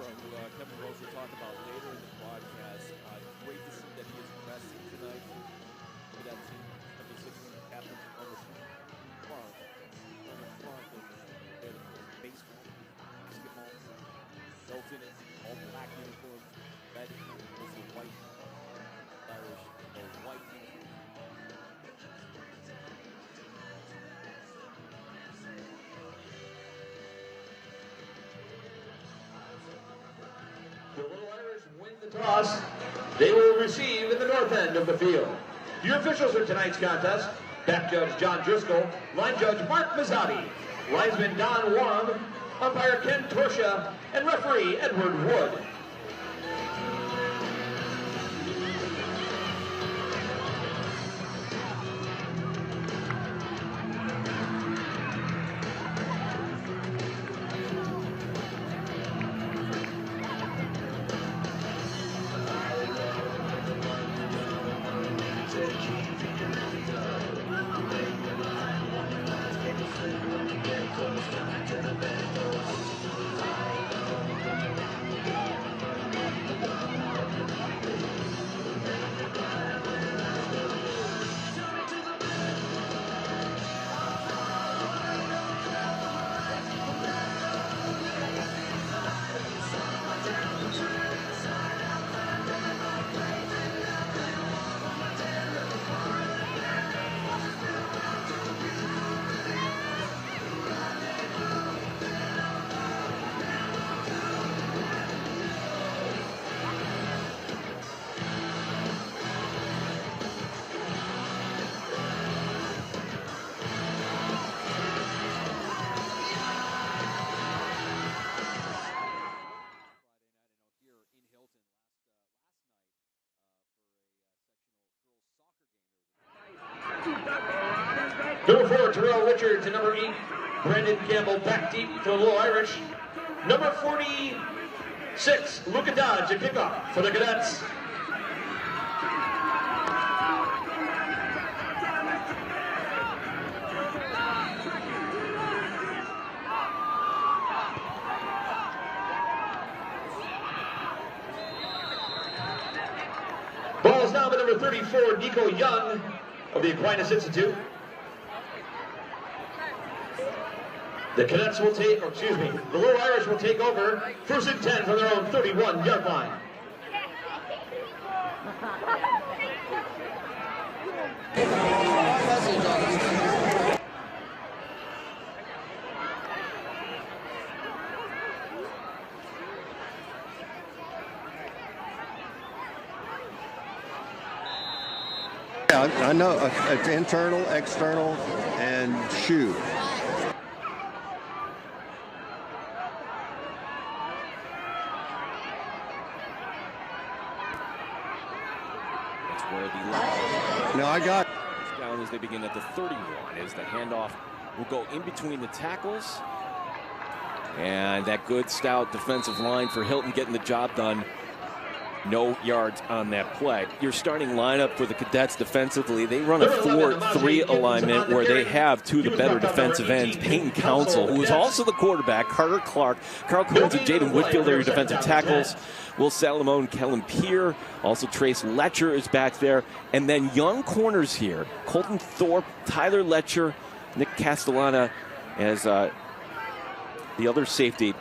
Kevin Rose will talk about later in the broadcast. Great to see that he is resting tonight for that team. Number 6 captain on the front. On the front of baseball, basketball. Hilton in all black uniforms. Red was the white Irish, the white uniform. The Lil Irish win the toss. They will receive in the north end of the field. Your officials for tonight's contest: back judge John Driscoll, line judge Mark Mazzotti, linesman Don Warham, umpire Ken Torsha, and referee Edward Wood. Number 4, Terrell Richards, and number 8, Brandon Campbell, back deep for the Lil Irish. Number 46, Luka Dodge, a kickoff for the Cadets. Ball is now by number 34, Nico Young of the Aquinas Institute. The Cadets will take, the Lil Irish will take over 1st and 10 from their own 31-yard line. I know it's internal, external, and shoe. Where the line No, I got down as they begin at the 31 as the handoff will go in between the tackles, and that good stout defensive line for Hilton getting the job done. No yards on that play. Your starting lineup for the Cadets defensively, they run a 4-3 alignment where they have two of the better defensive ends. Peyton Council, who is also the quarterback, Carter Clark, Carl Coons, and Jaden Whitfield are your defensive tackles. Will Salomon, Kellen Peer, also Trace Letcher is back there. And then young corners here, Colton Thorpe, Tyler Letcher, Nick Castellana as the other safety.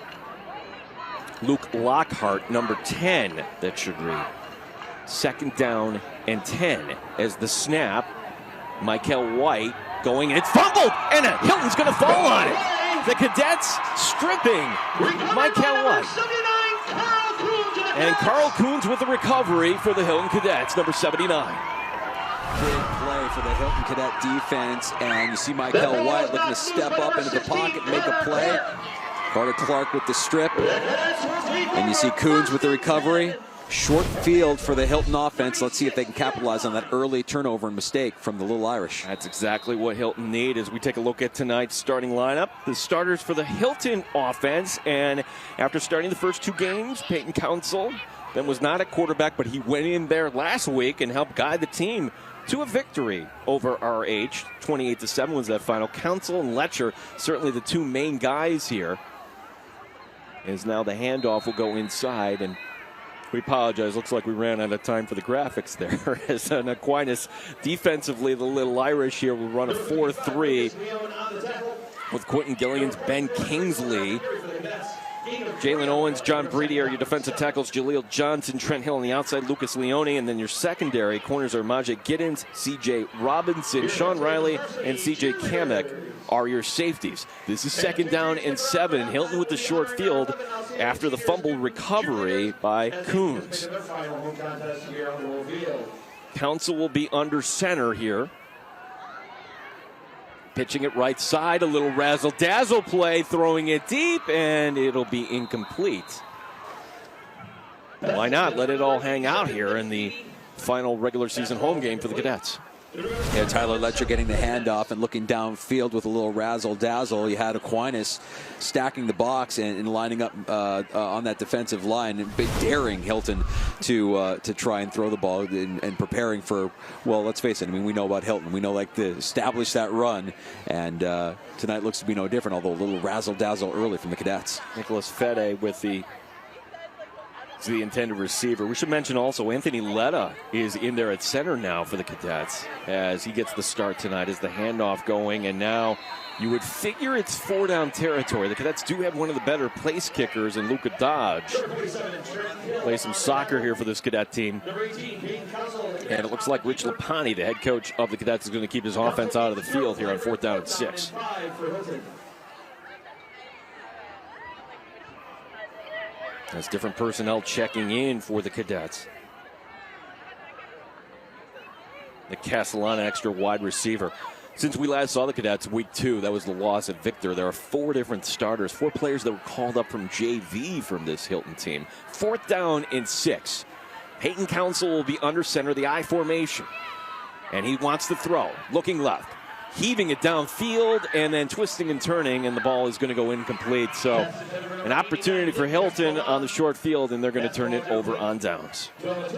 Luke Lockhart, number 10, that should read. 2nd down and 10 as the snap. Michael White going, and it's fumbled, and Hilton's going to fall on it. The Cadets stripping Michael White. And Carl Coons with the recovery for the Hilton Cadets, number 79. Big play for the Hilton Cadet defense, and you see Michael White looking to step up into the pocket and make a play. Carter Clark with the strip, and you see Coons with the recovery. Short field for the Hilton offense. Let's see if they can capitalize on that early turnover and mistake from the Lil Irish. That's exactly what Hilton need as we take a look at tonight's starting lineup. The starters for the Hilton offense, and after starting the first 2 games, Peyton Council then was not at quarterback, but he went in there last week and helped guide the team to a victory over RH. 28-7 was that final. Council and Letcher, certainly the 2 main guys here. As now the handoff will go inside, and we apologize. Looks like we ran out of time for the graphics there. As an Aquinas defensively, the Little Irish here will run a 4-3 with Quentin Gillians, Ben Kingsley, Jalen Owens, John Breedy are your defensive tackles. Jaleel Johnson, Trent Hill on the outside, Lucas Leone, and then your secondary corners are Majay Giddens, C.J. Robinson, Sean Riley, and C.J. Kamek are your safeties. This is 2nd down and 7. Hilton with the short field after the fumble recovery by Coons. Council will be under center here. Pitching it right side, a little razzle-dazzle play, throwing it deep, and it'll be incomplete. Why not let it all hang out here in the final regular season home game for the Cadets? Yeah, Tyler Letcher getting the handoff and looking downfield with a little razzle-dazzle. You had Aquinas stacking the box and lining up on that defensive line and daring Hilton to try and throw the ball and preparing for, well, let's face it, I mean, we know about Hilton. We know like to establish that run, and tonight looks to be no different, although a little razzle-dazzle early from the Cadets. Nicholas Fede with the intended receiver. We should mention also Anthony Letta is in there at center now for the Cadets as he gets the start tonight as the handoff going, and now you would figure it's 4-down territory. The Cadets do have one of the better place kickers in Luka Dodge. Play some soccer here for this Cadet team. And it looks like Rich Lapani, the head coach of the Cadets, is going to keep his offense out of the field here on 4th down and 6. As different personnel checking in for the Cadets. The Castellana extra wide receiver. Since we last saw the Cadets week 2, that was the loss at Victor. There are 4 different starters, 4 players that were called up from JV from this Hilton team. 4th down and 6. Peyton Council will be under center, the I formation. And he wants to throw, looking left, heaving it downfield, and then twisting and turning, and the ball is going to go incomplete. So an opportunity for Hilton on the short field, and they're going to turn it over on downs.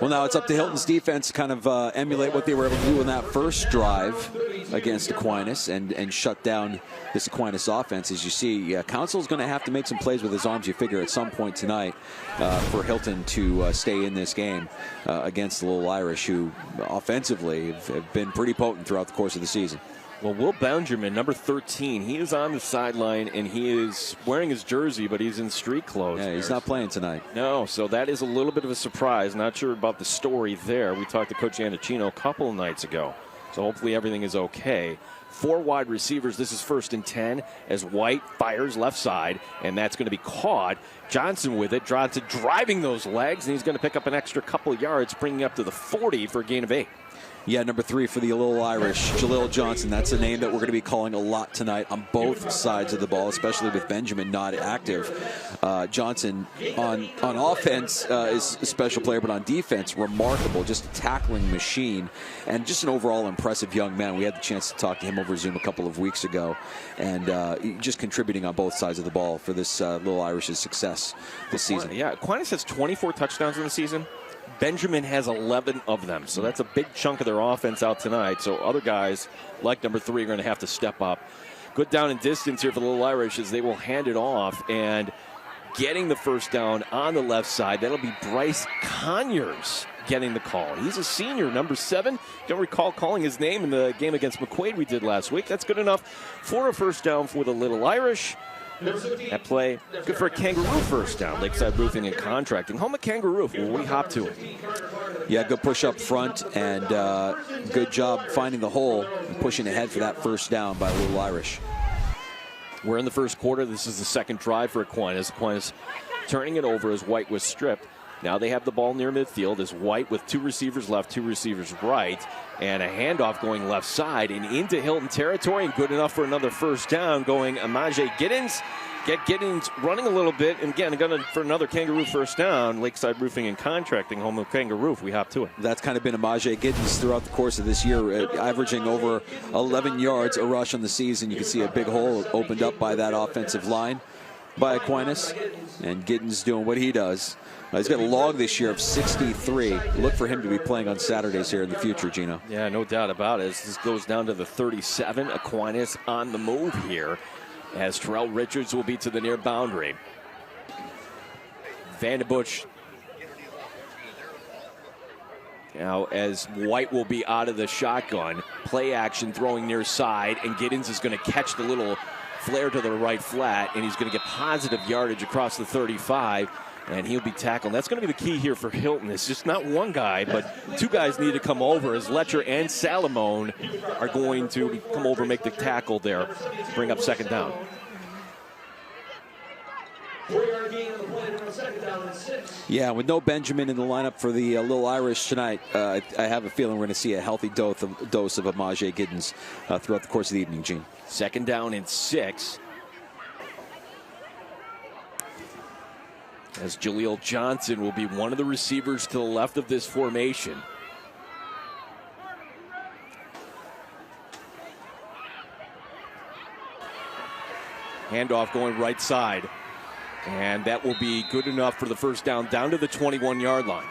Well, now it's up to Hilton's defense to kind of emulate what they were able to do in that first drive against Aquinas and shut down this Aquinas offense. As you see, Council's going to have to make some plays with his arms, you figure, at some point tonight for Hilton to stay in this game against the Lil Irish, who offensively have been pretty potent throughout the course of the season. Well, Will Benjamin, number 13, he is on the sideline, and he is wearing his jersey, but he's in street clothes. Yeah, he's not playing tonight. No, so that is a little bit of a surprise. Not sure about the story there. We talked to Coach Anacino a couple of nights ago, so hopefully everything is okay. 4 wide receivers. This is 1st and 10 as White fires left side, and that's going to be caught. Johnson with it. Johnson driving those legs, and he's going to pick up an extra couple of yards, bringing up to the 40 for a gain of 8. Yeah, number 3 for the Lil Irish, Jaleel Johnson. That's a name that we're going to be calling a lot tonight on both sides of the ball, especially with Benjamin not active. Johnson on offense is a special player, but on defense, remarkable, just a tackling machine, and just an overall impressive young man. We had the chance to talk to him over Zoom a couple of weeks ago, and just contributing on both sides of the ball for this Lil Irish's success this season. Yeah, Aquinas has 24 touchdowns in the season. Benjamin has 11 of them, so that's a big chunk of their offense out tonight. So other guys like number 3 are going to have to step up. Good down and distance here for the Little Irish as they will hand it off, and getting the first down on the left side, that'll be Bryce Conyers getting the call. He's a senior, number 7. Don't recall calling his name in the game against McQuaid we did last week. That's good enough for a first down for the Little Irish. That play, good for a Kangaroo first down. Lakeside Roofing and Contracting. Home of Kangaroo. Will we hop to it? Yeah, good push up front, and good job finding the hole and pushing ahead for that first down by Little Irish. We're in the first quarter. This is the second drive for Aquinas. Aquinas turning it over as White was stripped. Now they have the ball near midfield as White with 2 receivers left, 2 receivers right, and a handoff going left side and into Hilton territory, and good enough for another first down going Majay Giddens. Get Giddens running a little bit, and again, for another Kangaroo first down. Lakeside Roofing and Contracting, home of Kangaroo, if we hop to it. That's kind of been a Majay Giddens throughout the course of this year, averaging over 11 yards a rush on the season. You can see a big hole opened up by that offensive line by Aquinas, and Giddens doing what he does. He's got a log this year of 63. Look for him to be playing on Saturdays here in the future, Gino. Yeah, no doubt about it. This goes down to the 37. Aquinas on the move here as Terrell Richards will be to the near boundary. Vandenbush. Now, as White will be out of the shotgun, play action throwing near side, and Giddens is going to catch the little flare to the right flat, and he's going to get positive yardage across the 35, and he'll be tackled. That's going to be the key here for Hilton. It's just not one guy, but two guys need to come over, as Letcher and Salamone are going to come over and make the tackle there, bring up second down. 4-yard gain on the play on second down and 6. Yeah, with no Benjamin in the lineup for the Lil Irish tonight, I have a feeling we're going to see a healthy dose of Amaje Giddens throughout the course of the evening, Gene. Second down and 6. As Jaleel Johnson will be one of the receivers to the left of this formation. Handoff going right side. And that will be good enough for the first down to the 21-yard line.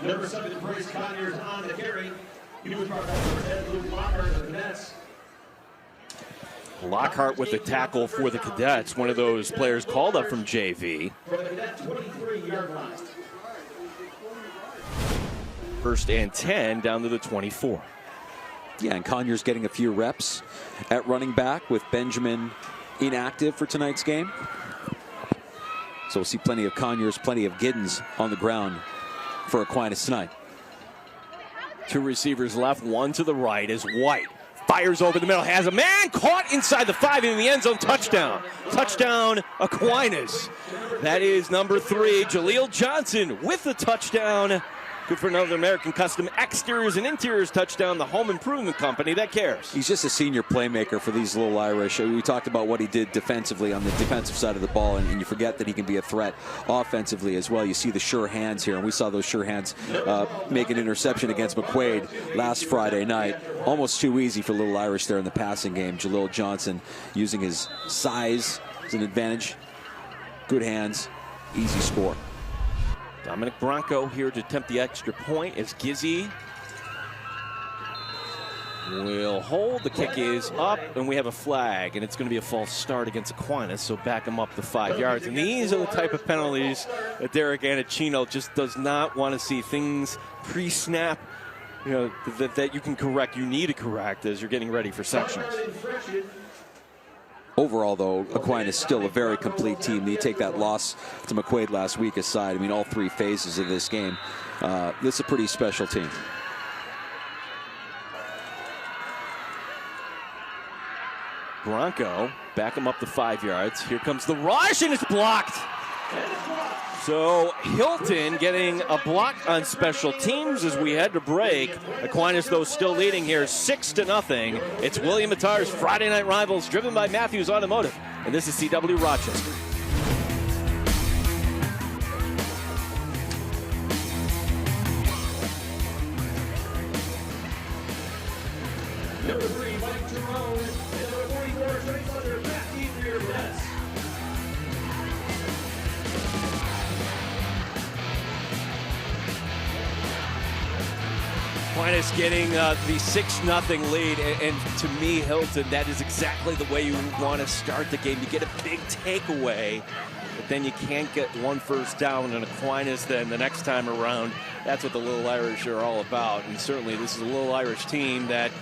Number 7, Brace Conyers on the carry. He was brought back for Ed Luke Lockhart of the Cadets. Lockhart with the tackle for the Cadets, one of those players called up from JV. For the Cadet 23-yard line. First and 10 down to the 24. Yeah, and Conyers getting a few reps at running back with Benjamin inactive for tonight's game. So we'll see plenty of Conyers, plenty of Giddens on the ground for Aquinas tonight. Two receivers left, one to the right as White fires over the middle, has a man caught inside the 5 in the end zone. Touchdown. Touchdown, Aquinas. That is number 3, Jaleel Johnson with the touchdown. Good for another American Custom Exteriors and Interiors touchdown, the home improvement company that cares. He's just a senior playmaker for these Lil Irish. We talked about what he did defensively on the defensive side of the ball, and you forget that he can be a threat offensively as well. You see the sure hands here, and we saw those sure hands make an interception against McQuaid last Friday night. Almost too easy for Lil Irish there in the passing game. Jaleel Johnson using his size as an advantage. Good hands, easy score. Dominic Bronco here to attempt the extra point as Gizzy will hold. The kick is up, and we have a flag, and it's going to be a false start against Aquinas, so back him up the 5 yards. And these are the type of penalties that Derek Anacino just does not want to see. Things pre-snap, you know, that you can correct, you need to correct as you're getting ready for sections. Overall, though, Aquinas still a very complete team. You take that loss to McQuaid last week aside, I mean, all 3 phases of this game. This is a pretty special team. Bronco, back him up the 5 yards. Here comes the rush, and it's blocked. So Hilton getting a block on special teams as we head to break. Aquinas, though, still leading here 6-0. It's William Attar's Friday Night Rivals, driven by Matthews Automotive. And this is CW Rochester. Number 3, Mike Jerome. And number 44, Trey Thunder, back deep for your Cadets. Aquinas getting the 6-0 lead, and to me, Hilton, that is exactly the way you want to start the game. You get a big takeaway, but then you can't get one first down, and Aquinas then the next time around, that's what the Lil Irish are all about. And certainly this is a Lil Irish team that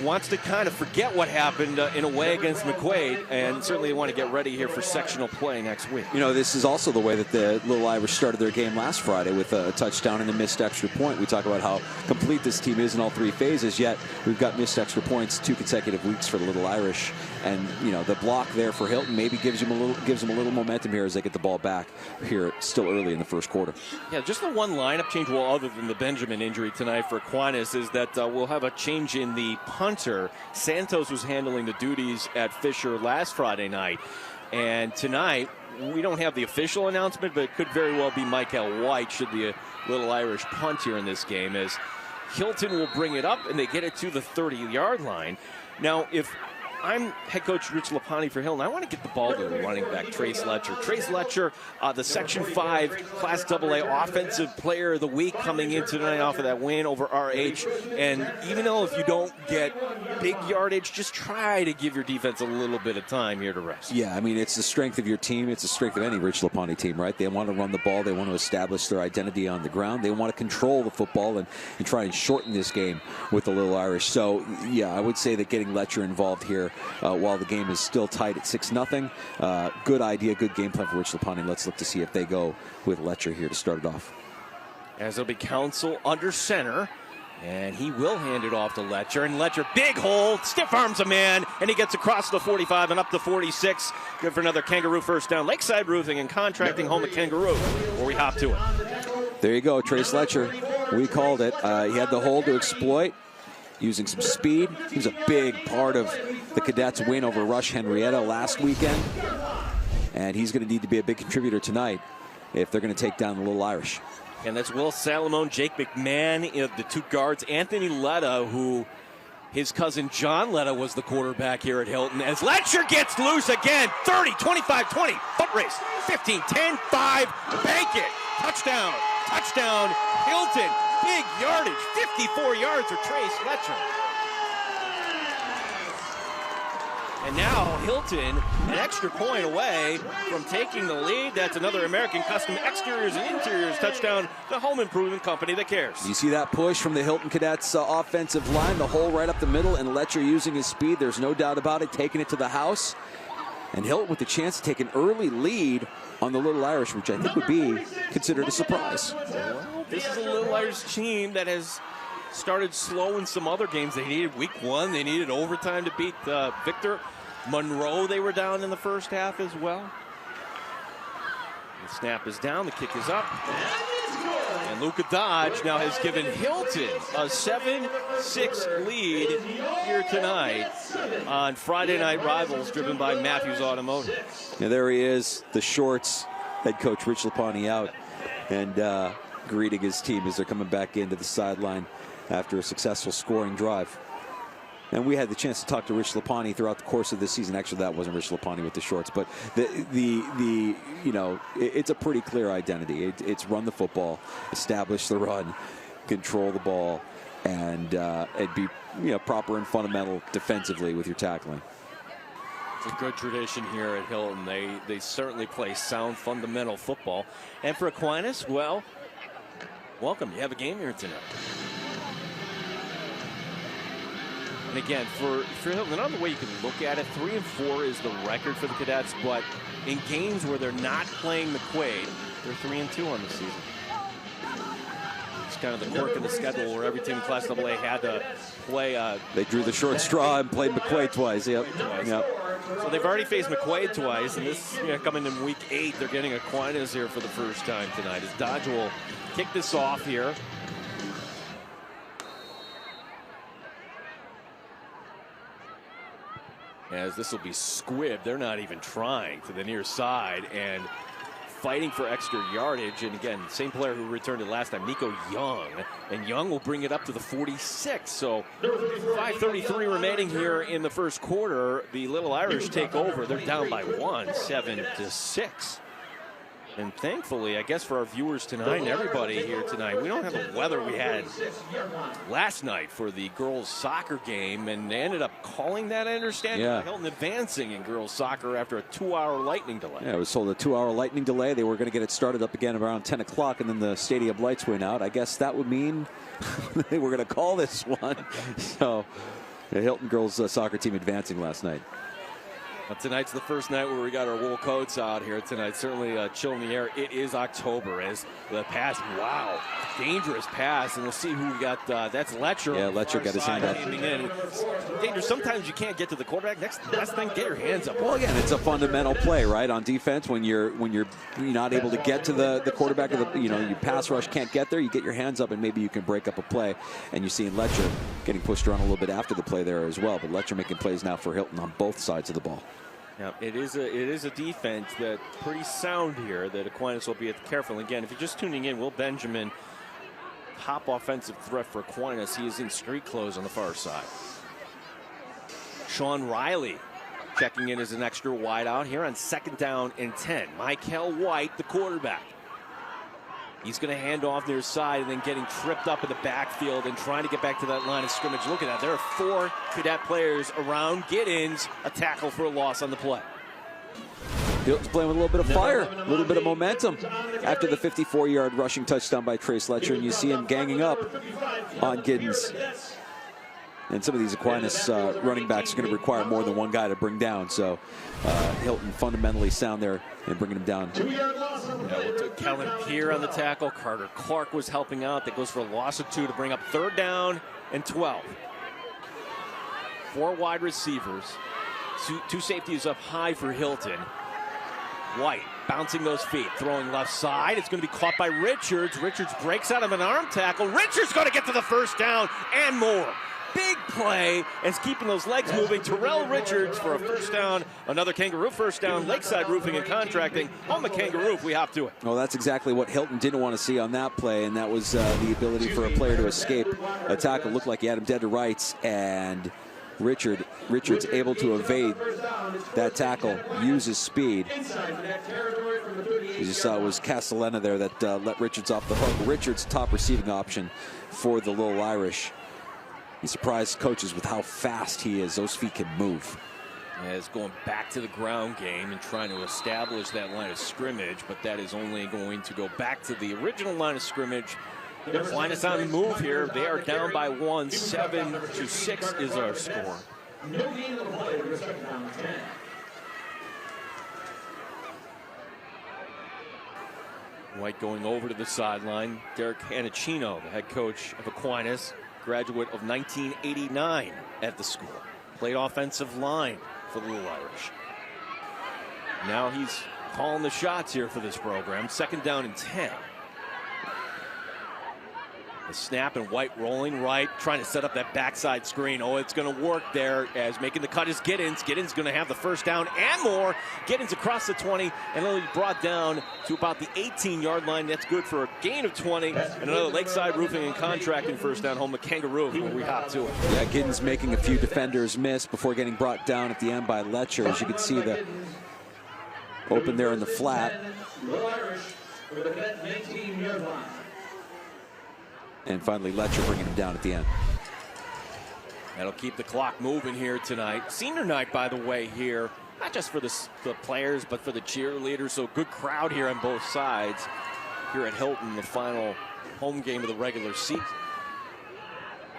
wants to kind of forget what happened in a way against McQuaid, and certainly want to get ready here for sectional play next week. You know, this is also the way that the Lil Irish started their game last Friday with a touchdown and a missed extra point. We talk about how complete this team is in all 3 phases, yet we've got missed extra points 2 consecutive weeks for the Lil Irish. And, you know, the block there for Hilton maybe gives them a little momentum here as they get the ball back here still early in the first quarter. Yeah, just the one lineup change, well, other than the Benjamin injury tonight for Aquinas, is that we'll have a change in the punter. Santos was handling the duties at Fisher last Friday night, and tonight we don't have the official announcement, but it could very well be Michael White should the Little Irish punt here in this game, as Hilton will bring it up and they get it to the 30-yard line. Now, if I'm head coach Rich Lapani for Hilton. I want to get the ball to the running back, Trace Letcher. Trace Letcher, the Section 5 Class AA Offensive Player of the Week, coming in tonight off of that win over RH. And even though if you don't get big yardage, just try to give your defense a little bit of time here to rest. Yeah, I mean, it's the strength of your team. It's the strength of any Rich Lapani team, right? They want to run the ball. They want to establish their identity on the ground. They want to control the football and try and shorten this game with the Lil Irish. So, yeah, I would say that getting Letcher involved here while the game is still tight at 6-0, good idea, good game plan for Rich Lapani. Let's look to see if they go with Letcher here to start it off. As it'll be Council under center. And he will hand it off to Letcher. And Letcher, big hole, stiff arms a man, and he gets across the 45 and up to 46. Good for another Kangaroo first down. Lakeside Roofing and Contracting, home at Kangaroo, where we hop to it. There you go, Trace Letcher. We called it. He had the hole to exploit, using some speed. He was a big part of the Cadets' win over Rush Henrietta last weekend. And he's going to need to be a big contributor tonight if they're going to take down the Lil Irish. And that's Will Salamone, Jake McMahon, the two guards. Anthony Letta, who his cousin John Letta was the quarterback here at Hilton. As Letcher gets loose again, 30, 25, 20, foot race, 15, 10, 5, bank it. Touchdown, touchdown, Hilton. Big yardage, 54 yards for Trace Letcher. And now Hilton, an extra point away from taking the lead. That's another American Custom Exteriors and Interiors touchdown, the home improvement company that cares. You see that push from the Hilton Cadets offensive line, the hole right up the middle, and Letcher using his speed. There's no doubt about it, taking it to the house. And Hilton with the chance to take an early lead on the Lil Irish, which I think would be considered a surprise. Well, this is a Lil Irish team that has started slow in some other games. They needed week 1. They needed overtime to beat Victor Monroe. They were down in the first half as well. The snap is down. The kick is up. And Luka Dodge now has given Hilton a 7-6 lead here tonight on Friday Night Rivals, driven by Matthews Automotive. Yeah, there he is, the shorts, head coach Rich Lapani out and greeting his team as they're coming back into the sideline after a successful scoring drive. And we had the chance to talk to Rich Lapani throughout the course of this season. Actually, that wasn't Rich Lapani with the shorts, but it's a pretty clear identity. It's run the football, establish the run, control the ball, and be proper and fundamental defensively with your tackling. It's a good tradition here at Hilton. They certainly play sound fundamental football. And for Aquinas, well, welcome. You have a game here tonight. And again, for Hilton, another way you can look at it, 3-4 is the record for the Cadets, but in games where they're not playing McQuaid, they're 3-2 on the season. It's kind of the quirk in the schedule where every team in Class AA had to play. They drew the short straw and played McQuaid twice. Yep. So they've already faced McQuaid twice, and this coming in week 8, they're getting Aquinas here for the first time tonight. As Dodge will kick this off here. As this will be squibbed, they're not even trying, to the near side and fighting for extra yardage. And again, same player who returned it last time, Nico Young, and Young will bring it up to the 46. So 5:33 remaining here in the first quarter. The Lil Irish take over. They're down by 1, 7-6. And thankfully, I guess for our viewers tonight and everybody here tonight, we don't have the weather we had last night for the girls' soccer game, and they ended up calling that, I understand, Hilton advancing in girls' soccer after a 2-hour lightning delay. Yeah, it was told a 2-hour lightning delay. They were going to get it started up again around 10 o'clock, and then the stadium lights went out. I guess that would mean they were going to call this one. So the Hilton girls' soccer team advancing last night. Well, tonight's the first night where we got our wool coats out here tonight. Certainly chill in the air. It is October as the pass. Wow, dangerous pass. And we'll see who we got. That's Letcher. Yeah, Letcher got his hand up. It's dangerous. Sometimes you can't get to the quarterback. Best thing, get your hands up. Well, again, it's a fundamental play, right? On defense, when you're not able to get to the quarterback, or your pass rush can't get there, you get your hands up and maybe you can break up a play. And you're seeing Letcher getting pushed around a little bit after the play there as well. But Letcher making plays now for Hilton on both sides of the ball. Yeah, it is a defense that's pretty sound here that Aquinas will be careful. Again, if you're just tuning in, Will Benjamin, top offensive threat for Aquinas. He is in street clothes on the far side. Sean Riley checking in as an extra wideout here on 2nd down and 10. Michael White, the quarterback. He's going to hand off near side and then getting tripped up in the backfield and trying to get back to that line of scrimmage. Look at that. There are 4 Cadet players around Giddens. A tackle for a loss on the play. Hilton's playing with a little bit of fire, a little bit of momentum after the 54-yard rushing touchdown by Trace Letcher, and you see him ganging up on Giddens. And some of these Aquinas running backs are going to require more than one guy to bring down. So Hilton fundamentally sound there and bringing him down. We'll take Kellen Peer on the tackle. Carter Clark was helping out. That goes for a loss of 2 to bring up 3rd down and 12. 4 wide receivers. 2 safeties up high for Hilton. White bouncing those feet, throwing left side. It's going to be caught by Richards. Richards breaks out of an arm tackle. Richards going to get to the 1st down and more. Big play as keeping those legs moving. Terrell Richards for a 1st down. Another Kangaroo 1st down. Lakeside Roofing and Contracting. Home of Kangaroo if we hop to it. Well, that's exactly what Hilton didn't want to see on that play, and that was the ability for a player to escape a tackle. Looked like he had him dead to rights, and Richards able to evade that tackle, use his speed. You just saw it was Castellana there that let Richards off the hook. Richards, top receiving option for the Lil Irish. He surprised coaches with how fast he is. Those feet can move. As going back to the ground game and trying to establish that line of scrimmage, but that is only going to go back to the original line of scrimmage. Aquinas on the move here. They are down by 1. 7-6 is our score. White going over to the sideline. Derek Hanachino, the head coach of Aquinas, graduate of 1989 at the school. Played offensive line for the Lil Irish. Now he's calling the shots here for this program. 2nd down and 10. The snap and White rolling right, trying to set up that backside screen. Oh, it's going to work there as making the cut is Giddens. Giddens going to have the 1st down and more. Giddens across the 20 and only brought down to about the 18-yard line. That's good for a gain of 20. And another Lakeside Roofing and Contracting 1st down, home of Kangaroo where we hop to it. Yeah, Giddens making a few defenders miss before getting brought down at the end by Letcher. As you can see, the open there in the flat. And finally, Letcher bringing him down at the end. That'll keep the clock moving here tonight. Senior night, by the way, here. Not just for the players, but for the cheerleaders. So good crowd here on both sides. Here at Hilton, the final home game of the regular season.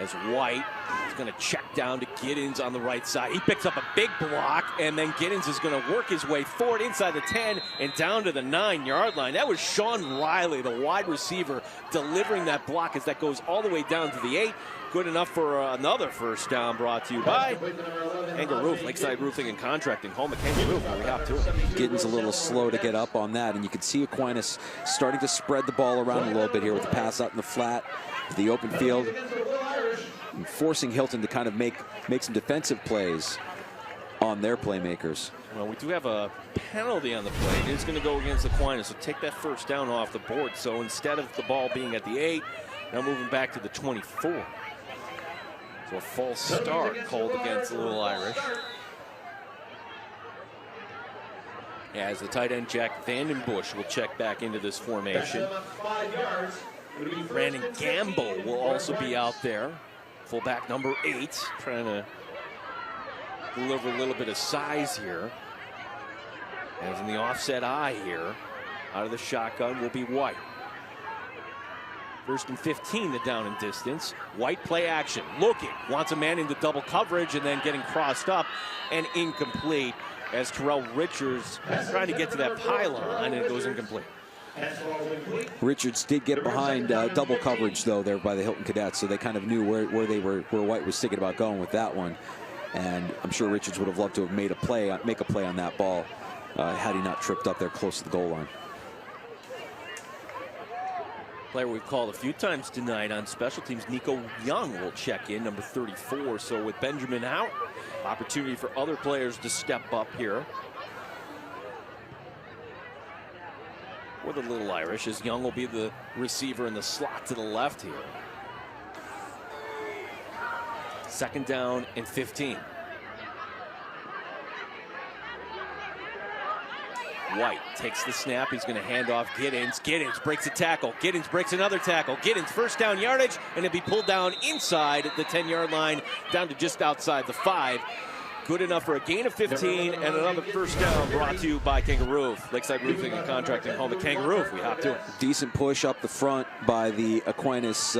As White is going to check down to Giddens on the right side. He picks up a big block, and then Giddens is going to work his way forward inside the 10 and down to the 9-yard line. That was Sean Riley, the wide receiver, delivering that block as that goes all the way down to the 8. Good enough for another 1st down, brought to you by Kangaroo, Lakeside Roofing and Contracting, home of Kangaroo. We have to. Giddens a little slow to get up on that, and you can see Aquinas starting to spread the ball around a little bit here with the pass out in the flat, the open field, and forcing Hilton to kind of make some defensive plays on their playmakers. Well, we do have a penalty on the play. It is going to go against Aquinas, so take that 1st down off the board. So instead of the ball being at the 8, now moving back to the 24. So a false start called against the Lil Irish. As the tight end Jack Vandenbush will check back into this formation. Brandon Gamble will also be out there. Fullback number 8, trying to deliver a little bit of size here. As in the offset eye here, out of the shotgun will be White. 1st and 15, the down and distance. White play action, looking, wants a man into double coverage and then getting crossed up and incomplete as Terrell Richards trying to get to that pylon and it goes incomplete. Richards did get behind double coverage though there by the Hilton Cadets, so they kind of knew where White was thinking about going with that one. And I'm sure Richards would have loved to have make a play on that ball had he not tripped up there close to the goal line. Player we've called a few times tonight on special teams, Nico Young will check in, number 34. So with Benjamin out, opportunity for other players to step up here. For the Lil Irish, as Young will be the receiver in the slot to the left here. 2nd down and 15. White takes the snap. He's going to hand off Giddens. Giddens breaks a tackle. Giddens breaks another tackle. Giddens first down yardage, and it'll be pulled down inside the 10-yard line, down to just outside the 5. Good enough for a gain of 15 and another first down, brought to you by Kangaroo. Lakeside Roofing and Contracting, home to Kangaroo. We hop to it. Decent push up the front by the Aquinas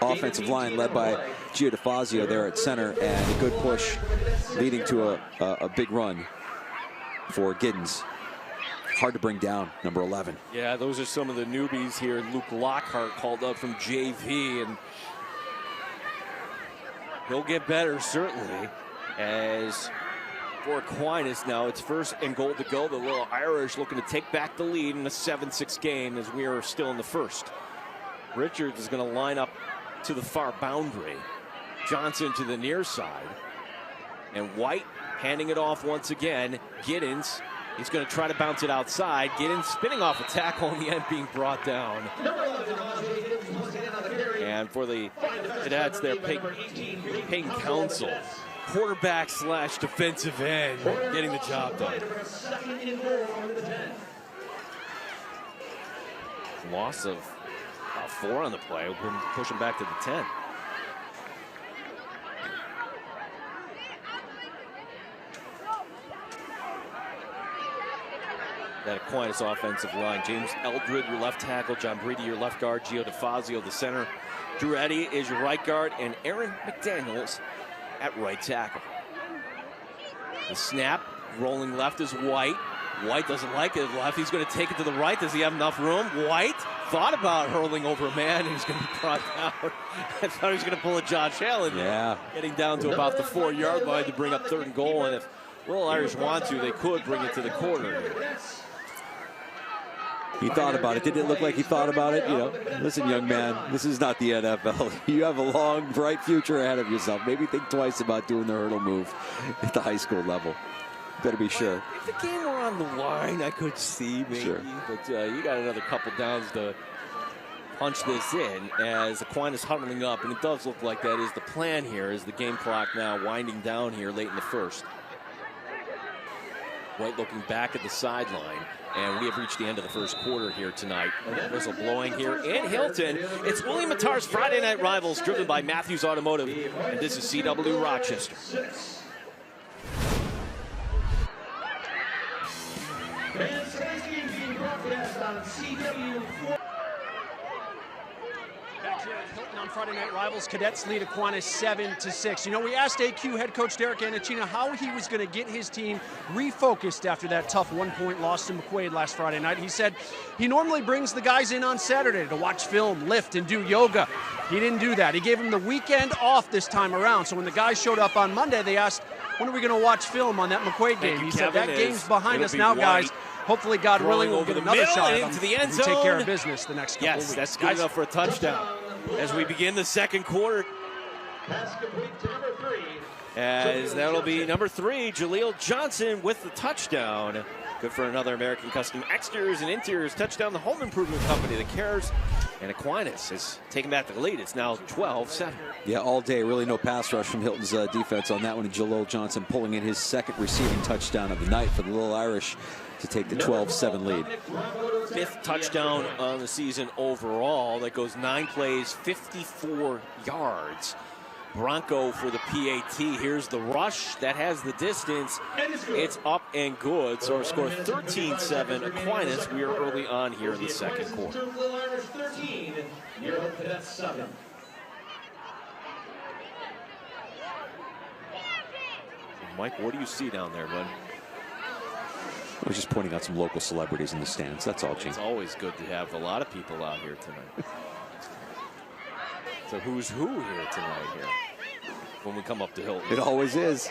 offensive line, led by Gio DeFazio there at center, and a good push leading to a big run for Giddens. Hard to bring down, number 11. Yeah, those are some of the newbies here. Luke Lockhart called up from JV, and he'll get better, certainly. As for Aquinas now, it's 1st and goal to go. The Lil Irish looking to take back the lead in a 7-6 game as we are still in the 1st. Richards is going to line up to the far boundary. Johnson to the near side. And White handing it off once again. Giddens, he's going to try to bounce it outside. Giddens spinning off a tackle in the end, being brought down. And for the Cadets, they're Peyton Council, quarterback / defensive end, getting the job done. Loss of 4 on the play. We'll push him back to the 10. That Aquinas offensive line. James Eldred, your left tackle. John Brady, your left guard. Gio DeFazio, the center. Drew Eddy is your right guard. And Aaron McDaniels at right tackle. The snap, rolling left is White. White doesn't like it left. He's going to take it to the right. Does he have enough room? White thought about hurling over a man, and he's going to be brought down. I thought he was going to pull a Josh Allen. Yeah. Getting down to about the 4-yard line to bring up 3rd and goal. And if Lil Irish want to, they could bring it to the corner. He thought about it. Did it look like he thought about it? You know, listen, young man, this is not the NFL. You have a long, bright future ahead of yourself. Maybe think twice about doing the hurdle move at the high school level. Better be sure. If the game were on the line, I could see maybe. Sure. But you got another couple downs to punch this in as Aquinas huddling up. And it does look like that is the plan here, as the game clock now winding down here late in the 1st. White looking back at the sideline. And we have reached the end of the 1st quarter here tonight. Whistle blowing here in Hilton. It's William Mattar's Friday Night Rivals, driven by Matthews Automotive. And this is CW Rochester. And today's game being broadcast on CW. Back here at Hilton on Friday Night Rivals, Cadets lead Aquinas 7-6. You know, we asked AQ head coach Derek Anacina how he was going to get his team refocused after that tough 1-point loss to McQuaid last Friday night. He said he normally brings the guys in on Saturday to watch film, lift, and do yoga. He didn't do that. He gave them the weekend off this time around. So when the guys showed up on Monday, they asked, when are we going to watch film on that McQuaid game? He said, that game's behind us now, guys. Hopefully, God willing, we'll get another shot at them into the end zone. Take care of business the next couple of weeks. Yes, that's good enough for a touchdown. As we begin the 2nd quarter. Pass complete to number 3. As that'll be number 3, Jaleel Johnson with the touchdown. Good for another American Custom Exteriors and Interiors touchdown. The home improvement company that cares. And Aquinas is taking back the lead. It's now 12-7. Yeah, all day. Really no pass rush from Hilton's defense on that one. And Jaleel Johnson pulling in his 2nd receiving touchdown of the night for the Lil Irish to take the 12-7 lead. 5th touchdown on the season overall. That goes 9 plays, 54 yards. Bronco for the PAT. Here's the rush. That has the distance. It's up and good. So our score 13-7. Aquinas. We are early on here in the 2nd quarter. Mike, what do you see down there, bud? I was just pointing out some local celebrities in the stands. That's all, Gene. It's always good to have a lot of people out here tonight. So who's who here tonight here when we come up to Hilton? It always is.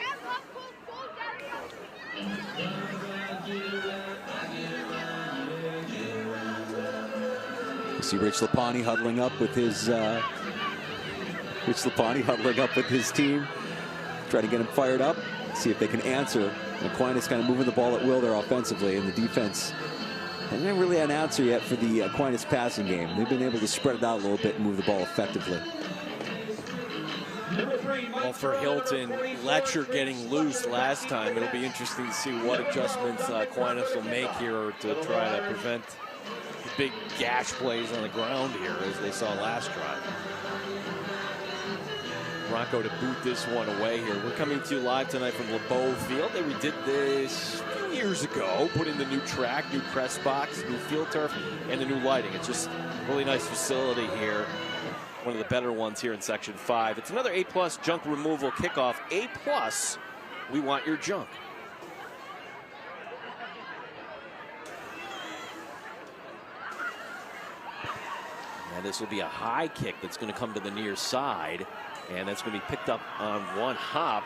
You see Rich Lapani huddling up with his team, trying to get him fired up, see if they can answer. And Aquinas kind of moving the ball at will there offensively, and the defense hasn't really had an answer yet for the Aquinas passing game. They've been able to spread it out a little bit and move the ball effectively. Well, for Hilton, Letcher getting loose last time, it'll be interesting to see what adjustments Aquinas will make here to try to prevent the big gash plays on the ground here as they saw last drive. Bronco to boot this one away here. We're coming to you live tonight from LeBeau Field. They redid this a few years ago, put in the new track, new press box, new field turf, and the new lighting. It's just a really nice facility here. One of the better ones here in Section 5. It's another A+ junk removal kickoff. A+, we want your junk. Now this will be a high kick that's going to come to the near side. And that's going to be picked up on one hop.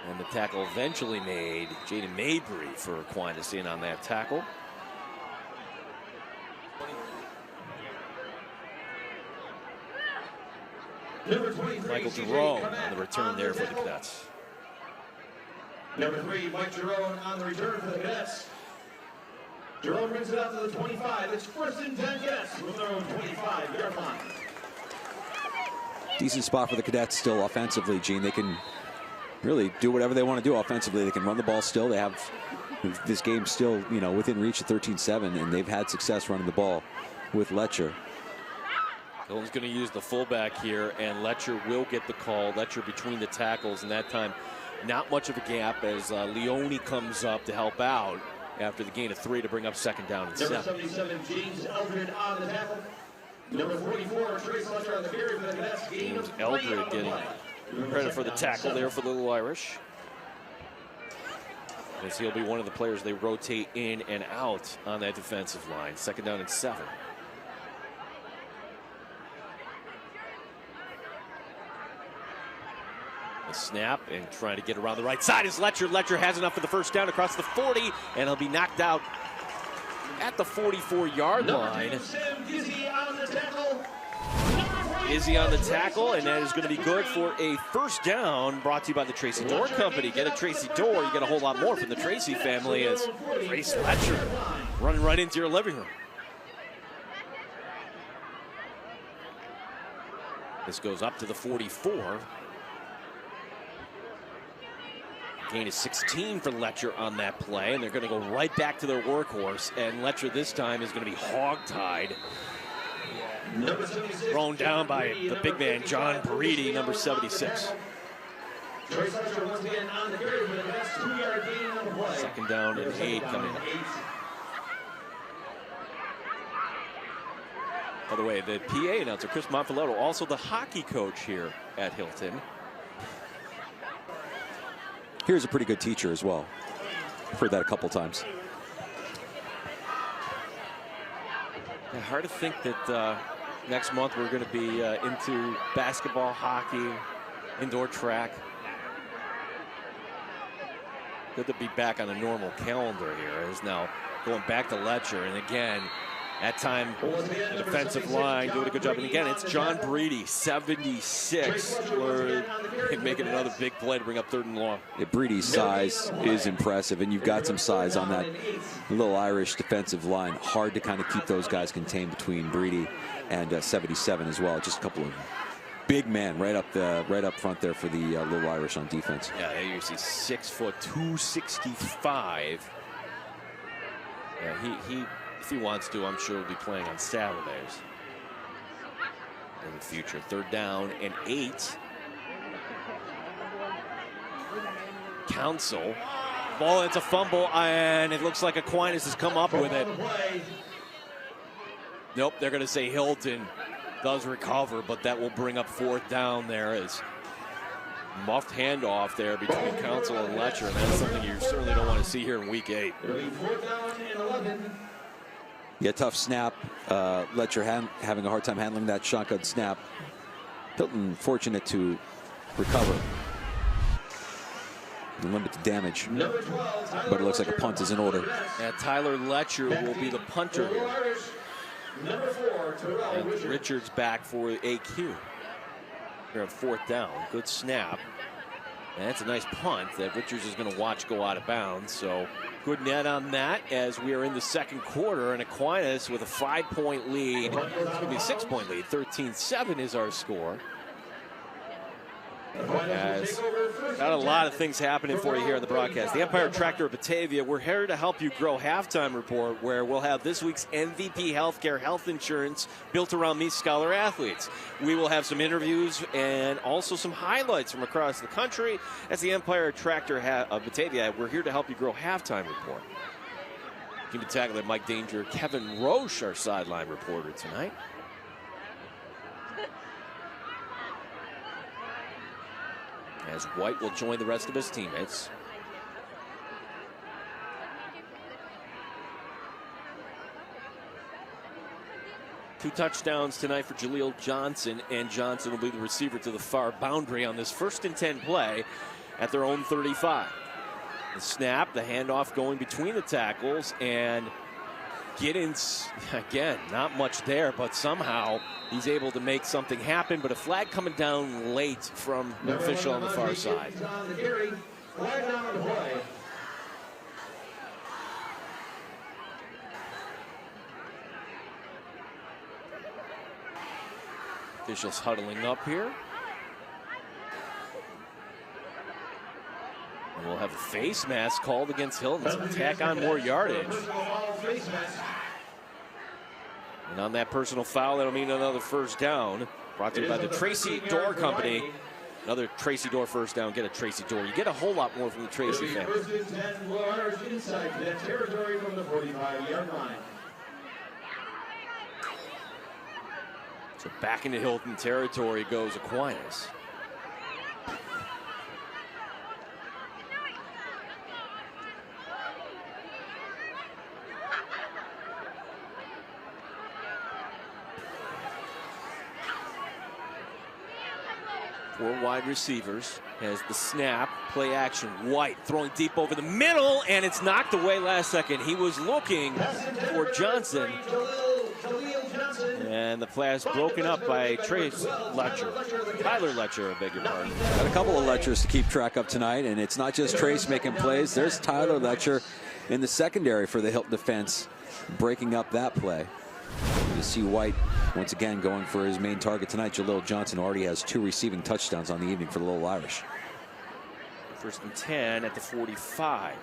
And the tackle eventually made. Jaden Mabry for Aquinas in on that tackle. Michael Jerome on the return there for the Cadets. Number 3, Mike Jerome on the return for the Cadets. Jerome brings it out to the 25. It's 1st and 10 Cadets from their own 25-yard line. Decent spot for the Cadets still offensively, Gene. They can really do whatever they want to do offensively. They can run the ball still. They have this game still, you know, within reach of 13-7, and they've had success running the ball with Letcher. Hilton's going to use the fullback here, and Letcher will get the call. Letcher between the tackles, and that time not much of a gap as Leone comes up to help out after the gain of 3 to bring up 2nd down and 7. Number 77, James Eldred on the tackle. Number 44, Trace Letcher on the carry for the Cadets. James Eldred getting credit for the tackle there for the Lil Irish. As he'll be one of the players they rotate in and out on that defensive line. 2nd down and 7. A snap and trying to get around the right side is Letcher. Letcher has enough for the 1st down across the 40, and he'll be knocked out at the 44-yard line. Izzy on the tackle, and that is going to be good for a 1st down, brought to you by the Tracy Door Company. Get a Tracy Door, you get a whole lot more from the Tracy family as Trace Letcher running right into your living room. This goes up to the 44. Gain is 16 for Letcher on that play, and they're going to go right back to their workhorse, and Letcher this time is going to be hog-tied. Thrown down by the big man, John Paridi, number 76. 2nd down and 8 coming. By the way, the PA announcer, Chris Monfiletto, also the hockey coach here at Hilton. Here's a pretty good teacher as well. I've heard that a couple times. Yeah, hard to think that next month we're going to be into basketball, hockey, indoor track. Good to be back on a normal calendar here. As now going back to Letcher, and again, that time the defensive line doing a good job. And again, it's John Brady, 76. We're making another big play to bring up 3rd and long. Yeah, Brady's size is impressive, and you've got some size on that Lil Irish defensive line. Hard to kind of keep those guys contained between Brady and 77 as well. Just a couple of big men right up front there for the Lil Irish on defense. Yeah, you see 6 foot 265. Yeah, he if he wants to, I'm sure he'll be playing on Saturdays in the future. 3rd down and 8. Council. Ball, it's a fumble, and it looks like Aquinas has come up with it. Nope, they're going to say Hilton does recover, but that will bring up 4th down there as muffed handoff there between Council and Letcher, and that's something you certainly don't want to see here in week 8. 4th down and 11. Yeah, tough snap. Letcher having a hard time handling that shotgun snap. Hilton fortunate to recover and limit the damage. But it looks like a punt is in order. And Tyler Letcher will be the punter here. And Richards back for AQ. Here at 4th down. Good snap. And that's a nice punt that Richards is going to watch go out of bounds. So Good net on that as we are in the second quarter, and Aquinas with a 5-point lead. It's going to be a 6-point lead. 13-7 is our score. As got a lot of things happening for you here on the broadcast. The Empire Tractor of Batavia, we're here to help you grow. Halftime report, where we'll have this week's MVP Healthcare health insurance built around these scholar athletes. We will have some interviews and also some highlights from across the country. As the Empire Tractor of Batavia, we're here to help you grow. Halftime report. Keep it tackled by Mike Danger. Kevin Roche, our sideline reporter tonight. As White will join the rest of his teammates. Two touchdowns tonight for Jaleel Johnson, and Johnson will be the receiver to the far boundary on this 1st and 10 play at their own 35. The snap, the handoff going between the tackles, and Giddens, again, not much there, but somehow he's able to make something happen. But a flag coming down late from the official on the far side. Officials huddling up here. And we'll have a face mask called against Hilton to tack on more yardage. And on that personal foul, that'll mean another first down. Brought to you by the Tracy Door Company. Another Tracy Door first down. Get a Tracy Door. You get a whole lot more from the Tracy family. So back into Hilton territory goes Aquinas. Four wide receivers as the snap, play action. White throwing deep over the middle, and it's knocked away last second. He was looking for Johnson. And the pass broken up by Tyler Letcher, I beg your pardon. Got a couple of Letchers to keep track of tonight, and it's not just Trace making plays. There's Tyler Letcher in the secondary for the Hilton defense, breaking up that play. You see White once again going for his main target tonight. Jaleel Johnson already has 2 receiving touchdowns on the evening for the Lil Irish. 1st and 10 at the 45.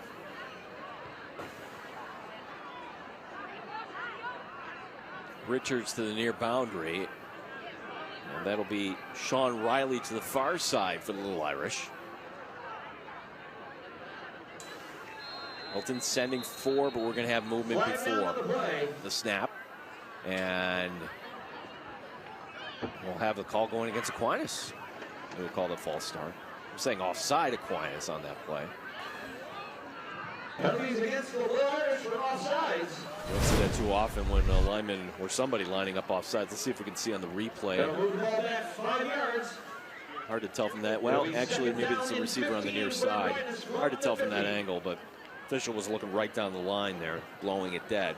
Richards to the near boundary. And that'll be Sean Riley to the far side for the Lil Irish. Hilton sending 4, but we're going to have movement before the snap. And we'll have the call going against Aquinas. We'll call it a false start. I'm saying offside Aquinas on that play. Penalties against the Lil Irish for offsides. You don't see that too often when a lineman or somebody lining up offsides. Let's see if we can see on the replay. Move the ball back 5 yards. Hard to tell from that. Well, actually, maybe it's a receiver on the near side. Hard to tell from that angle, but official was looking right down the line there, blowing it dead.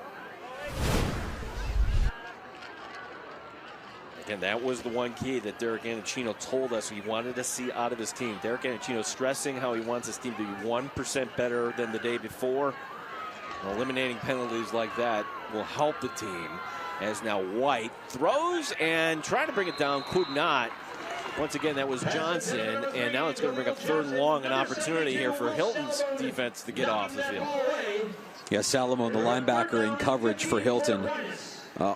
And that was the one key that Derek Anacino told us he wanted to see out of his team. Derek Anacino stressing how he wants his team to be 1% better than the day before. Eliminating penalties like that will help the team. As now White throws and trying to bring it down, could not. Once again, that was Johnson, and now it's going to bring up 3rd and long, an opportunity here for Hilton's defense to get off the field. Yeah, Salomon, the linebacker, in coverage for Hilton.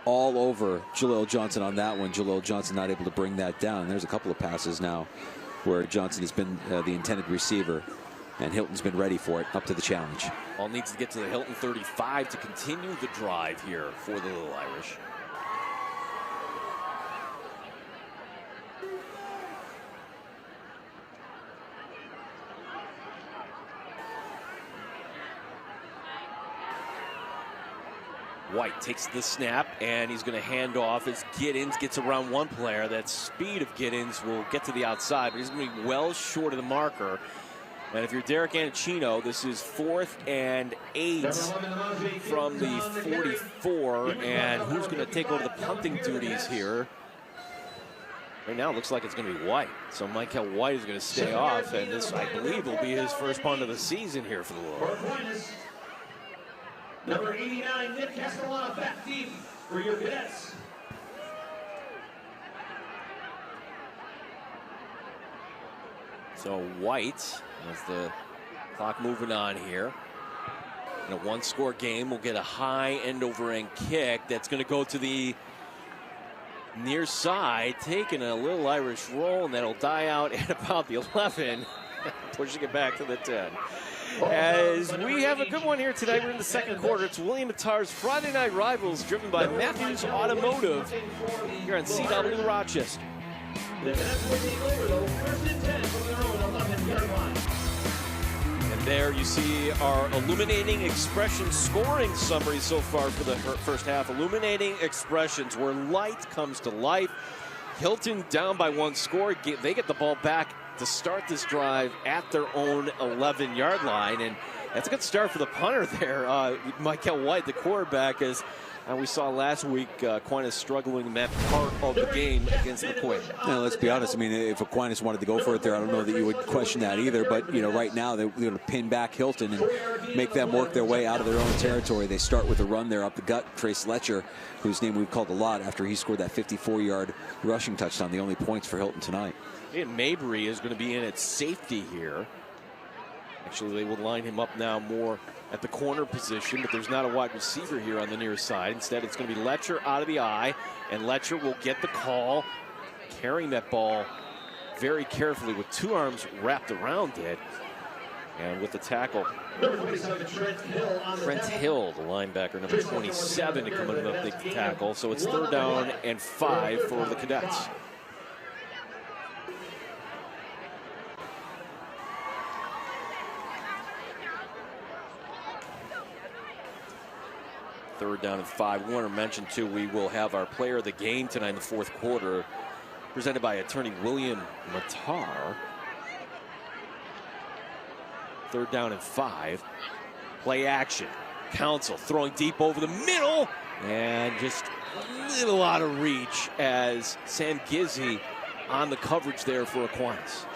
All over Jaleel Johnson on that one. Jaleel Johnson not able to bring that down. There's a couple of passes now where Johnson has been the intended receiver, and Hilton's been ready for it, up to the challenge. All needs to get to the Hilton 35 to continue the drive here for the Lil Irish. White takes the snap, and he's going to hand off as Giddens gets around one player. That speed of Giddens will get to the outside, but he's going to be well short of the marker. And if you're Derek Anacino, this is 4th and 8 from the 44. And who's going to take over the punting duties here? Right now, it looks like it's going to be White. So Michael White is going to stay off, and this, I believe, will be his first punt of the season here for the Lord. Number 89, Nick Castellana, back deep for your Cadets. So White, as the clock moving on here, in a one-score game, will get a high end-over-end kick that's going to go to the near side, taking a Lil Irish roll, and that'll die out at about the 11, pushing it back to the 10. As we have a good one here tonight, we're in the second quarter. It's William Attar's Friday Night Rivals, driven by Matthews Automotive here on CW Rochester. The Cadets will take over, though, 1st and 10 from their own 11-yard line. And there you see our illuminating expression scoring summary so far for the first half. Illuminating expressions where light comes to life. Hilton down by 1 score. They get the ball back to start this drive at their own 11-yard line. And that's a good start for the punter there. Michael White, the quarterback, as we saw last week, Aquinas struggling in that part of the game against McQuaid. Now, let's be honest. I mean, if Aquinas wanted to go for it there, I don't know that you would question that either. But, you know, right now they're going to pin back Hilton and make them work their way out of their own territory. They start with a run there up the gut. Trace Letcher, whose name we've called a lot after he scored that 54-yard rushing touchdown, the only points for Hilton tonight. And Mabry is going to be in at safety here. Actually, they will line him up now more at the corner position, but there's not a wide receiver here on the near side. Instead, it's going to be Letcher out of the eye, and Letcher will get the call, carrying that ball very carefully with 2 arms wrapped around it. And with the tackle, Trent Hill, the linebacker, number 27, to come in and make the tackle. So it's 3rd down and 5 for the Cadets. Third down and 5. We want to mention, too, we will have our player of the game tonight in the 4th quarter, presented by attorney William Attar. 3rd down and 5. Play action. Council throwing deep over the middle, and just a little out of reach as Sam Gizzi on the coverage there for Aquinas.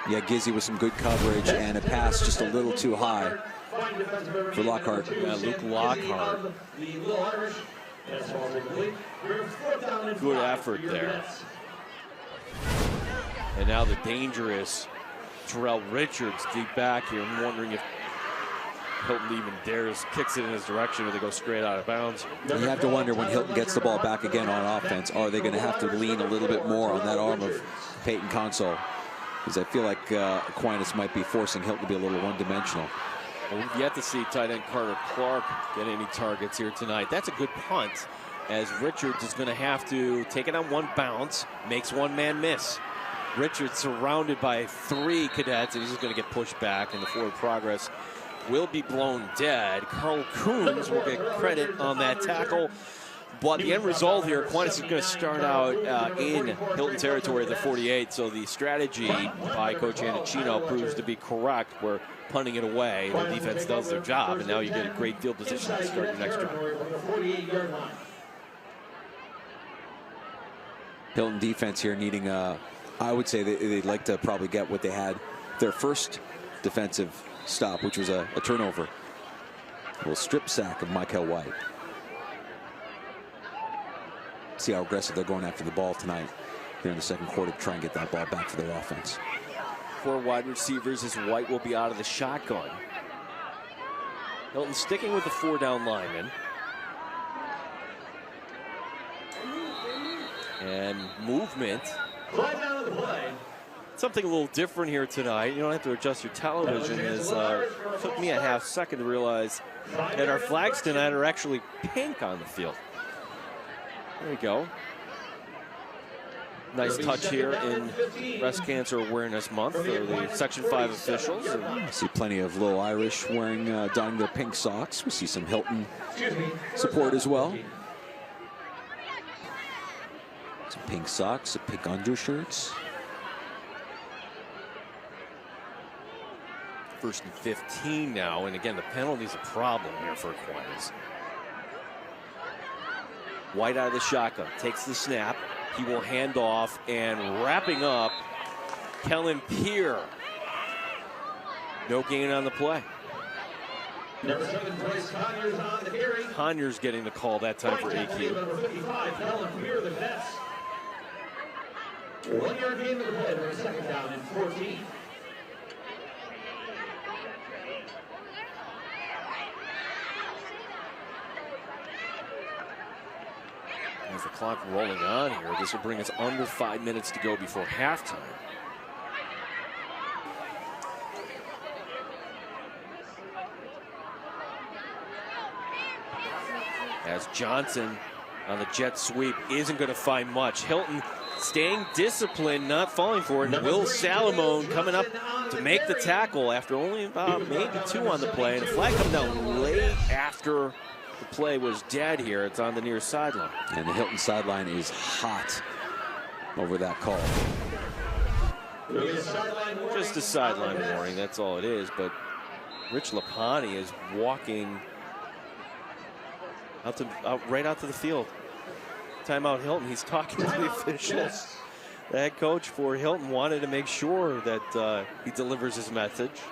Yeah, Gizzi with some good coverage and a pass just a little too high for Lockhart. Yeah, Luke Lockhart. Good effort there. And now the dangerous Terrell Richards deep back here. I'm wondering if Hilton even dares, kicks it in his direction, or they go straight out of bounds. You have to wonder when Hilton gets the ball back again on offense, are they going to have to lean a little bit more on that arm of Peyton Console? Because I feel like Aquinas might be forcing Hilton to be a little one-dimensional. Well, we've yet to see tight end Carter Clark get any targets here tonight. That's a good punt, as Richards is going to have to take it on 1 bounce, makes 1 man miss. Richards surrounded by 3 cadets, and he's just going to get pushed back, and the forward progress will be blown dead. Carl Coons will get credit on that tackle. But the end result here, Aquinas is going to start out in Hilton territory at the 48. So the strategy by Coach Anacino proves to be correct. We're punting it away. The defense does their job, and now you get a great field position to start your next drive. Hilton defense here needing, I would say they'd like to probably get what they had their first defensive stop, which was a turnover. A little strip sack of Michael White. See how aggressive they're going after the ball tonight here in the second quarter to try and get that ball back for their offense. 4 wide receivers as White will be out of the shotgun. Hilton sticking with the 4 down linemen. And movement. Something a little different here tonight. You don't have to adjust your television, as it took me a half second to realize that our flags tonight are actually pink on the field. There we go. Nice touch here in Breast Cancer Awareness Month for the Section 5 officials. I see plenty of Lil Irish wearing, donning their pink socks. We see some Hilton support as well. Some pink socks, some pink undershirts. 1st and 15 now, and again, the penalty's a problem here for Aquinas. White out of the shotgun, takes the snap. He will hand off, and wrapping up, Kellen Peer. No gain on the play. Number 7 place, Conyers on the carry. Conyers getting the call that time for AQ. Number 55, Helen Fear, the Cadets. 1 yard gain of the play for a second down and 14. As the clock rolling on here, this will bring us under 5 minutes to go before halftime. As Johnson on the jet sweep isn't going to find much. Hilton staying disciplined, not falling for it. And Will Salamone coming up to make the tackle after only about maybe 2 on the play. And a flag come down late after the play was dead here. It's on the near sideline. And the Hilton sideline is hot over that call. Just a sideline warning, that's all it is. But Rich Lapani is walking right out to the field. Timeout Hilton. He's talking to the officials. The head coach for Hilton wanted to make sure that he delivers his message.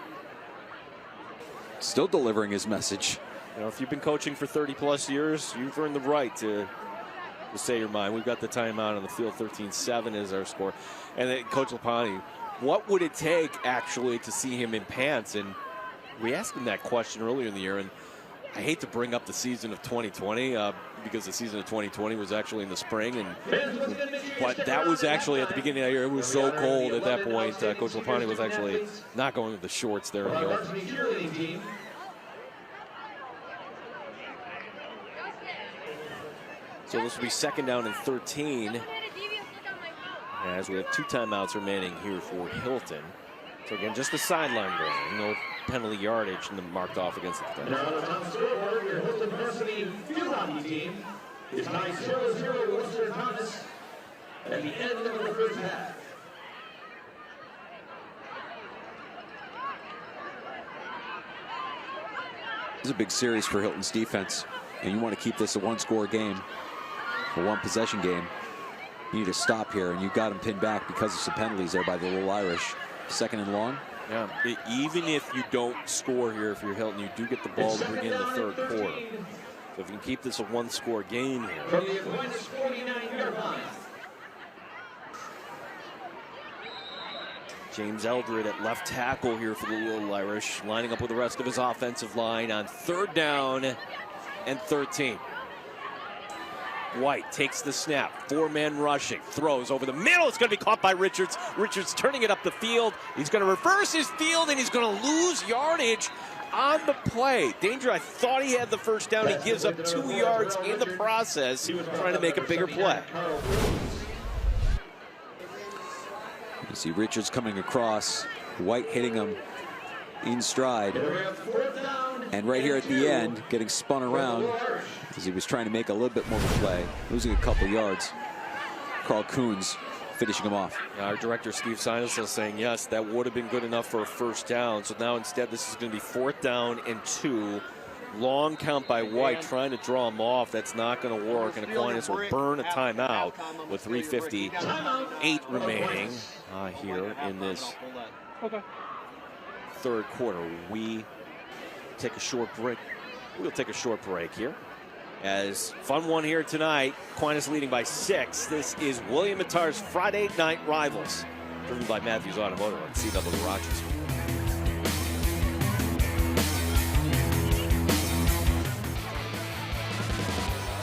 Still delivering his message. You know, if you've been coaching for 30+ years, you've earned the right to say your mind. We've got the timeout on the field. 13-7 is our score. And then Coach Lapani, what would it take actually to see him in pants? And we asked him that question earlier in the year, and I hate to bring up the season of 2020 because the season of 2020 was actually in the spring, but that was actually at the beginning of the year. It was so cold at that point. Coach Lapani was actually not going with the shorts there in the open. So this will be 2nd down and 13, as we have 2 timeouts remaining here for Hilton. So again, just the sideline going, no penalty yardage marked off against the Cadets. Now on the scoreboard, your Hilton varsity field hockey team is tied 0-0 Worcester Thomas at the end of the first half. This is a big series for Hilton's defense, and you want to keep this a 1-score game, a 1-possession game. You need to stop here, and you got him pinned back because of some penalties there by the Lil Irish. 2nd and long. Yeah, even if you don't score here, if you're Hilton, you do get the ball to bring in the 3rd quarter. So if you can keep this a 1-score game here. From the Aquinas 49-yard line. James Eldred at left tackle here for the Lil Irish, lining up with the rest of his offensive line on 3rd down and 13. White takes the snap, 4-man rushing, throws over the middle. It's going to be caught by Richards. Richards turning it up the field. He's going to reverse his field, and he's going to lose yardage on the play. Danger, I thought he had the 1st down. He gives up 2 yards in the process, trying to make a bigger play. You see Richards coming across, White hitting him in stride. And right here at the end, getting spun around as he was trying to make a little bit more of a play, losing a couple yards. Carl Coons finishing him off. Our director, Steve Sinus, is saying, yes, that would have been good enough for a 1st down. So now instead, this is going to be 4th down and 2. Long count by White, trying to draw him off. That's not going to work. And Aquinas will burn a timeout with 3:58 remaining here in this 3rd quarter. We take a short break. We'll take a short break here. As fun one here tonight, Aquinas leading by 6. This is William Mattar's Friday Night Rivals, driven by Matthews Automotive on CW Rochester.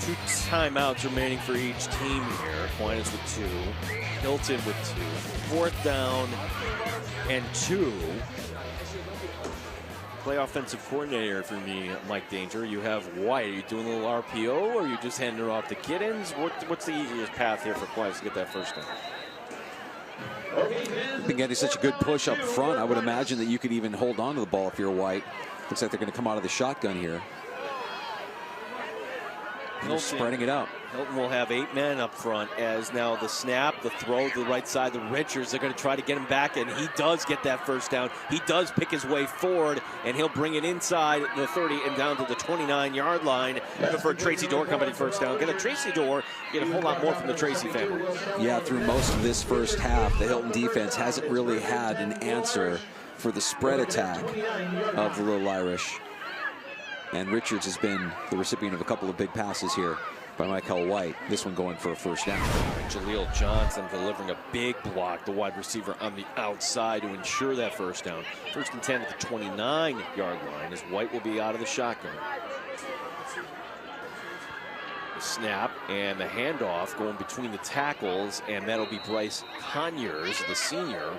2 timeouts remaining for each team here. Aquinas with 2, Hilton with 2. 4th down and 2. Play offensive coordinator for me, Mike Danger. You have White. Are you doing a little RPO, or are you just handing her off to Giddens? What's the easiest path here for Aquinas to get that 1st down? Been getting such a good push up front. I would imagine that you could even hold on to the ball if you're White. Looks like they're going to come out of the shotgun here. They're spreading it out. Hilton will have 8 men up front, as now the snap, the throw to the right side, the Richards, they're going to try to get him back, and he does get that 1st down. He does pick his way forward, and he'll bring it inside the 30 and down to the 29-yard line for Tracy Dorr company 1st down. Get a Tracy Dorr, get a whole lot more from the Tracy family. Yeah, through most of this 1st half, the Hilton defense hasn't really had an answer for the spread attack of the Lil Irish. And Richards has been the recipient of a couple of big passes here by Michael White. This one going for a first down. Jaleel Johnson delivering a big block, the wide receiver on the outside to ensure that first down. First and 10 at the 29-yard line as White will be out of the shotgun. The snap and the handoff going between the tackles, and that'll be Bryce Conyers, the senior.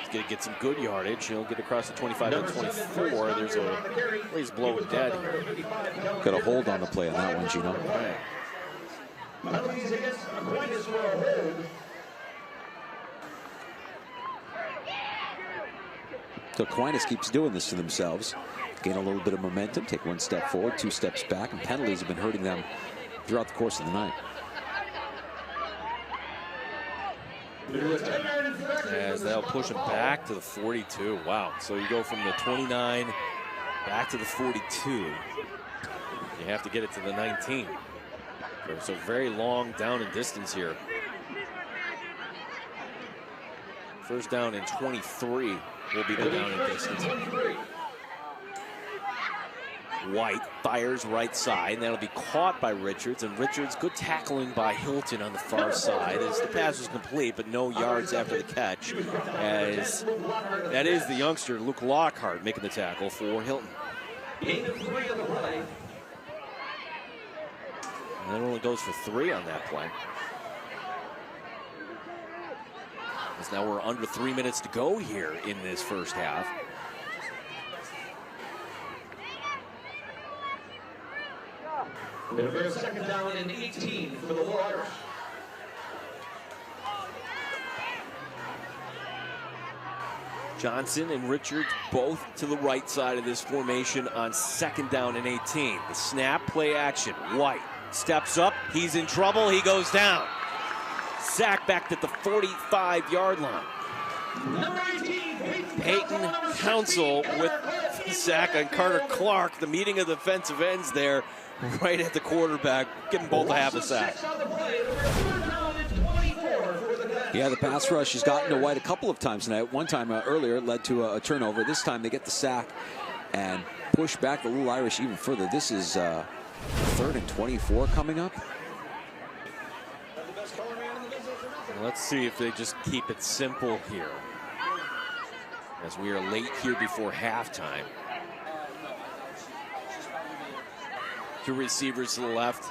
He's going to get some good yardage. He'll get across the 25 and 24. There's a plays blow dead here. Got a hold on the play on that one, Gino. Okay. Penalties against Aquinas for a hold. So Aquinas keeps doing this to themselves. Gain a little bit of momentum, take one step forward, 2 steps back, and penalties have been hurting them throughout the course of the night. As they'll push him back to the 42. Wow. So you go from the 29 back to the 42. You have to get it to the 19. So very long down and distance here. First down and 23 will be the down and distance. White fires right side, and that'll be caught by Richards. And Richards, good tackling by Hilton on the far side as the pass was complete, but no yards after the catch. As that is the youngster, Luke Lockhart, making the tackle for Hilton. Gain of 3 on the play. And that only goes for 3 on that play. As now we're under 3 minutes to go here in this first half. It'll be a second down and 18 for the Lil Irish. Johnson and Richards both to the right side of this formation on second down and 18. The snap, play action. White steps up. He's in trouble. He goes down. Sack back at the 45-yard line. Number 18, Peyton Council with the sack on Carter Clark. The meeting of the defensive ends there right at the quarterback. Give them both a half a sack. Yeah, the pass rush has gotten to White a couple of times tonight. One time earlier it led to a turnover. This time they get the sack and push back the Lil Irish even further. This is 3rd and 24 coming up. Let's see if they just keep it simple here, as we are late here before halftime. 2 receivers to the left,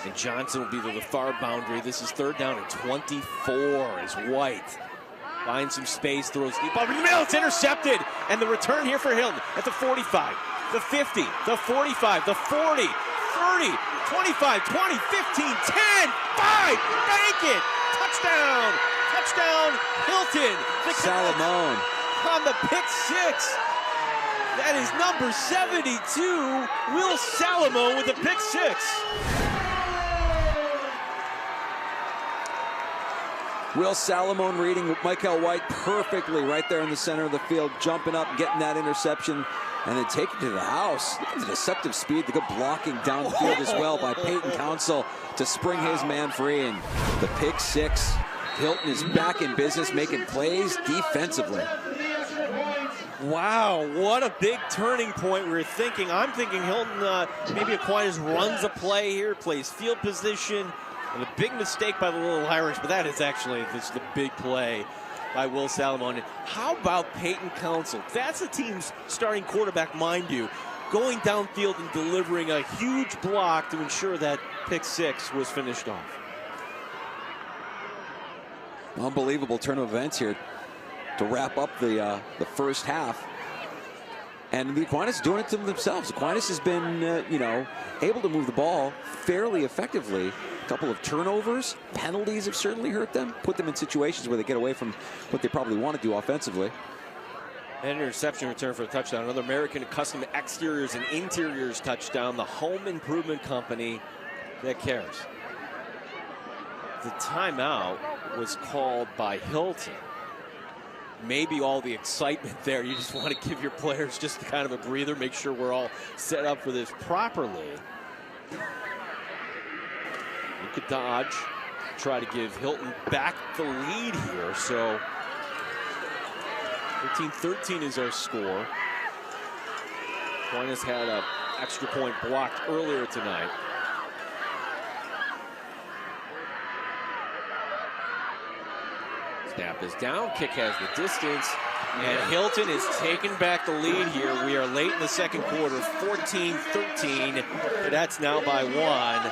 and Johnson will be to the far boundary. This is 3rd down and 24 as White finds some space, throws deep over the middle. It's intercepted, and the return here for Hilton at the 45, the 50, the 45, the 40, 30, 25, 20, 15, 10, 5, bank it! Touchdown! Touchdown, Hilton! The Salamone on the pick 6. That is number 72, Will Salamone with the pick 6. Will Salamone reading Michael White perfectly right there in the center of the field, jumping up, getting that interception, and then taking it to the house. Look at the deceptive speed, the good blocking downfield as well by Peyton Council to spring his man free. And the pick 6. Hilton is back in business, making plays defensively. Wow, what a big turning point. I'm thinking Hilton maybe Aquinas runs a play here, plays field position, and a big mistake by the Lil Irish, but that is actually the big play by Will Salamone. How about Peyton Council? That's the team's starting quarterback, mind you, going downfield and delivering a huge block to ensure that pick 6 was finished off. Unbelievable turn of events here to wrap up the first half. And the Aquinas doing it to themselves. Aquinas has been, able to move the ball fairly effectively. A couple of turnovers, penalties have certainly hurt them, put them in situations where they get away from what they probably want to do offensively. An interception return for a touchdown. Another American Custom Exteriors and Interiors touchdown. The home improvement company that cares. The timeout was called by Hilton. Maybe all the excitement there, you just want to give your players just kind of a breather, make sure we're all set up for this properly. You could dodge, try to give Hilton back the lead here. So 13-13 is our score. Aquinas had a extra point blocked earlier tonight. Snap is down, kick has the distance, and Hilton is taking back the lead here. We are late in the second quarter, 14-13. Cadets now by 1.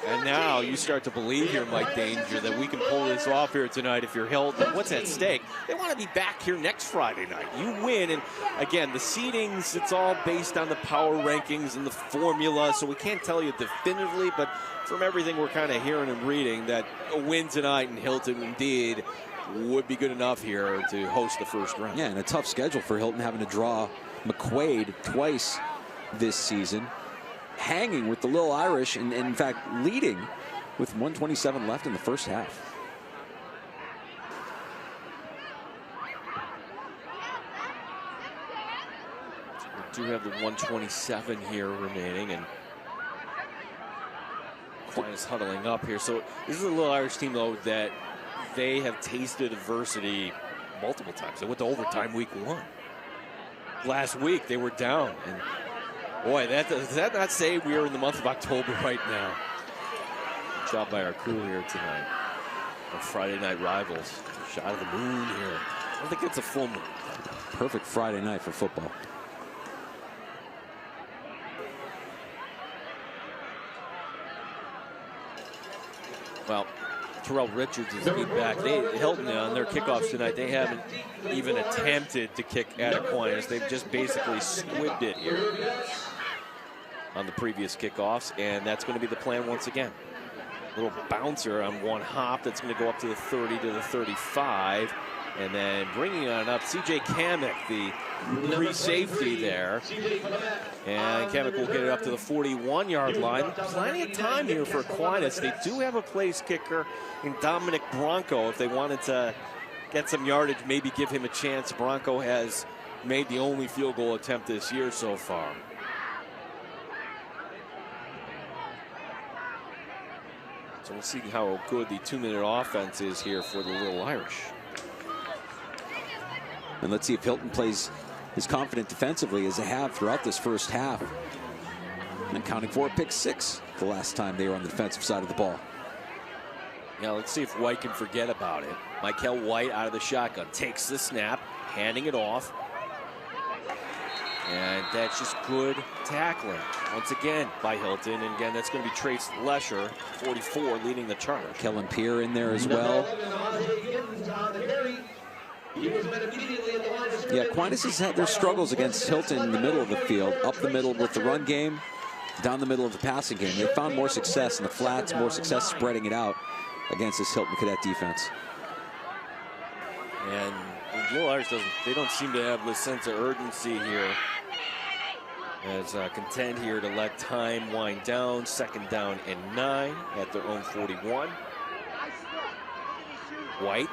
And now you start to believe here, Mike Danger, that we can pull this off here tonight if you're Hilton. What's at stake? They want to be back here next Friday night. You win, and again, the seedings, it's all based on the power rankings and the formula, so we can't tell you definitively, but from everything we're kind of hearing and reading, that a win tonight in Hilton indeed would be good enough here to host the first round. Yeah, and a tough schedule for Hilton, having to draw McQuaid twice this season. Hanging with the Lil Irish, and in fact leading with 1:27 left in the first half. We do have the 1:27 here remaining, and Aquinas huddling up here. So this is a Lil Irish team, though, that they have tasted adversity multiple times. They went to overtime week 1. Last week they were down, and boy, does that not say we are in the month of October right now? Good job by our crew here tonight. Our Friday night rivals. Shot of the moon here. I don't think it's a full moon. Perfect Friday night for football. Well, Terrell Richards is beat back. Hilton on their kickoffs tonight, they haven't even attempted to kick at Aquinas. They've just basically squibbed it here on the previous kickoffs, and that's going to be the plan once again. A little bouncer on one hop that's going to go up to the 30 to the 35, and then bringing on up C.J. Kamek, the pre-safety there, and Kamek will get it up to the 41-yard line. Plenty of time here for Aquinas. They do have a place kicker in Dominic Bronco if they wanted to get some yardage, maybe give him a chance. Bronco has made the only field goal attempt this year so far. So we'll see how good the 2-minute offense is here for the Lil Irish. And let's see if Hilton plays as confident defensively as they have throughout this first half. And counting for a pick 6 the last time they were on the defensive side of the ball. Yeah, let's see if White can forget about it. Michael White out of the shotgun, takes the snap, handing it off. And that's just good tackling once again by Hilton. And again, that's going to be Trace Lesher, 44, leading the charge. Kellen Peer in there as well. Yeah, Aquinas has had their struggles against Hilton in the middle of the field, up the middle with the run game, down the middle of the passing game. They found more success in the flats, more success spreading it out against this Hilton Cadet defense. And Lil Irish they don't seem to have this sense of urgency here, as content here to let time wind down. 2nd down and 9 at their own 41. White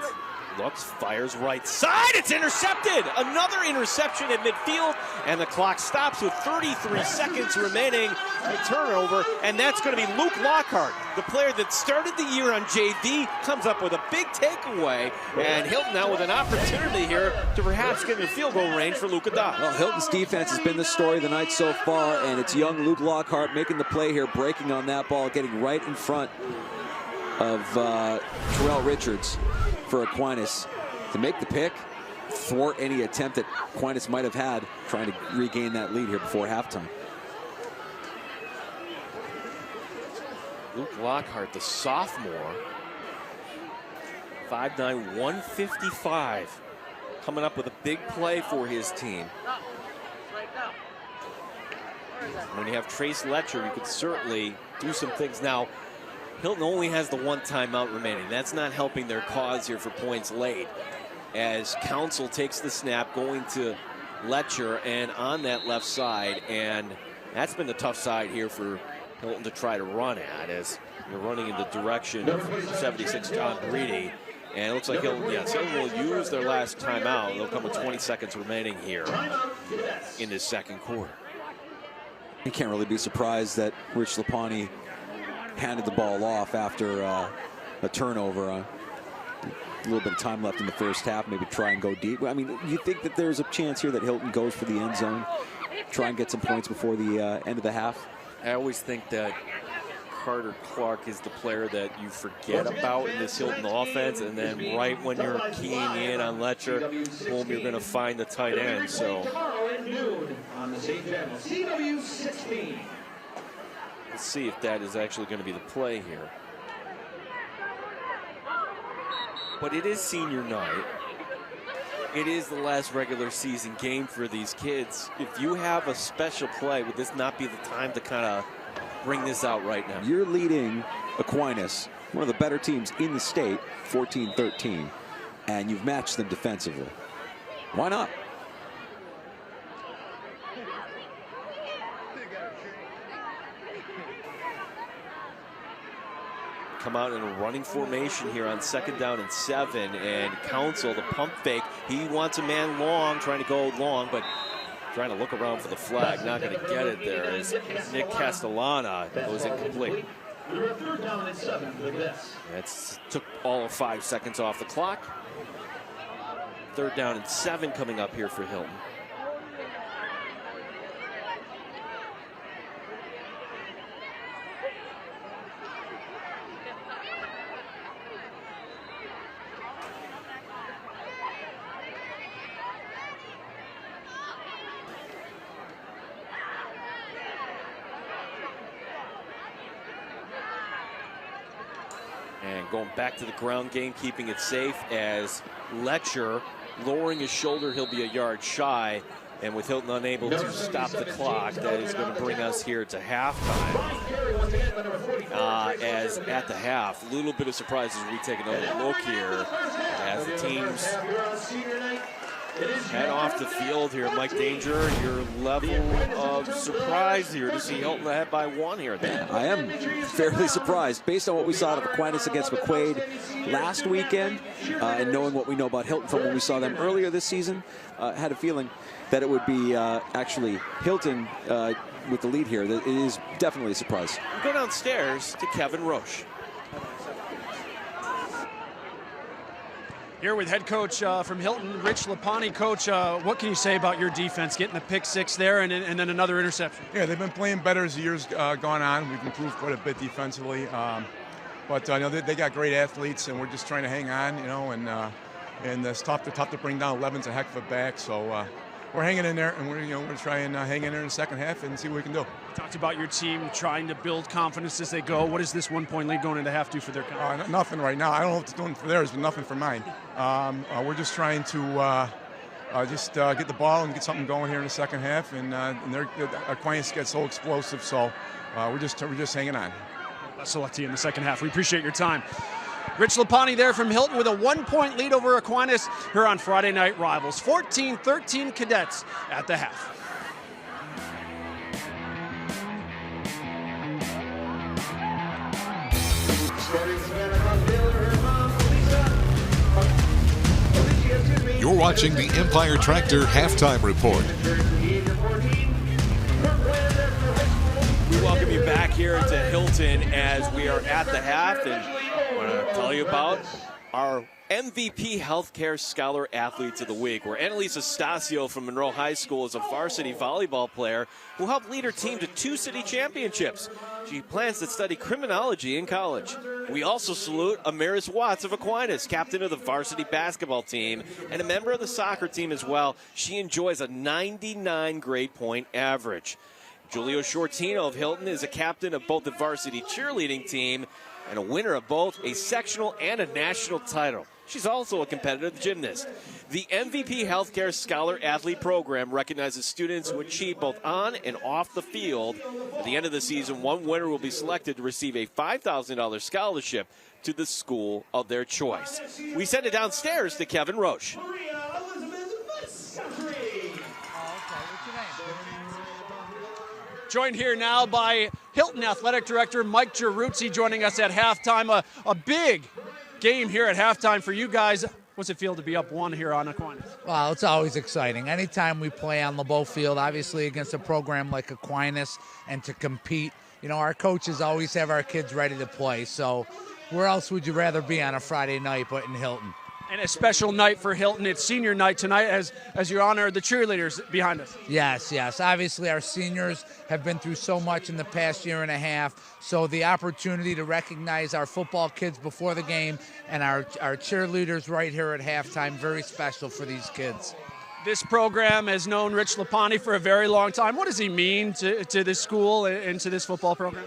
looks, fires right side. It's intercepted. Another interception at midfield, and the clock stops with 33 seconds remaining. A turnover, and that's going to be Luke Lockhart, the player that started the year on JV, comes up with a big takeaway, and Hilton now with an opportunity here to perhaps get in the field goal range for Luka Dobbs. Well, Hilton's defense has been the story of the night so far, and it's young Luke Lockhart making the play here, breaking on that ball, getting right in front of Terrell Richards for Aquinas to make the pick, thwart any attempt that Aquinas might have had trying to regain that lead here before halftime. Luke Lockhart, the sophomore, 5'9", 155, coming up with a big play for his team. When you have Trace Letcher, you could certainly do some things. Now, Hilton only has the 1 timeout remaining. That's not helping their cause here for points late, as Council takes the snap, going to Letcher and on that left side, and that's been the tough side here for Hilton to try to run at, as you're running in the direction of 76 John Breedy. And it looks like Hilton will use their last timeout. They'll come with 20 seconds remaining here in this second quarter. You can't really be surprised that Rich Lapani handed the ball off after a turnover. A little bit of time left in the first half, maybe try and go deep. I mean, you think that there's a chance here that Hilton goes for the end zone try and get some points before the end of the half? I always think that Carter Clark is the player that you forget about in this Hilton offense, and then right when you're keying in on Letcher, boom, you're going to find the tight end. So let's see if that is actually going to be the play here. But it is senior night. It is the last regular season game for these kids. If you have a special play, would this not be the time to kind of bring this out right now? You're leading Aquinas, one of the better teams in the state, 14-13, and you've matched them defensively. Why not? Come out in a running formation here on 2nd down and 7, and Council, the pump fake, he wants a man long, trying to go long, but trying to look around for the flag, not going to get it there as Nick Castellana goes incomplete. That took all of 5 seconds off the clock. 3rd down and 7 coming up here for Hilton. And going back to the ground game, keeping it safe as Letcher lowering his shoulder, he'll be a yard shy. And with Hilton unable to stop the clock, that is going to bring us here to halftime. As at the half, a little bit of surprise as we take another look here as the teams head off the field here. Mike Danger, your level of surprise here to see Hilton ahead by 1 here. I am fairly surprised based on what we saw out of Aquinas against McQuaid last weekend, and knowing what we know about Hilton from when we saw them earlier this season. Had a feeling that it would be actually Hilton with the lead here. It is definitely a surprise. We go downstairs to Kevin Roche. Here with head coach from Hilton, Rich Lapani. Coach, what can you say about your defense, getting the pick 6 there and then another interception? Yeah, they've been playing better as the years gone on. We've improved quite a bit defensively. But you know, they got great athletes, and we're just trying to hang on, you know, and it's tough to bring down. 11's a heck of a back, so we're hanging in there, and we're trying to hang in there in the second half and see what we can do. You talked about your team trying to build confidence as they go. What does this 1-point lead going into half do for their confidence? Nothing right now. I don't know what it's doing for theirs, but nothing for mine. We're just trying to get the ball and get something going here in the second half, and Aquinas gets so explosive, so we're just hanging on. Best of luck to you in the second half. We appreciate your time. Rich Lapani there from Hilton with a 1-point lead over Aquinas here on Friday Night Rivals. 14-13 Cadets at the half. You're watching the Empire Tractor Halftime Report. We welcome you back here to Hilton as we are at the half, and I want to tell you about our MVP Healthcare Scholar Athletes of the Week, where Annalisa Stasio from Monroe High School is a varsity volleyball player who helped lead her team to 2 city championships. She plans to study criminology in college. We also salute Amaris Watts of Aquinas, captain of the varsity basketball team and a member of the soccer team as well. She enjoys a 99 grade point average. Julio Shortino of Hilton is a captain of both the varsity cheerleading team and a winner of both a sectional and a national title. She's also a competitive gymnast. The MVP Healthcare Scholar Athlete Program recognizes students who achieve both on and off the field. At the end of the season, one winner will be selected to receive a $5,000 scholarship to the school of their choice. We send it downstairs to Kevin Roche. Joined here now by Hilton Athletic Director Mike Geruzzi joining us at halftime. A big game here at halftime for you guys. What's it feel to be up 1 here on Aquinas? Well, it's always exciting. Anytime we play on LeBeau Field, obviously against a program like Aquinas, and to compete, you know, our coaches always have our kids ready to play. So where else would you rather be on a Friday night but in Hilton? And a special night for Hilton. It's senior night tonight as you honor the cheerleaders behind us. Yes. Obviously, our seniors have been through so much in the past year and a half. So the opportunity to recognize our football kids before the game and our cheerleaders right here at halftime, very special for these kids. This program has known Rich Lapani for a very long time. What does he mean to this school and to this football program?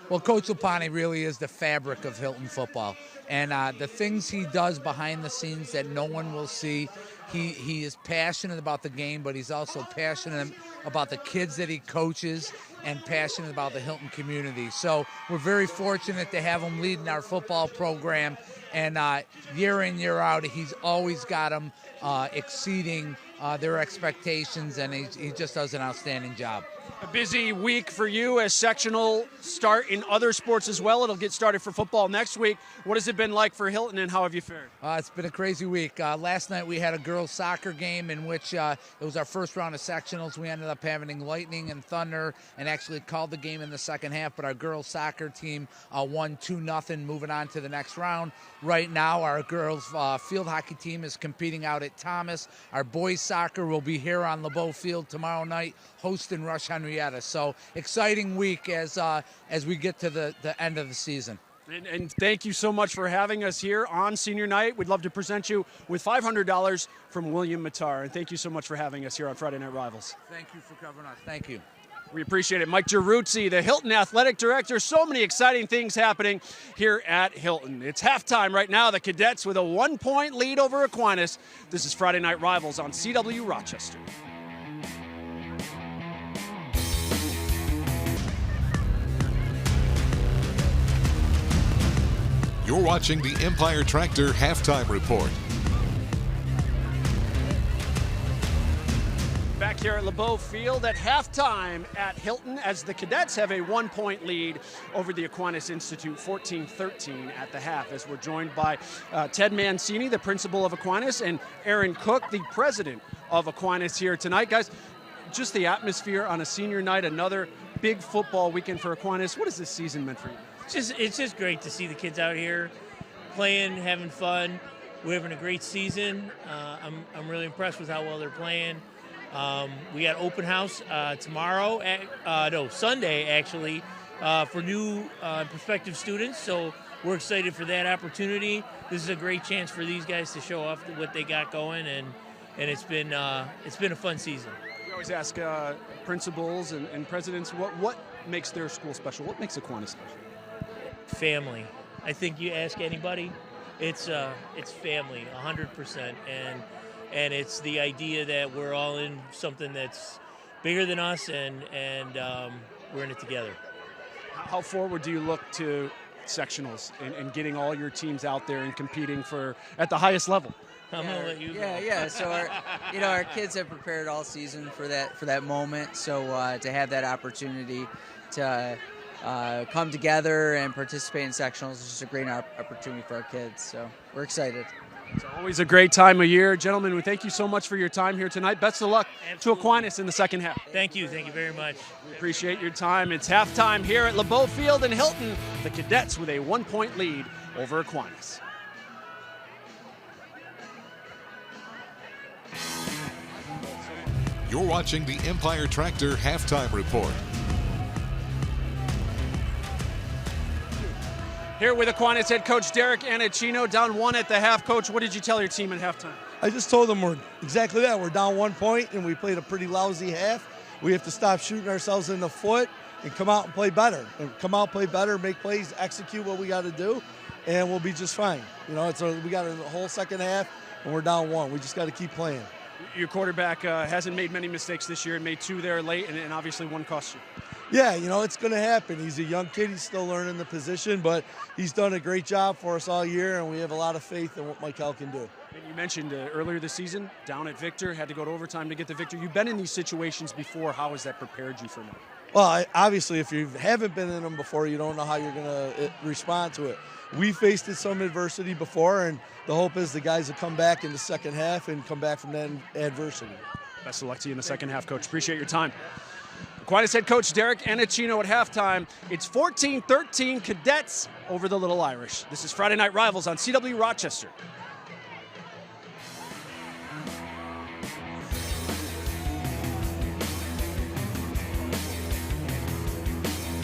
Well, Coach Lapani really is the fabric of Hilton football. And the things he does behind the scenes that no one will see, he is passionate about the game, but he's also passionate about the kids that he coaches and passionate about the Hilton community. So we're very fortunate to have him leading our football program. And year in, year out, he's always got them exceeding their expectations, and he just does an outstanding job. A busy week for you as sectional start in other sports as well. It'll get started for football next week. What has it been like for Hilton, and how have you fared? It's been a crazy week. Last night we had a girls' soccer game in which it was our first round of sectionals. We ended up having lightning and thunder and actually called the game in the second half, but our girls' soccer team won 2-0, moving on to the next round. Right now, our girls' field hockey team is competing out at Thomas. Our boys' soccer will be here on LeBeau Field tomorrow night, hosting Rush Henrietta. So exciting week as we get to the end of the season. And thank you so much for having us here on senior night. We'd love to present you with $500 from William Matar. And thank you so much for having us here on Friday Night Rivals. Thank you for covering us. Thank you. We appreciate it. Mike Giaruzzi, the Hilton Athletic Director. So many exciting things happening here at Hilton. It's halftime right now. The Cadets with a 1-point lead over Aquinas. This is Friday Night Rivals on CW Rochester. You're watching the Empire Tractor Halftime Report. Back here at LeBeau Field at halftime at Hilton as the Cadets have a 1-point lead over the Aquinas Institute, 14-13 at the half, as we're joined by Ted Mancini, the principal of Aquinas, and Aaron Cook, the president of Aquinas here tonight. Guys, just the atmosphere on a senior night, another big football weekend for Aquinas. What has this season meant for you? It's just great to see the kids out here playing, having fun. We're having a great season. I'm really impressed with how well they're playing. We got open house tomorrow, Sunday actually, for new prospective students. So we're excited for that opportunity. This is a great chance for these guys to show off what they got going, and it's been a fun season. We always ask principals and presidents what makes their school special. What makes Aquinas special? Family. I think you ask anybody, it's family, 100%, and it's the idea that we're all in something that's bigger than us, and we're in it together. How forward do you look to sectionals and getting all your teams out there and competing at the highest level? I'm gonna let you go. Yeah. So our kids have prepared all season for that moment. So to have that opportunity to come together and participate in sectionals is just a great opportunity for our kids. So we're excited. It's always a great time of year. Gentlemen, we thank you so much for your time here tonight. Best of luck to Aquinas in the second half. Thank you very much. We appreciate your time. It's halftime here at LeBeau Field in Hilton. The Cadets with a 1-point lead over Aquinas. You're watching the Empire Tractor Halftime Report. Here with Aquinas head coach Derek Anacino, down 1 at the half. Coach, what did you tell your team at halftime? I just told them we're exactly that. We're down 1 point, and we played a pretty lousy half. We have to stop shooting ourselves in the foot and come out and play better. Make plays, execute what we got to do, and we'll be just fine. We got a whole second half, and we're down 1. We just got to keep playing. Your quarterback hasn't made many mistakes this year. Made 2 there late, and obviously 1 cost you. Yeah, it's going to happen. He's a young kid. He's still learning the position, but he's done a great job for us all year, and we have a lot of faith in what Michael can do. And you mentioned earlier this season, down at Victor, had to go to overtime to get the victory. You've been in these situations before. How has that prepared you for now? Well, obviously, if you haven't been in them before, you don't know how you're going to respond to it. We faced some adversity before, and the hope is the guys will come back in the second half and come back from that adversity. Best of luck to you in the second half, Coach. Appreciate your time. Aquinas head coach Derek Anacino at halftime. It's 14-13 Cadets over the Little Irish. This is Friday Night Rivals on CW Rochester.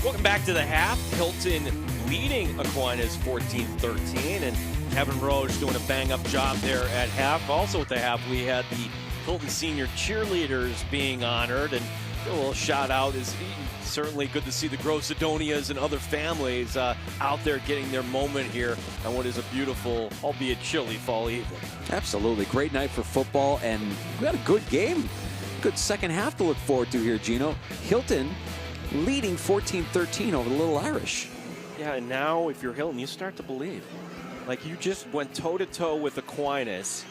Welcome back to the half. Hilton leading Aquinas 14-13, and Kevin Roche doing a bang-up job there at half. Also at the half, we had the Hilton senior cheerleaders being honored, and a little shout out is certainly good to see the Grossedonias and other families out there getting their moment here on what is a beautiful, albeit chilly, fall evening. Absolutely. Great night for football, and we had a good game. Good second half to look forward to here, Gino. Hilton leading 14-13 over the Lil Irish. Yeah, and now if you're Hilton, you start to believe. Like, you just went toe-to-toe with Aquinas.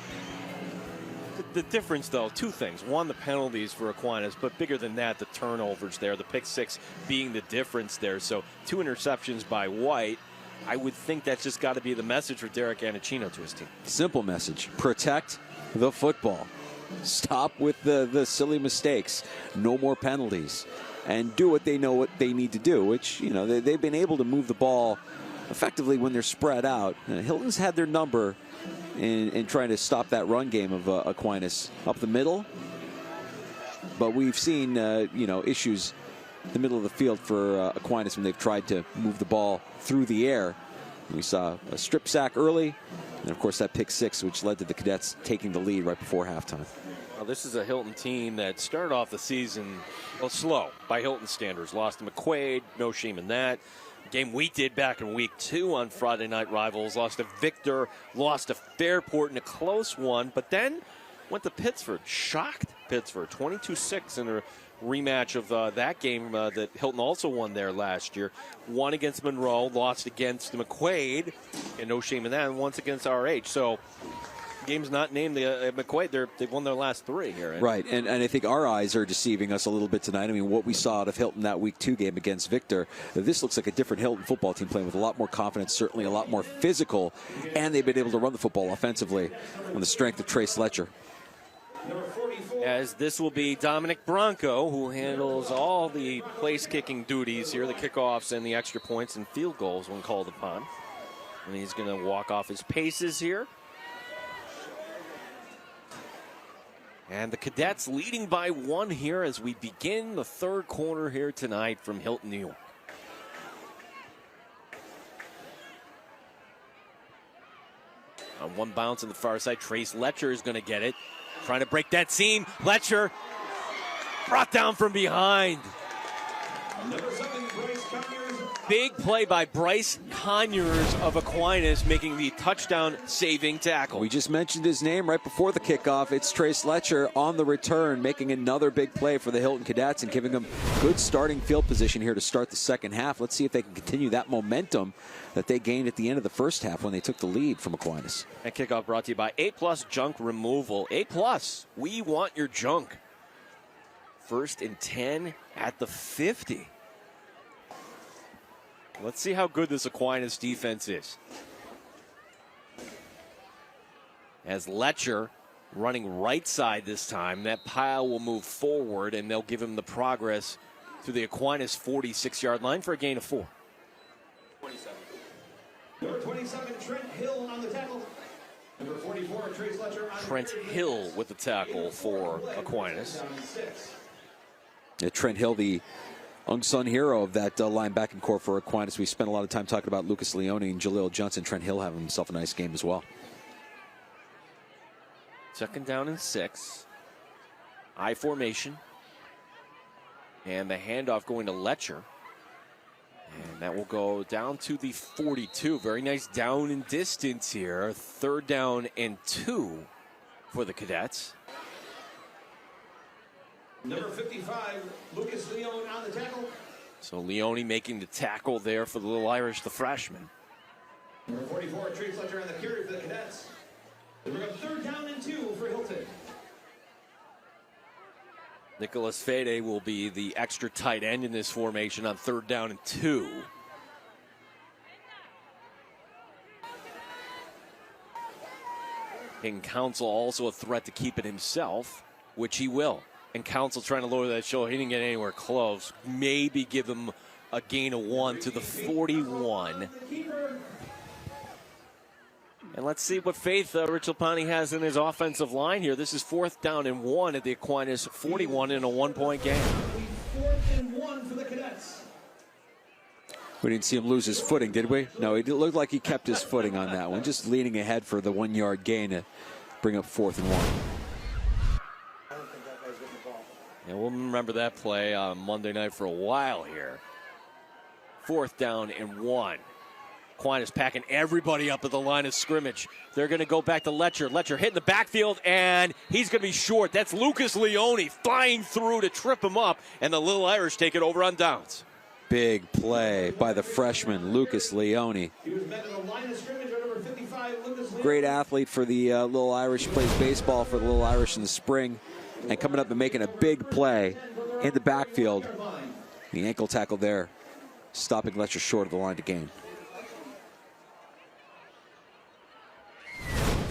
The difference, though, two things. One, the penalties for Aquinas, but bigger than that, the turnovers there, the pick six being the difference there. So 2 interceptions by White. I would think that's just got to be the message for Derek Anacino to his team. Simple message. Protect the football. Stop with the silly mistakes. No more penalties. And do what they know what they need to do, which, you know, they've been able to move the ball effectively when they're spread out. Hilton's had their number in trying to stop that run game of Aquinas up the middle. But we've seen, you know, issues in the middle of the field for Aquinas when they've tried to move the ball through the air. We saw a strip sack early, and of course that pick six, which led to the Cadets taking the lead right before halftime. Well, this is a Hilton team that started off the season slow by Hilton standards. Lost to McQuaid, no shame in that. Game we did back in week 2 on Friday Night Rivals. Lost to Victor, lost to Fairport in a close one, but then went to Pittsford. Shocked Pittsford, 22-6 in a rematch of that game that Hilton also won there last year. Won against Monroe, lost against McQuaid, and no shame in that, and once against RH. So game's not named McQuaid. They've won their last 3 here. Right, and I think our eyes are deceiving us a little bit tonight. I mean, what we saw out of Hilton that week 2 game against Victor, this looks like a different Hilton football team playing with a lot more confidence, certainly a lot more physical, and they've been able to run the football offensively on the strength of Trace Letcher. As this will be Dominic Bronco, who handles all the place-kicking duties here, the kickoffs and the extra points and field goals when called upon. And he's going to walk off his paces here. And the Cadets leading by 1 here as we begin the third quarter here tonight from Hilton, New York. On one bounce on the far side, Trace Letcher is going to get it. Trying to break that seam. Letcher brought down from behind. Big play by Bryce Conyers of Aquinas, making the touchdown-saving tackle. We just mentioned his name right before the kickoff. It's Trace Letcher on the return, making another big play for the Hilton Cadets and giving them good starting field position here to start the second half. Let's see if they can continue that momentum that they gained at the end of the first half when they took the lead from Aquinas. That kickoff brought to you by A+ Junk Removal. A+, we want your junk. 1st and 10 at the 50. Let's see how good this Aquinas defense is. As Letcher running right side this time, that pile will move forward and they'll give him the progress to the Aquinas 46-yard line for a gain of 4. 27. Number 27, Trent Hill on the tackle. Number 44, Trace Letcher on Trent Hill with the tackle for Aquinas. Trent Hill, the unsung hero of that linebacking core for Aquinas. We spent a lot of time talking about Lucas Leone and Jaleel Johnson. Trent Hill having himself a nice game as well. 2nd down and 6. I formation. And the handoff going to Letcher. And that will go down to the 42. Very nice down and distance here. 3rd down and 2 for the Cadets. Number 55, Lucas Leone on the tackle. So Leone making the tackle there for the Lil Irish, the freshman. Number 44, Trace Letcher on the carry for the Cadets. We're going 3rd down and 2 for Hilton. Nicholas Fede will be the extra tight end in this formation on 3rd down and 2. And Council also a threat to keep it himself, which he will. And Council trying to lower that shoulder. He didn't get anywhere close. Maybe give him a gain of 1 to the 41. And let's see what faith Rich Lapani has in his offensive line here. This is 4th down and 1 at the Aquinas 41 in a 1-point game. 4th and 1 for the Cadets. We didn't see him lose his footing, did we? No, it looked like he kept his footing on that one, just leaning ahead for the 1-yard gain to bring up 4th and 1. And we'll remember that play on Monday night for a while here. 4th down and 1. Aquinas packing everybody up at the line of scrimmage. They're going to go back to Letcher. Letcher hitting the backfield, and he's going to be short. That's Lucas Leone flying through to trip him up, and the Lil Irish take it over on downs. Big play by the freshman, Lucas Leone. Great athlete for the Lil Irish. Plays baseball for the Lil Irish in the spring, and coming up and making a big play in the backfield. The ankle tackle there, stopping Letcher short of the line to gain.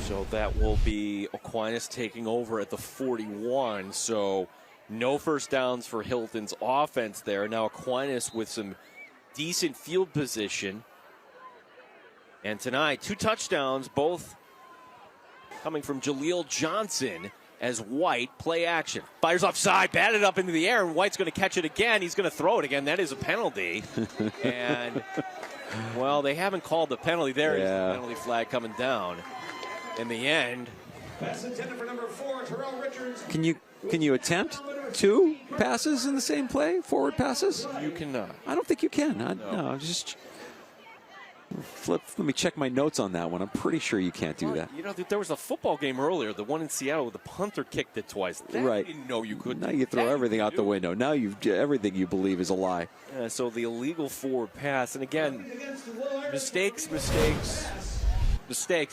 So that will be Aquinas taking over at the 41. So no first downs for Hilton's offense there. Now Aquinas with some decent field position. And tonight, 2 touchdowns, both coming from Jaleel Johnson as White play action. Fires offside, batted up into the air, and White's going to catch it again. He's going to throw it again. That is a penalty. And, well, they haven't called the penalty. There is the penalty flag coming down. In the end, Pass intended for number 4, Terrell Richards. Can you attempt 2 passes in the same play, forward passes? You cannot. I don't think you can. No, just flip. Let me check my notes on that one. I'm pretty sure you can't do that. You know, there was a football game earlier, the one in Seattle, where the punter kicked it twice. That Right. I didn't know you could. Now you throw everything out the window. Now everything you believe is a lie. Yeah, so the illegal forward pass, and again, mistakes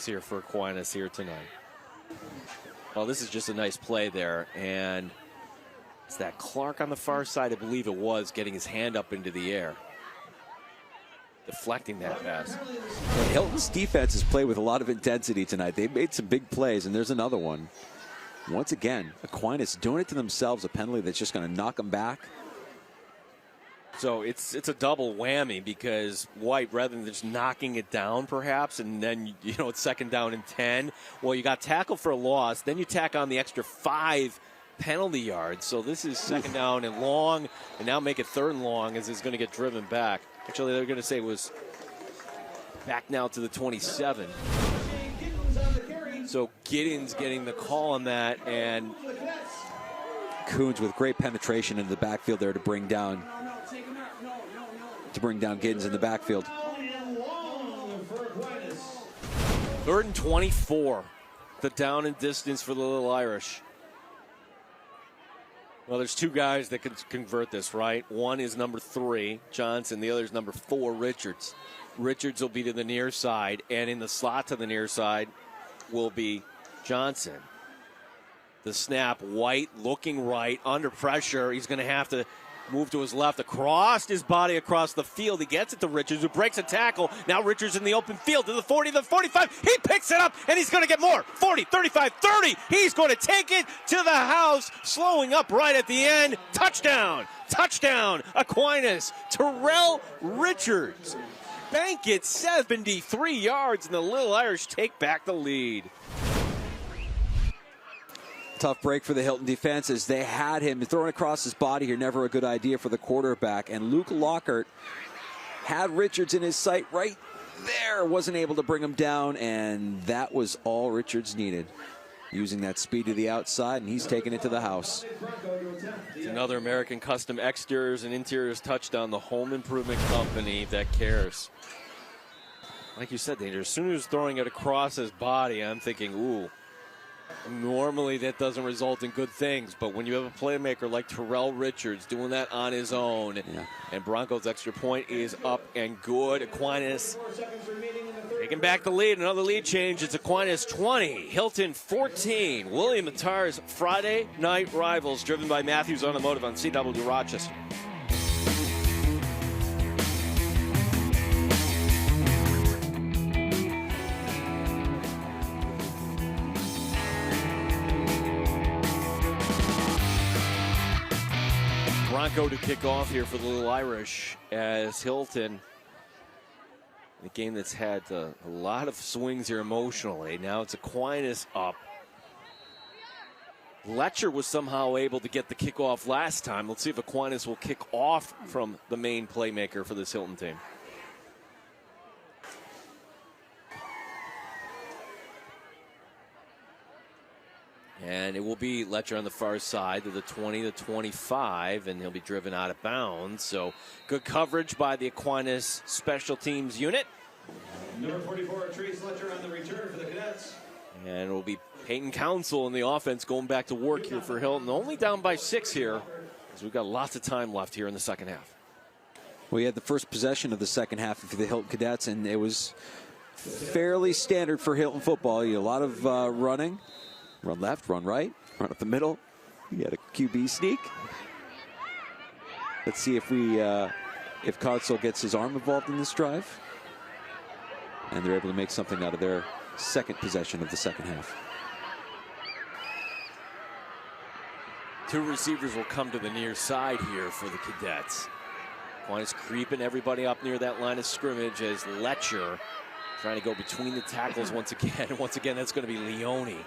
here for Aquinas here tonight. Well, this is just a nice play there, and it's that Clark on the far side, I believe it was, getting his hand up into the air, deflecting that pass. And Hilton's defense has played with a lot of intensity tonight. They made some big plays, and there's another one. Once again, Aquinas doing it to themselves, a penalty that's just going to knock them back. So it's a double whammy because White, rather than just knocking it down perhaps, and then, it's 2nd down and 10, well, you got tackled for a loss, then you tack on the extra 5 penalty yards. So this is 2nd down and long, and now make it 3rd and long as it's going to get driven back. Actually, they're going to say it was back now to the 27. So Giddens getting the call on that, and Coons with great penetration into the backfield there to bring down Giddens in the backfield. 3rd and 24. The down and distance for the Lil Irish. Well, there's 2 guys that can convert this, right? One is number 3, Johnson. The other is number 4, Richards. Richards will be to the near side, and in the slot to the near side will be Johnson. The snap, White looking right, under pressure. He's going to have to move to his left, across his body, across the field. He gets it to Richards, who breaks a tackle. Now Richards in the open field to the 40, the 45. He picks it up, and he's going to get more. 40, 35, 30. He's going to take it to the house, slowing up right at the end. Touchdown. Touchdown. Aquinas. Terrell Richards. Bank it 73 yards, and the Lil Irish take back the lead. Tough break for the Hilton defense as they had him throwing across his body here. Never a good idea for the quarterback. And Luke Lockhart had Richards in his sight right there. Wasn't able to bring him down, and that was all Richards needed. Using that speed to the outside, and he's taking it to the house. It's another American Custom Exteriors and Interiors touchdown. The home improvement company that cares. Like you said, Danger, as soon as he was throwing it across his body, I'm thinking, ooh. Normally that doesn't result in good things, but when you have a playmaker like Terrell Richards doing that on his own, and Broncos' extra point is up and good. Aquinas taking back the lead. Another lead change. It's Aquinas 20, Hilton 14. William Mattar's Friday Night Rivals, driven by Matthews Automotive on CW Rochester. Bronco to kick off here for the Lil Irish as Hilton A game that's had a lot of swings here emotionally. Now it's Aquinas up. Letcher was somehow able to get the kickoff last time. Let's see if Aquinas will kick off from the main playmaker for this Hilton team. And it will be Letcher on the far side to the 20 to 25, and he'll be driven out of bounds. So good coverage by the Aquinas special teams unit. Number 44, Trace Letcher on the return for the Cadets. And it will be Peyton Council in the offense going back to work here for Hilton. Only down by 6 here, as we've got lots of time left here in the second half. We had the first possession of the second half for the Hilton Cadets, and it was fairly standard for Hilton football. You had a lot of running. Run left, run right, run up the middle. You had a QB sneak. Let's see if Council gets his arm involved in this drive. And they're able to make something out of their second possession of the second half. 2 receivers will come to the near side here for the Cadets. Aquinas creeping everybody up near that line of scrimmage as Letcher trying to go between the tackles once again. Once again, that's going to be Leone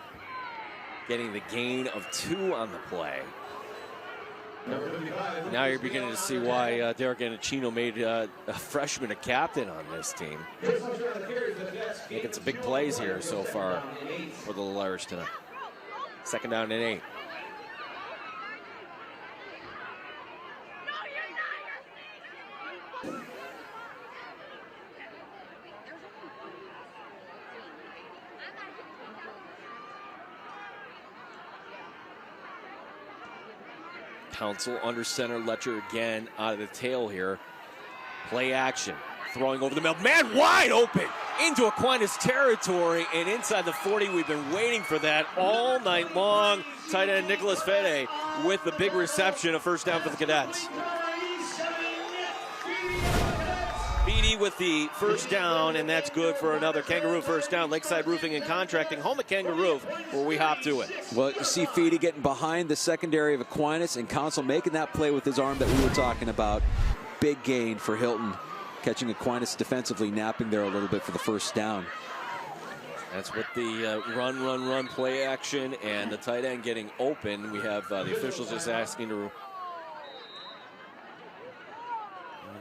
getting the gain of 2 on the play. Now you're beginning to see why Derek Anacino made a freshman a captain on this team. Making some big plays here so far for the Lil Irish tonight. 2nd down and 8. Council under center, Letcher again out of the tail here. Play action, throwing over the middle. Man wide open into Aquinas territory and inside the 40. We've been waiting for that all night long. Tight end Nicholas Fede with the big reception, a first down for the Cadets. Beatty with the first down, and that's good for another Kangaroo first down. Lakeside Roofing and Contracting, home at Kangaroo, where we hop to it. Well, you see Feedy getting behind the secondary of Aquinas, and Council making that play with his arm that we were talking about. Big gain for Hilton, catching Aquinas defensively, napping there a little bit for the first down. That's with the run play action and the tight end getting open. We have the officials just asking to...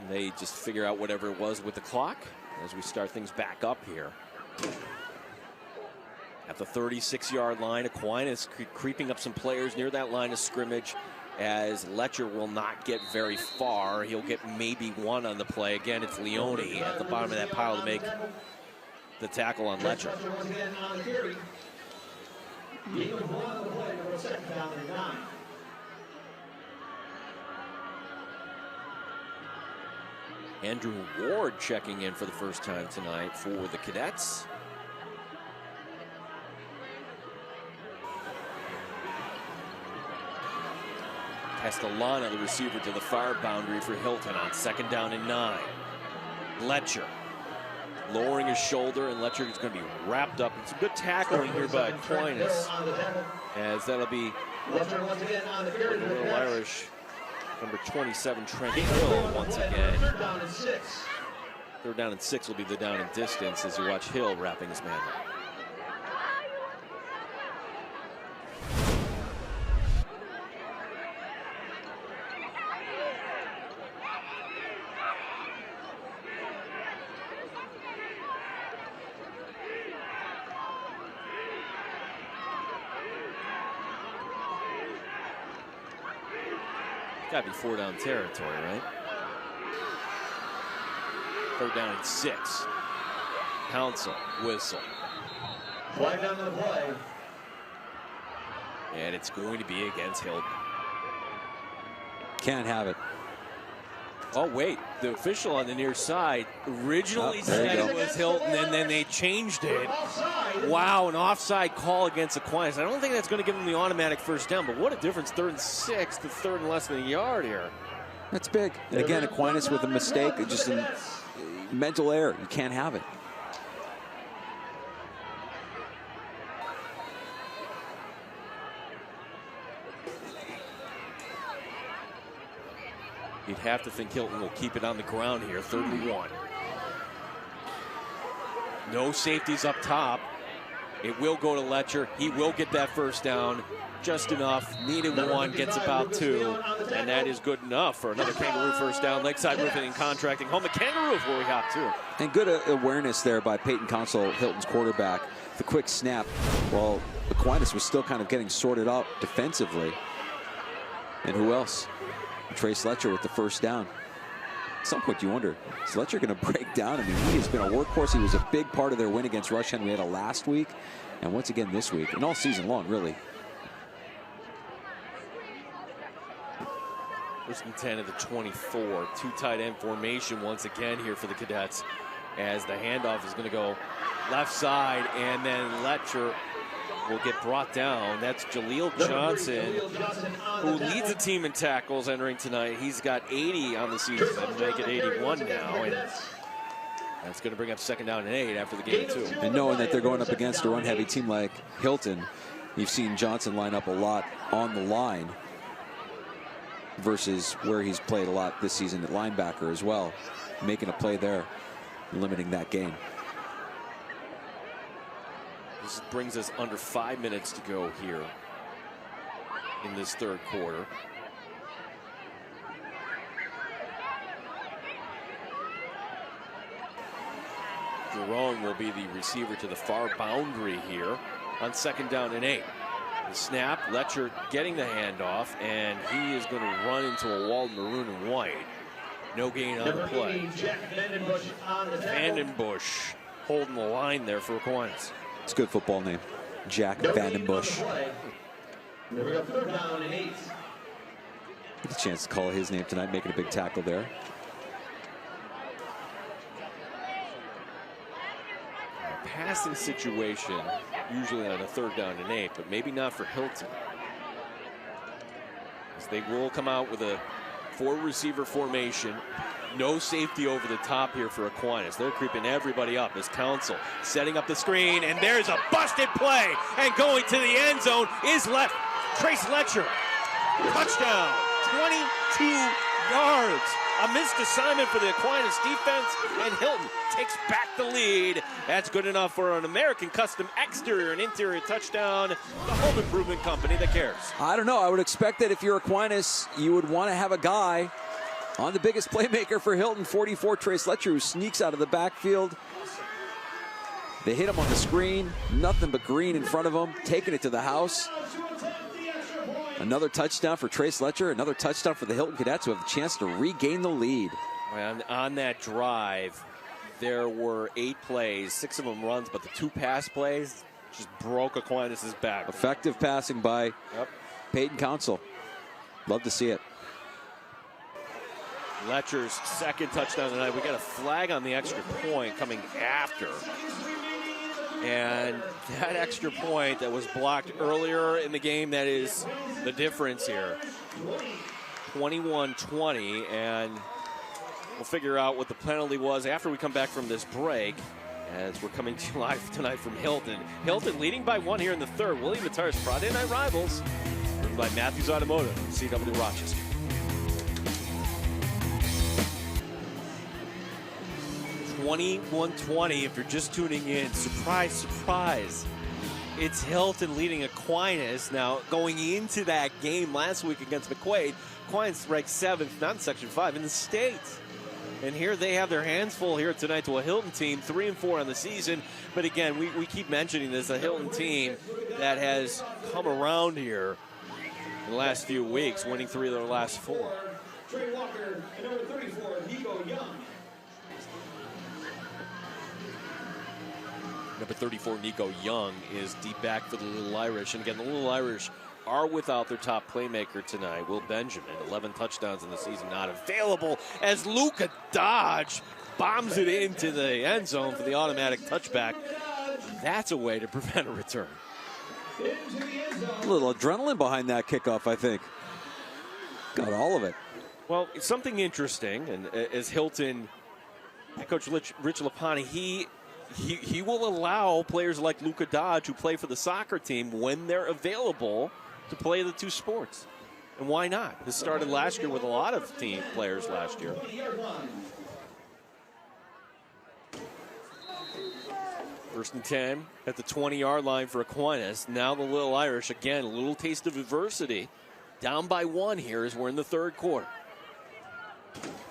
They just figure out whatever it was with the clock as we start things back up here. At the 36-yard line, Aquinas creeping up some players near that line of scrimmage as Letcher will not get very far. He'll get maybe 1 on the play. Again, it's Leone at the bottom of that pile to make the tackle on Letcher. Andrew Ward checking in for the first time tonight for the Cadets. Castellana, the receiver, to the far boundary for Hilton on 2nd down and 9. Letcher lowering his shoulder, and Letcher is going to be wrapped up. It's a good tackling here by Aquinas, as that'll be Lil Irish. Number 27, Trent Hill, once again. 3rd down and 6 will be the down and distance as you watch Hill wrapping his man up. Got to be 4 down territory, right? 3rd down and 6. Council, whistle. Flag down to the play. And it's going to be against Hilton. Can't have it. Oh, wait. The official on the near side originally said it was Hilton, and then they changed it. Wow, an offside call against Aquinas. I don't think that's going to give them the automatic first down, but what a difference, 3rd and 6 to 3rd and less than a yard here. That's big. And again, Aquinas with a mistake, just a mental error. You can't have it. You'd have to think Hilton will keep it on the ground here, 3rd and 1. No safeties up top. It will go to Letcher. He will get that first down. Just enough. Needed one, gets about 2. And that is good enough for another Kangaroo first down. Lakeside Roofing and Contracting. Home of Kangaroo where we hop to. And good awareness there by Peyton Council, Hilton's quarterback. The quick snap while Aquinas was still kind of getting sorted out defensively. And who else? Trace Letcher with the first down. At some point you wonder, is Letcher going to break down? I mean, he has been a workhorse. He was a big part of their win against Rush Henrietta last week. And once again this week, and all season long, really. First and 10 of the 24. 2 tight end formation once again here for the Cadets, as the handoff is going to go left side, and then Letcher will get brought down. That's Jaleel Johnson, who leads the team in tackles entering tonight. He's got 80 on the season, make it 81 now, and that's going to bring up second down and 8 after the game too. And knowing that they're going up against a run-heavy team like Hilton, you've seen Johnson line up a lot on the line versus where he's played a lot this season at linebacker as well, making a play there, limiting that gain. This brings us under 5 minutes to go here in this third quarter. Jerome will be the receiver to the far boundary here on second down and 8. The snap, Letcher getting the handoff, and he is going to run into a wall maroon and white. No gain on the play. Vandenbush holding the line there for Aquinas. It's a good football name, Jack Vandenbush. Third down and 8. Get a chance to call his name tonight, making a big tackle there. A passing situation, usually on a third down and 8, but maybe not for Hilton, as they will come out with a 4-receiver formation. No safety over the top here for Aquinas. They're creeping everybody up as Council setting up the screen, and there's a busted play, and going to the end zone is Trace Letcher. Touchdown, 22 yards. A missed assignment for the Aquinas defense, and Hilton takes back the lead. That's good enough for an American Custom exterior and interior touchdown. The home improvement company that cares. I don't know. I would expect that if you're Aquinas, you would want to have a guy on the biggest playmaker for Hilton, 44, Trace Letcher, who sneaks out of the backfield. They hit him on the screen. Nothing but green in front of him, taking it to the house. Another touchdown for Trace Letcher. Another touchdown for the Hilton Cadets, who have the chance to regain the lead. On that drive, there were 8 plays, 6 of them runs, but the 2 pass plays just broke Aquinas' back. Effective passing by Peyton Council. Love to see it. Letcher's second touchdown tonight. We got a flag on the extra point coming after. And that extra point that was blocked earlier in the game, that is the difference here. 21-20, and we'll figure out what the penalty was after we come back from this break, as we're coming to you live tonight from Hilton. Hilton leading by 1 here in the third. William Matar's Friday Night Rivals, driven by Matthews Automotive, CW Rochester. 21-20 if you're just tuning in. Surprise, surprise. It's Hilton leading Aquinas. Now, going into that game last week against McQuaid, Aquinas ranked 7th, not in Section 5, in the state. And here they have their hands full here tonight to a Hilton team, 3-4 on the season. But again, we keep mentioning this, a Hilton team that has come around here in the last few weeks, winning 3 of their last 4. Trey Walker and number 34, Nico Young. Number 34, Nico Young, is deep back for the Lil Irish. And again, the Lil Irish are without their top playmaker tonight, Will Benjamin. 11 touchdowns in the season, not available, as Luka Dodge bombs it into the end zone for the automatic touchback. That's a way to prevent a return. A little adrenaline behind that kickoff, I think. Got all of it. Well, it's something interesting, and as Hilton, Coach Rich Lapani, he will allow players like Luka Dodge, who play for the soccer team, when they're available, to play the 2 sports. And why not? This started last year with a lot of team players last year. First and 10 at the 20-yard line for Aquinas. Now the Lil Irish, again, a little taste of adversity. Down by 1 here as we're in the third quarter.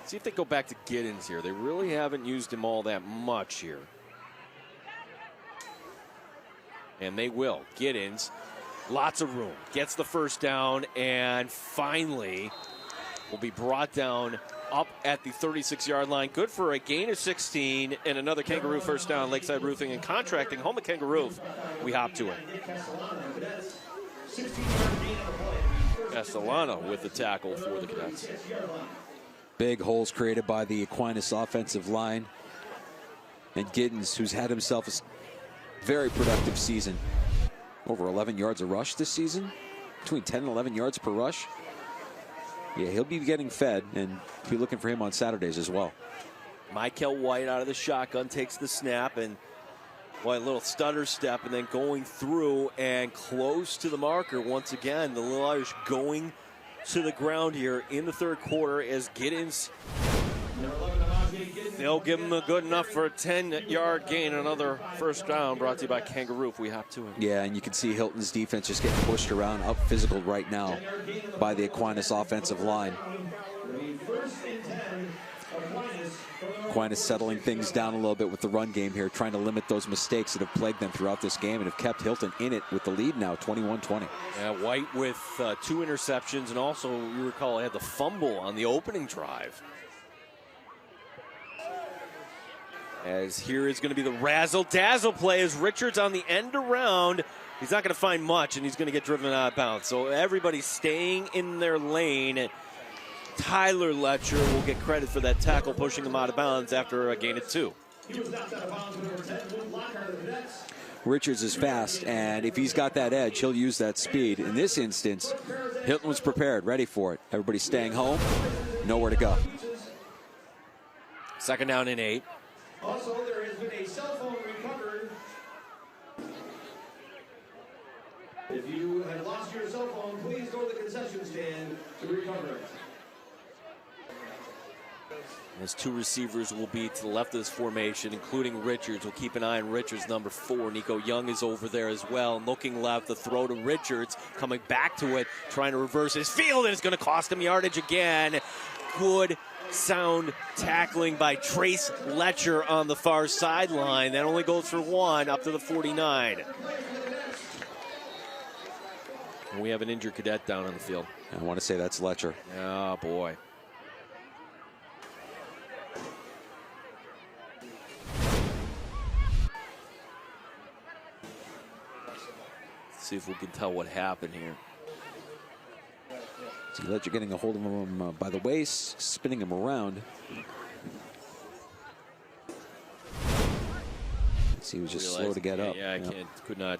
See if they go back to Giddens here. They really haven't used him all that much here. And they will. Giddens, lots of room. Gets the first down and finally will be brought down up at the 36-yard line. Good for a gain of 16 and another Kangaroo first down. Lakeside Roofing and Contracting, home of Kangaroo. We hop to it. Castellano with the tackle for the Cadets. Big holes created by the Aquinas offensive line. And Giddens, who's had himself a very productive season. Over 11 yards a rush this season. Between 10 and 11 yards per rush. Yeah, he'll be getting fed, and be looking for him on Saturdays as well. Michael White out of the shotgun takes the snap, and boy, a little stutter step, and then going through and close to the marker once again. The Lil Irish going to the ground here in the third quarter as Giddens. They'll give him a good enough for a 10-yard gain. Another first down brought to you by Kangaroo. We hop to him. Yeah, and you can see Hilton's defense just getting pushed around, up physical right now by the Aquinas offensive line. Aquinas settling things down a little bit with the run game here, trying to limit those mistakes that have plagued them throughout this game and have kept Hilton in it with the lead now, 21-20. Yeah, White with 2 interceptions, and also, you recall, had the fumble on the opening drive. As here is going to be the razzle-dazzle play as Richards on the end around. He's not going to find much, and he's going to get driven out of bounds. So everybody's staying in their lane. Tyler Letcher will get credit for that tackle, pushing him out of bounds after a gain of 2. Richards is fast, and if he's got that edge, he'll use that speed. In this instance, Hilton was prepared, ready for it. Everybody's staying home, nowhere to go. Second down and 8. Also, there has been a cell phone recovered. If you have lost your cell phone, please go to the concession stand to recover it. As 2 receivers will be to the left of this formation, including Richards. We'll keep an eye on Richards, number 4. Nico Young is over there as well. Looking left, the throw to Richards, coming back to it, trying to reverse his field, and it's going to cost him yardage again. Good sound tackling by Trace Letcher on the far sideline. That only goes for 1 up to the 49. And we have an injured cadet down on the field. I want to say that's Letcher. Oh, boy. Let's see if we can tell what happened here. See Letcher getting a hold of him by the waist, spinning him around. See, he was just slow to get up. Yeah, could not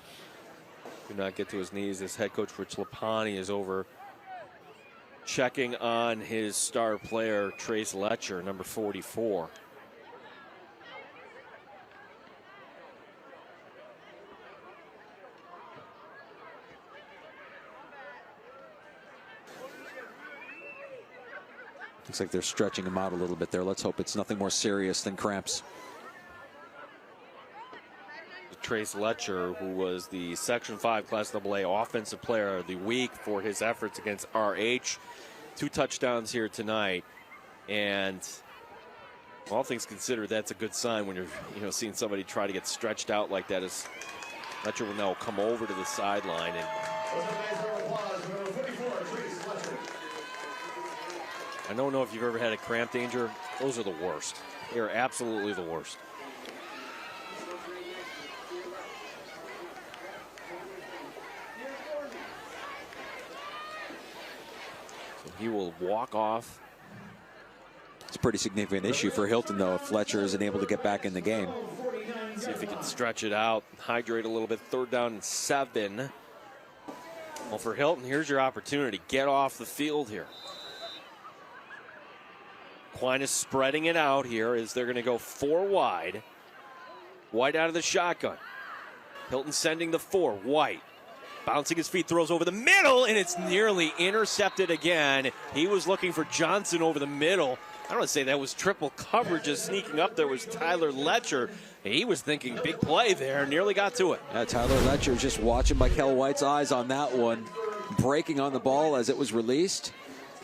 get to his knees. As head coach Rich Lapani is over checking on his star player, Trace Letcher, number 44. Looks like they're stretching him out a little bit there. Let's hope it's nothing more serious than cramps. Trace Letcher, who was the Section 5 Class AA Offensive Player of the Week for his efforts against RH. 2 touchdowns here tonight. And all things considered, that's a good sign when you're seeing somebody try to get stretched out like that. As Letcher will now come over to the sideline. And I don't know if you've ever had a cramp danger. Those are the worst. They are absolutely the worst. So he will walk off. It's a pretty significant issue for Hilton, though, if Letcher isn't able to get back in the game. See if he can stretch it out, hydrate a little bit. 3rd down and 7. Well, for Hilton, here's your opportunity. Get off the field here. Aquinas spreading it out here as they're going to go 4 wide. White out of the shotgun. Hilton sending the 4. White bouncing his feet, throws over the middle, and it's nearly intercepted again. He was looking for Johnson over the middle. I don't want to say that was triple coverage. Just sneaking up there was Tyler Letcher. He was thinking big play there, nearly got to it. Yeah, Tyler Letcher just watching Michael White's eyes on that one. Breaking on the ball as it was released.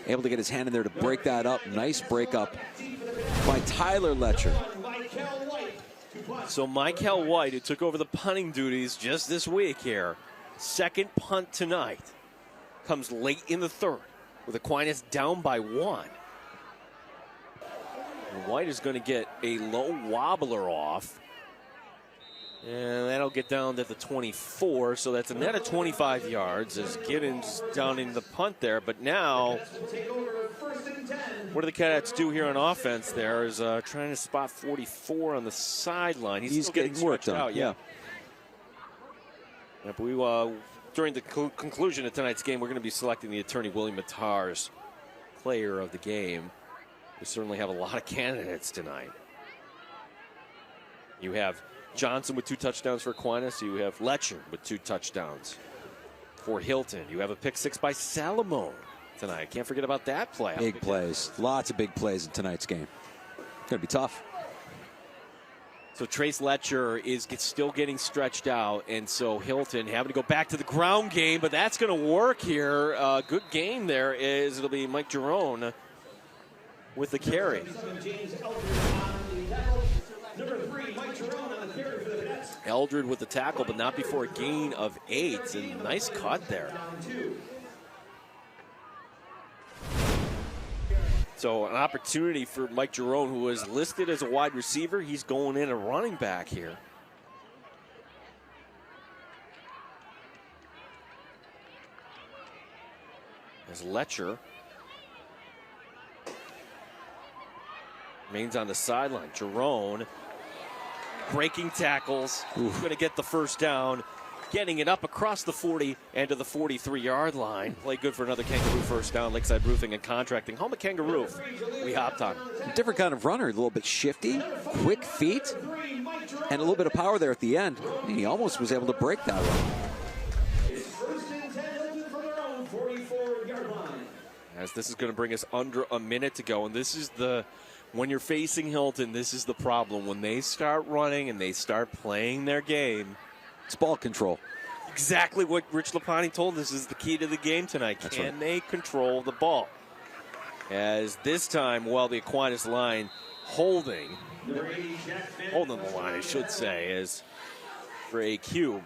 Able to get his hand in there to break that up. Nice break up by Tyler Letcher. So Michael White, who took over the punting duties just this week here, second punt tonight, comes late in the third with Aquinas down by 1. And White is going to get a low wobbler off. And that'll get down to the 24, so that's a net of 25 yards as Giddens down in the punt there. But now, what do the Cadets do here on offense there is trying to spot 44 on the sideline. He's getting worked out, yeah. But we, during the conclusion of tonight's game, we're going to be selecting the attorney William Matar's player of the game. We certainly have a lot of candidates tonight. You have Johnson with 2 touchdowns for Aquinas. You have Letcher with 2 touchdowns for Hilton. You have a pick 6 by Salomon tonight. Can't forget about that play. Big plays. Lots of big plays in tonight's game. Going to be tough. So Trace Letcher is still getting stretched out, and so Hilton having to go back to the ground game, but that's going to work here. Good game there is it'll be Mike Jerome with the carry. Eldred with the tackle, but not before a gain of 8. And nice cut there. So an opportunity for Mike Jerome, who is listed as a wide receiver. He's going in a running back here. As Letcher remains on the sideline. Jerome breaking tackles, going to get the first down, getting it up across the 40 and to the 43-yard line. Play good for another Kangaroo first down. Lakeside Roofing and Contracting. Home of Kangaroo. We hopped on. Different kind of runner, a little bit shifty, quick feet, and a little bit of power there at the end. He almost was able to break that one. As this is going to bring us under a minute to go, and this is the when you're facing Hilton, this is the problem. When they start running and they start playing their game, it's ball control. Exactly what Rich Lapani told us is the key to the game tonight. Can they control the ball? As this time, while the Aquinas line holding the line, I should say, is for AQ.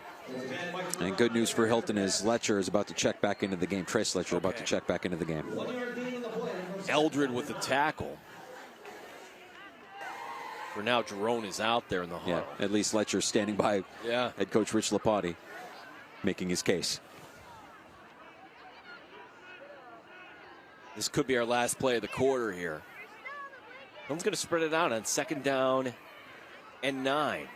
And good news for Hilton is Letcher is about to check back into the game. Trace Letcher about to check back into the game. Eldred with the tackle. For now, Jerome is out there in the huddle. Yeah, at least Letcher standing by head coach Rich Lapati, making his case. This could be our last play of the quarter here. Hilton's going to spread it out on 2nd down and 9.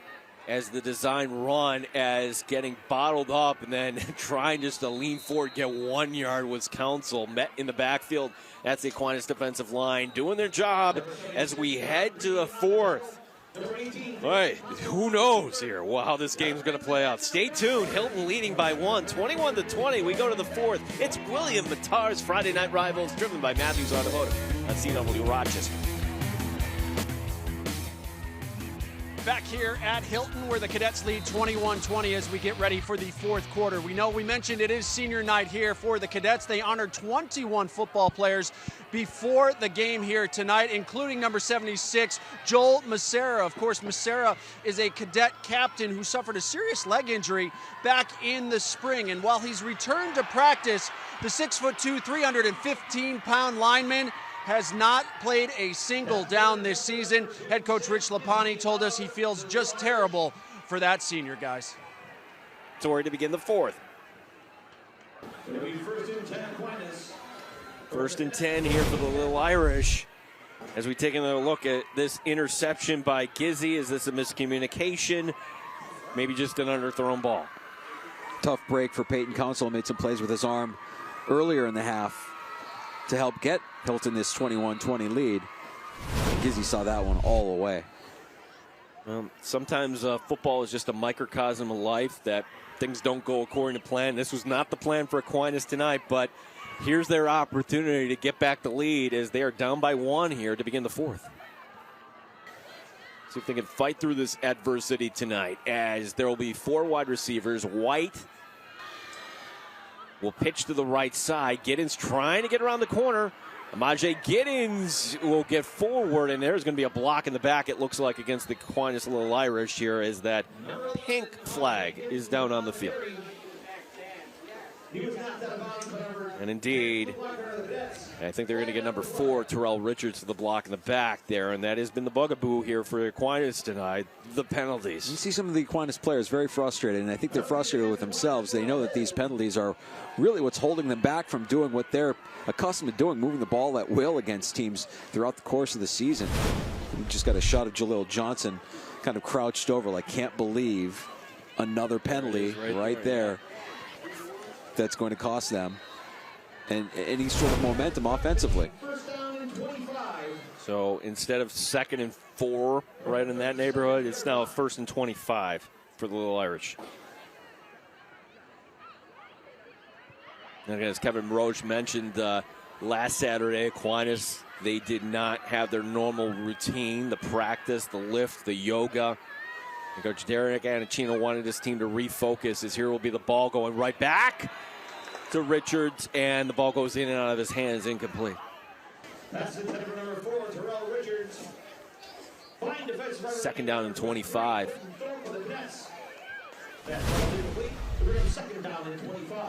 As the design run as getting bottled up and then trying just to lean forward, get 1 yard was Council. Met in the backfield. That's the Aquinas defensive line doing their job as we head to the 4th. All right, who knows here how this game's going to play out. Stay tuned. Hilton leading by 1, 21-20. We go to the 4th. It's William Matar's Friday Night Rivals, driven by Matthews Automotive on CW Rochester. Back here at Hilton, where the Cadets lead 21-20 as we get ready for the 4th quarter. We mentioned it is senior night here for the Cadets. They honored 21 football players before the game here tonight, including number 76, Joel Macera. Of course, Macera is a Cadet captain who suffered a serious leg injury back in the spring. And while he's returned to practice, the 6'2", 315-pound lineman has not played a single down this season. Head coach Rich Lapani told us he feels just terrible for that senior, guys. Torrey to begin the 4th. First and 10 here for the Lil Irish. As we take another look at this interception by Gizzy, is this a miscommunication? Maybe just an underthrown ball. Tough break for Peyton Council. Made some plays with his arm earlier in the half to help get Hilton this 21-20 lead. Gizzy saw that one all the way. Sometimes football is just a microcosm of life, that things don't go according to plan. This was not the plan for Aquinas tonight, but here's their opportunity to get back the lead as they are down by 1 here to begin the 4th. See if they can fight through this adversity tonight, as there will be 4 wide receivers. White will pitch to the right side. Giddens trying to get around the corner. Amaje Giddens will get forward, and there's going to be a block in the back, it looks like, against the Aquinas Lil Irish here, as that pink flag is down on the field. And indeed, I think they're going to get number 4, Terrell Richards, to the block in the back there, and that has been the bugaboo here for Aquinas tonight, the penalties. You see some of the Aquinas players very frustrated, and I think they're frustrated with themselves. They know that these penalties are really what's holding them back from doing what they're accustomed to doing, moving the ball at will against teams throughout the course of the season. We just got a shot of Jaleel Johnson kind of crouched over, like, can't believe another penalty right there. That's going to cost them and any sort of momentum offensively. So instead of 2nd and 4 right in that neighborhood, it's now 1st and 25 for the Lil Irish. And as Kevin Roach mentioned last Saturday, Aquinas, they did not have their normal routine, the practice, the lift, the yoga. And Coach Derek Anacino wanted his team to refocus, as here will be the ball going right back to Richards, and the ball goes in and out of his hands, incomplete. That's intended for number 4, Terrell Richards. 2nd down and 25.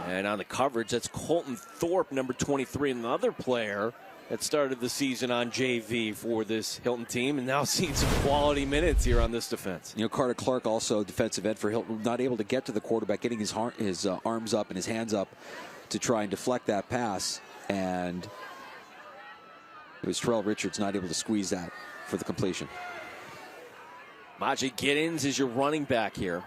And on the coverage, that's Colton Thorpe, number 23, another player that started the season on JV for this Hilton team, and now seeing some quality minutes here on this defense. You know, Carter Clark, also defensive end for Hilton, not able to get to the quarterback, getting his arms up and his hands up to try and deflect that pass, and it was Terrell Richards not able to squeeze that for the completion. Maji Giddens is your running back here.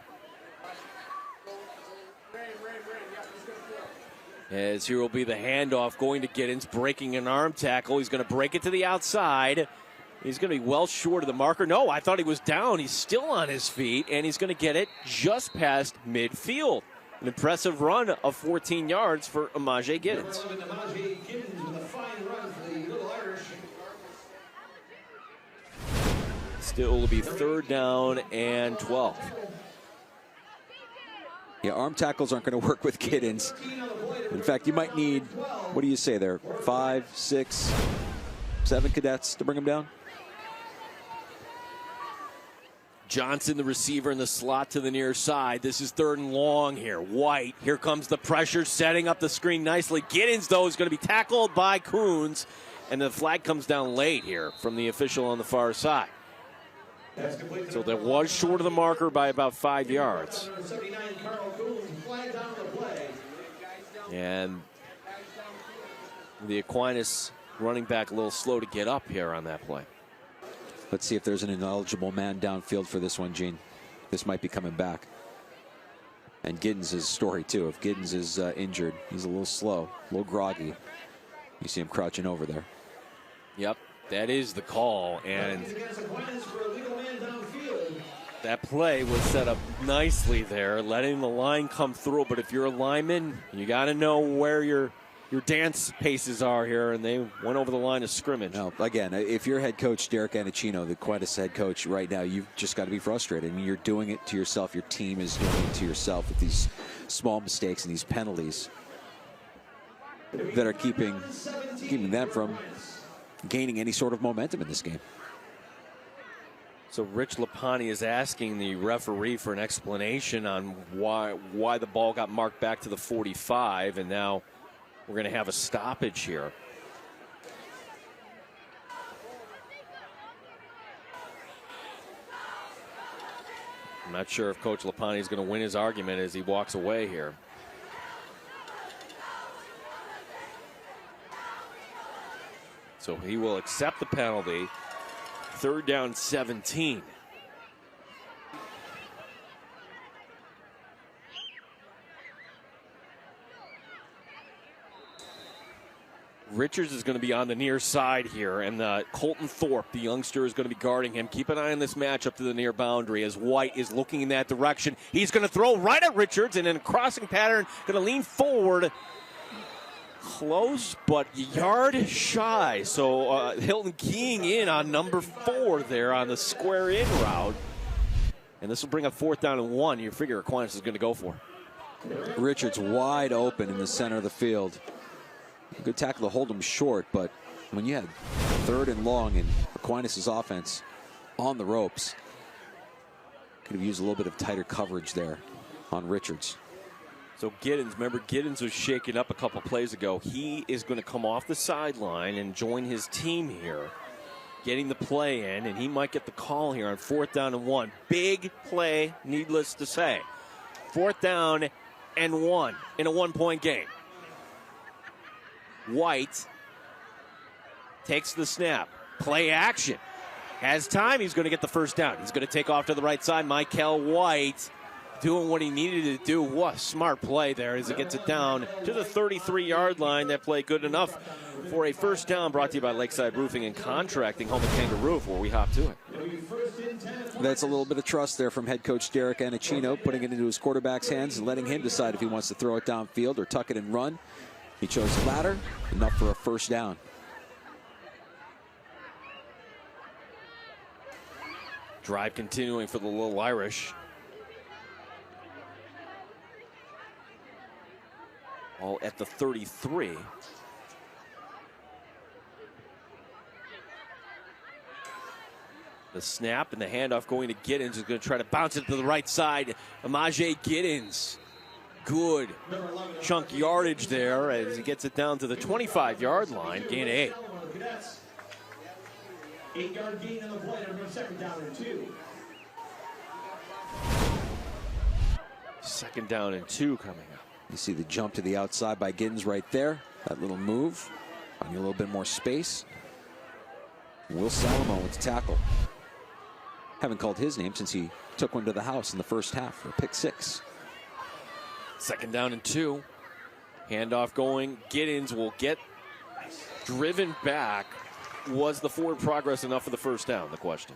As here will be the handoff going to Giddens, breaking an arm tackle. He's going to break it to the outside. He's going to be well short of the marker. No, I thought he was down. He's still on his feet, and he's going to get it just past midfield. An impressive run of 14 yards for Amaje Giddens. Still will be 3rd down and 12. Yeah, arm tackles aren't going to work with Giddens. In fact, you might need, what do you say there, 5, 6, 7 cadets to bring him down? Johnson, the receiver, in the slot to the near side. This is 3rd and long here. White, here comes the pressure, setting up the screen nicely. Giddens, though, is going to be tackled by Coons, and the flag comes down late here from the official on the far side. So that was short of the marker by about 5 yards. And the Aquinas running back a little slow to get up here on that play. Let's see if there's an ineligible man downfield for this one, Gene. This might be coming back. And Giddens' story, too. If Giddens is injured, he's a little slow, a little groggy. You see him crouching over there. Yep, that is the call. And that play was set up nicely there, letting the line come through. But if you're a lineman, you got to know where your dance paces are here, and they went over the line of scrimmage. Now, again, if you're head coach Derek Anacino, the Aquinas head coach right now, you've just got to be frustrated. I mean, you're doing it to yourself. Your team is doing it to yourself with these small mistakes and these penalties that are keeping them from gaining any sort of momentum in this game. So Rich Lapani is asking the referee for an explanation on why the ball got marked back to the 45, and now we're going to have a stoppage here. I'm not sure if Coach Lapani is going to win his argument as he walks away here. So he will accept the penalty. 3rd down, 17. Richards is going to be on the near side here, and Colton Thorpe, the youngster, is going to be guarding him. Keep an eye on this matchup to the near boundary as White is looking in that direction. He's going to throw right at Richards, and in a crossing pattern, going to lean forward. close, but a yard shy. So Hilton keying in on number 4 there on the square in route. And this will bring up 4th down and 1. You figure Aquinas is going to go for. Richards wide open in the center of the field. Good tackle to hold him short, but when you had 3rd and long and Aquinas' offense on the ropes, could have used a little bit of tighter coverage there on Richards. So Giddens, remember Giddens was shaken up a couple plays ago. He is going to come off the sideline and join his team here, getting the play in, and he might get the call here on 4th down and 1. Big play, needless to say. 4th down and 1 in a 1-point game. White takes the snap. Play action. Has time. He's going to get the first down. He's going to take off to the right side. Michael White doing what he needed to do. What a smart play there as he gets it down to the 33-yard line. That play good enough for a first down, brought to you by Lakeside Roofing and Contracting, home of Kangaroo, where we hop to it. That's a little bit of trust there from head coach Derek Anacino, putting it into his quarterback's hands and letting him decide if he wants to throw it downfield or tuck it and run. He chose the latter, enough for a first down. Drive continuing for the Lil Irish. All at the 33. The snap and the handoff going to Giddens, is going to try to bounce it to the right side. Amaje Giddens. Good chunk yardage there as he gets it down to the 25-yard line. Gain 8. 8-yard gain on the play on 2nd down and 2. 2nd down and 2 coming up. You see the jump to the outside by Giddens right there. That little move. Finding a little bit more space. Will Salomon with the tackle. Haven't called his name since he took one to the house in the first half for a pick 6. 2nd down and 2. Handoff going. Giddens will get driven back. Was the forward progress enough for the first down? The question.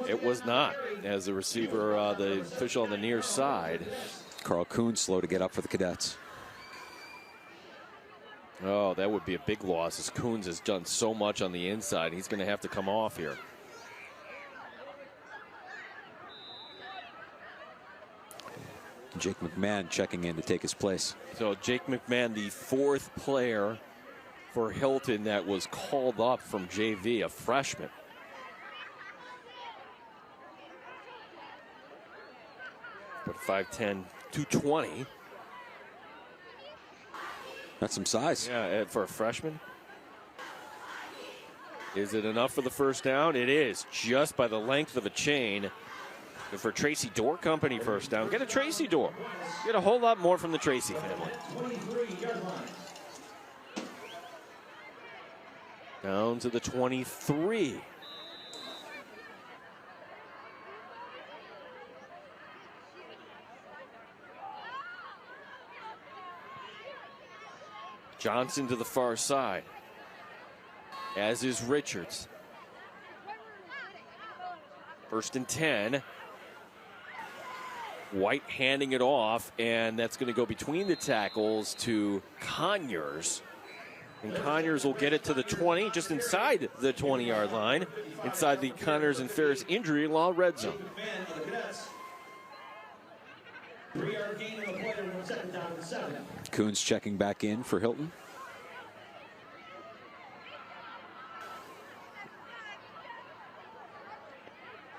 It was not, as the receiver, the official on the near side. Carl Kuhn slow to get up for the Cadets. Oh, that would be a big loss, as Coons has done so much on the inside. He's going to have to come off here. Jake McMahon checking in to take his place. So Jake McMahon, the 4th player for Hilton that was called up from JV, a freshman. But 5'10", 220. That's some size. Yeah, for a freshman. Is it enough for the first down? It is, just by the length of a chain. And for Tracy Door Company, first down. Get a Tracy Door. Get a whole lot more from the Tracy family. Down to the 23. Johnson to the far side, as is Richards. 1st and 10. White handing it off, and that's going to go between the tackles to Conyers. And Conyers will get it to the 20, just inside the 20-yard line, inside the Connors and Ferris injury law red zone. 3-yard gain on the play on 2nd down and 7. Coons checking back in for Hilton.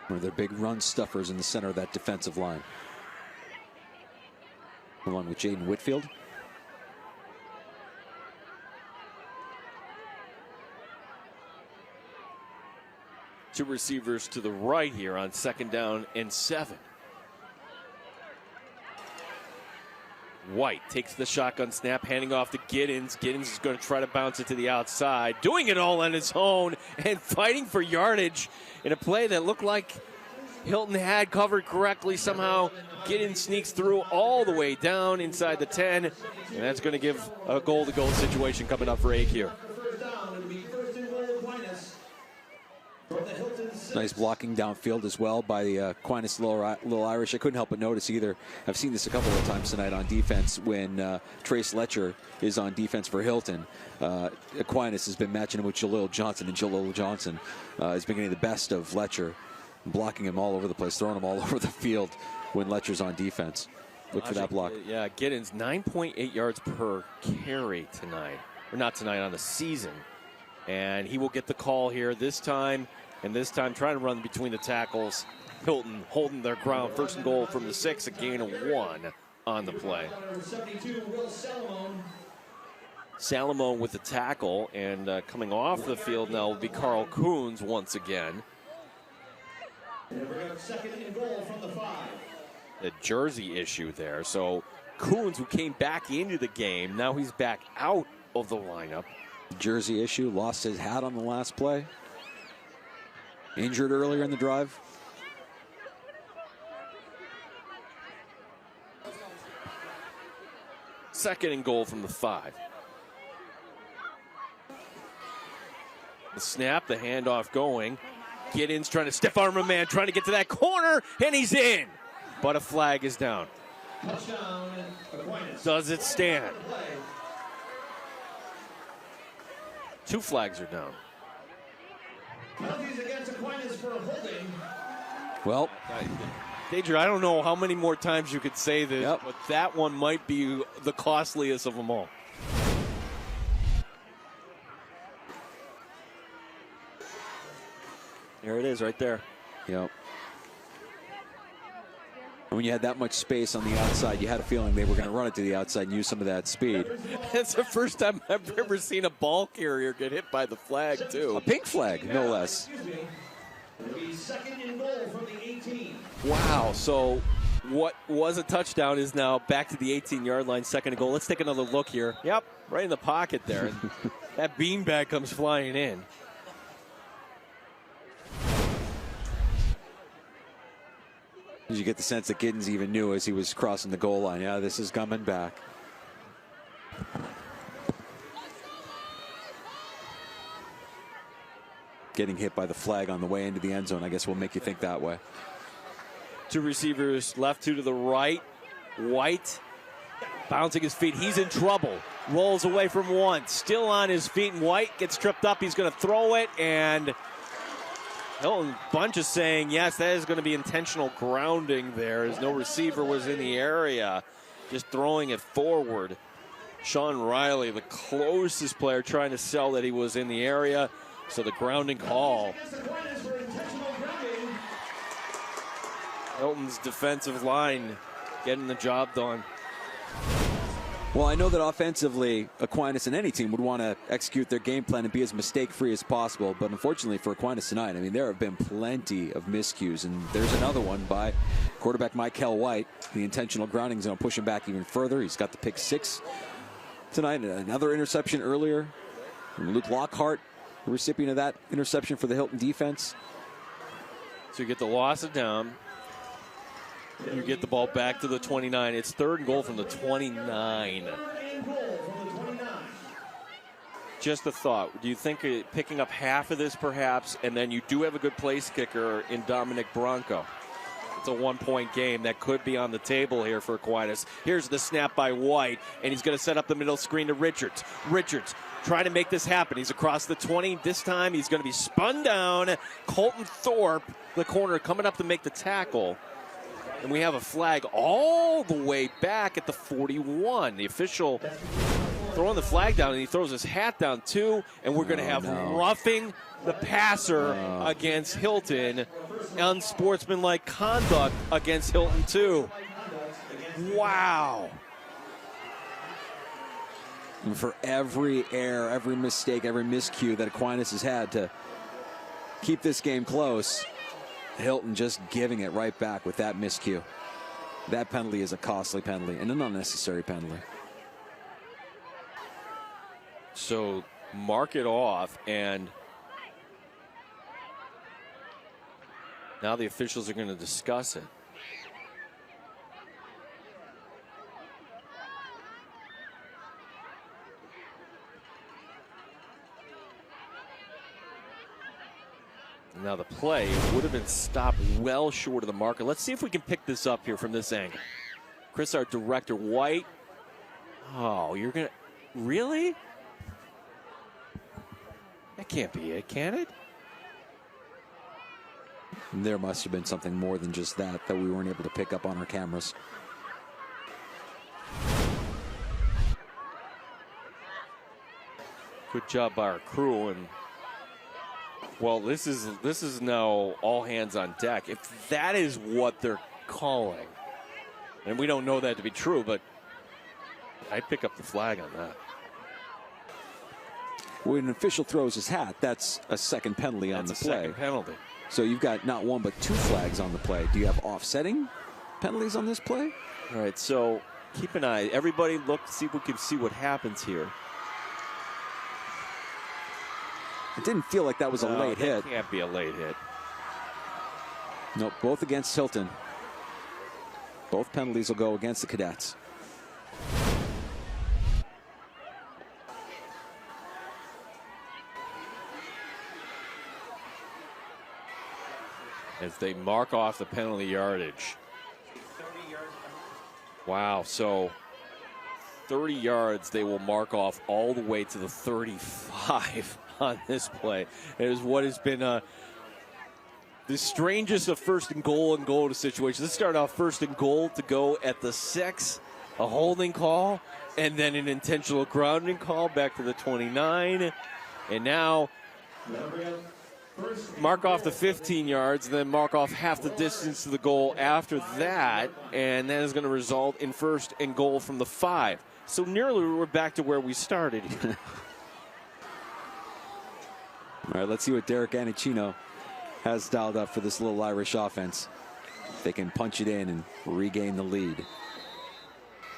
One of their big run stuffers in the center of that defensive line, along with Jaden Whitfield. Two receivers to the right here on 2nd down and 7. White takes the shotgun snap, handing off to Giddens. Giddens is going to try to bounce it to the outside, doing it all on his own and fighting for yardage in a play that looked like Hilton had covered correctly. Somehow Giddens sneaks through all the way down inside the 10, and that's going to give a goal-to-goal situation coming up for AQ. First down, it'll be 1st and goal Aquinas from the Hilton 6. Nice blocking downfield as well by the Aquinas Lil Irish. I couldn't help but notice either. I've seen this a couple of times tonight on defense when Trace Letcher is on defense for Hilton. Aquinas has been matching him with Jalil Johnson, and Jalil Johnson has been getting the best of Letcher, blocking him all over the place, throwing him all over the field when Letcher's on defense. Look for that block. Yeah, Giddens, 9.8 yards per carry tonight. Or not tonight, on the season. And he will get the call here this time. And this time trying to run between the tackles. Hilton holding their ground. First and goal from the 6, a gain of 1 on the play. Salamone with the tackle. And coming off the field now will be Carl Coons once again. Second and goal from the 5. A jersey issue there. So Coons, who came back into the game, now he's back out of the lineup. Jersey issue, lost his hat on the last play. Injured earlier in the drive. Second and goal from the 5. The snap, the handoff going. Giddens trying to stiff arm a man, trying to get to that corner, and he's in. But a flag is down. Does it stand? 2 flags are down. Well, Danger, I don't know how many more times you could say this, but that one might be the costliest of them all. There it is right there. Yep. And when you had that much space on the outside, you had a feeling they were going to run it to the outside and use some of that speed. That's the first time I've ever seen a ball carrier get hit by the flag, too. A pink flag, no less. Second and goal from the 18. Wow, so what was a touchdown is now back to the 18-yard line, second and goal. Let's take another look here. Yep, right in the pocket there. And that beanbag comes flying in. Did you get the sense that Giddens even knew as he was crossing the goal line? Yeah, this is coming back. Getting hit by the flag on the way into the end zone, I guess, will make you think that way. 2 receivers left, 2 to the right. White bouncing his feet. He's in trouble. Rolls away from 1. Still on his feet, and White gets tripped up. He's going to throw it, and Hilton Bunch is saying, yes, that is going to be intentional grounding there, as no receiver was in the area. Just throwing it forward. Sean Riley, the closest player, trying to sell that he was in the area. So the grounding call. Hilton's defensive line getting the job done. Well, I know that offensively, Aquinas and any team would want to execute their game plan and be as mistake-free as possible. But unfortunately for Aquinas tonight, I mean, there have been plenty of miscues. And there's another one by quarterback Michael White. The intentional grounding is going to push him back even further. He's got the pick 6 tonight. Another interception earlier. Luke Lockhart, the recipient of that interception for the Hilton defense. So you get the loss of down. You get the ball back to the 29. It's third and goal from the 29. Just a thought. Do you think picking up half of this perhaps, and then you do have a good place kicker in Dominic Bronco? It's a 1-point game that could be on the table here for Aquinas. Here's the snap by White, and he's going to set up the middle screen to Richards. Richards trying to make this happen. He's across the 20. This time he's going to be spun down. Colton Thorpe, the corner, coming up to make the tackle. And we have a flag all the way back at the 41. The official throwing the flag down, and he throws his hat down too. And we're going to have roughing the passer against Hilton. Unsportsmanlike conduct against Hilton too. Wow. And for every error, every mistake, every miscue that Aquinas has had to keep this game close, Hilton just giving it right back with that miscue. That penalty is a costly penalty and an unnecessary penalty. So mark it off, and now the officials are going to discuss it. Now the play would have been stopped well short of the marker. Let's see if we can pick this up here from this angle. Chris, our director, White. Oh, you're going to... Really? That can't be it, can it? There must have been something more than just that we weren't able to pick up on our cameras. Good job by our crew, and well, this is now all hands on deck. If that is what they're calling, and we don't know that to be true, but I'd pick up the flag on that. When an official throws his hat, that's a second penalty on the play. Second penalty. So you've got not one but two flags on the play. Do you have offsetting penalties on this play? All right, so keep an eye. Everybody look, see if we can see what happens here. It didn't feel like that was a late hit. That can't be a late hit. Nope, both against Hilton. Both penalties will go against the Cadets. As they mark off the penalty yardage. Wow, so 30 yards they will mark off all the way to the 35 on this play. It is what has been the strangest of first and goal situations. Let's start off first and goal to go at the 6, a holding call, and then an intentional grounding call back to the 29, and now mark off the 15 yards, then mark off half the distance to the goal after that, and that is going to result in first and goal from the 5. So nearly we're back to where we started. All right, let's see what Derek Anacino has dialed up for this Lil Irish offense. They can punch it in and regain the lead.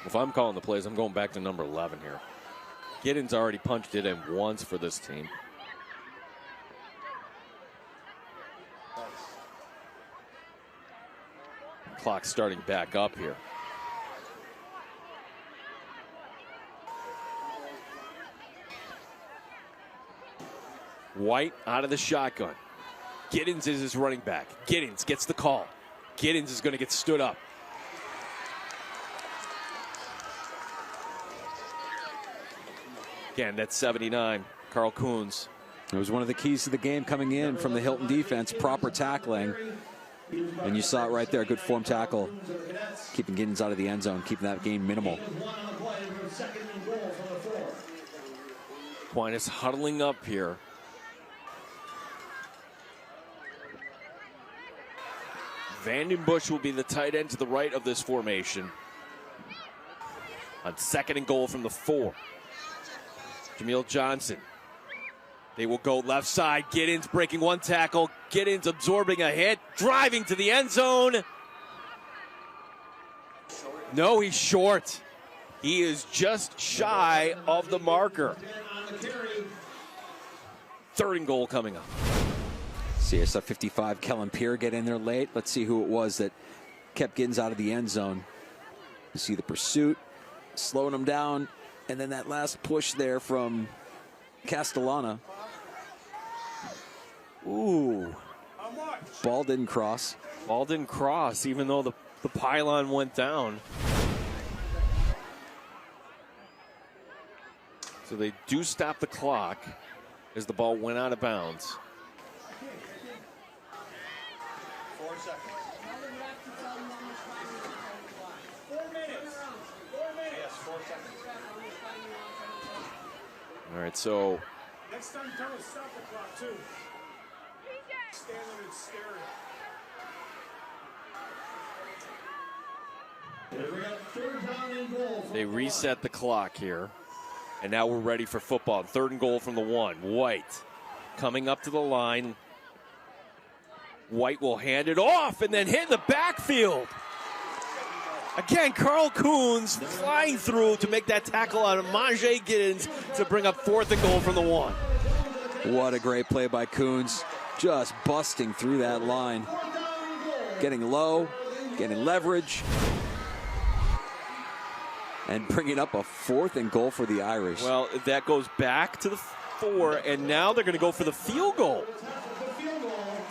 If I'm calling the plays, I'm going back to number 11 here. Giddens already punched it in once for this team. Clock starting back up here. White out of the shotgun. Giddens is his running back. Giddens gets the call. Giddens is going to get stood up. Again, that's 79, Carl Coons. It was one of the keys to the game coming in from the Hilton defense, proper tackling. And you saw it right there, good form tackle, keeping Giddens out of the end zone, keeping that game minimal. Aquinas huddling up here. Vandenbush will be the tight end to the right of this formation. On second and goal from the 4. Jameel Johnson. They will go left side. Giddens breaking one tackle. Giddens absorbing a hit. Driving to the end zone. No, he's short. He is just shy of the marker. Third and goal coming up. CSF 55, Kellen Peer get in there late. Let's see who it was that kept Giddens out of the end zone. You see the pursuit, slowing him down, and then that last push there from Castellana. Ooh. Ball didn't cross. Ball didn't cross, even though the pylon went down. So they do stop the clock as the ball went out of bounds. 4 seconds. 4 minutes. 4 minutes. Yes, 4 seconds. All right, so Next time, tell us stop the clock, too. Stand there and stare at it. they reset the clock here. And now we're ready for football. Third and goal from the 1. White coming up to the line. White will hand it off and then hit in the backfield. Again, Carl Coons flying through to make that tackle out of Manje Giddens to bring up 4th and goal from the 1. What a great play by Coons. Just busting through that line. Getting low, getting leverage. And bringing up a 4th and goal for the Irish. Well, that goes back to the 4, and now they're going to go for the field goal.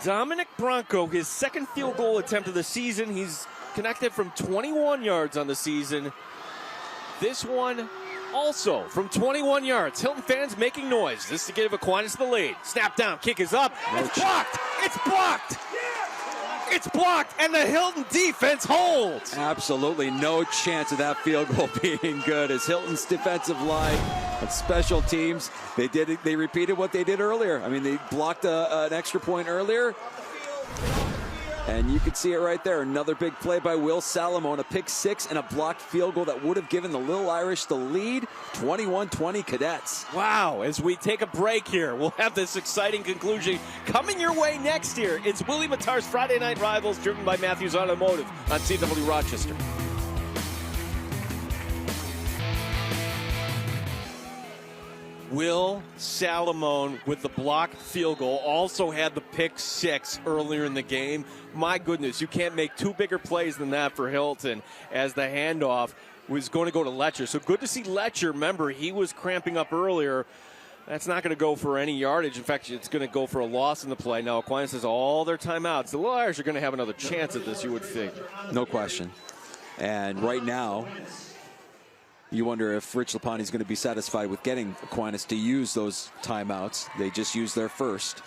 Dominic Bronco, his second field goal attempt of the season. He's connected from 21 yards on the season. This one also from 21 yards. Hilton fans making noise. This to give Aquinas the lead. Snap down, kick is up. It's blocked. It's blocked. It's blocked, and the Hilton defense holds. Absolutely no chance of that field goal being good, as Hilton's defensive line and special teams, they repeated what they did earlier. I mean, they blocked an extra point earlier, and you can see it right there. Another big play by Will Salamone, a pick six and a blocked field goal that would have given the Lil Irish the lead. 21-20 Cadets. Wow, as we take a break here, we'll have this exciting conclusion coming your way next year. It's Willie Mattar's Friday Night Rivals, driven by Matthews Automotive on CW Rochester. Will Salamone with the blocked field goal, also had the pick six earlier in the game. My goodness, you can't make two bigger plays than that for Hilton, as the handoff was going to go to Letcher. So good to see Letcher. Remember, he was cramping up earlier. That's not going to go for any yardage. In fact, it's going to go for a loss in the play. Now, Aquinas has all their timeouts. The Lil Irish are going to have another chance at this, you would think. No question. And right now, you wonder if Rich Lapani is going to be satisfied with getting Aquinas to use those timeouts. They just used their first.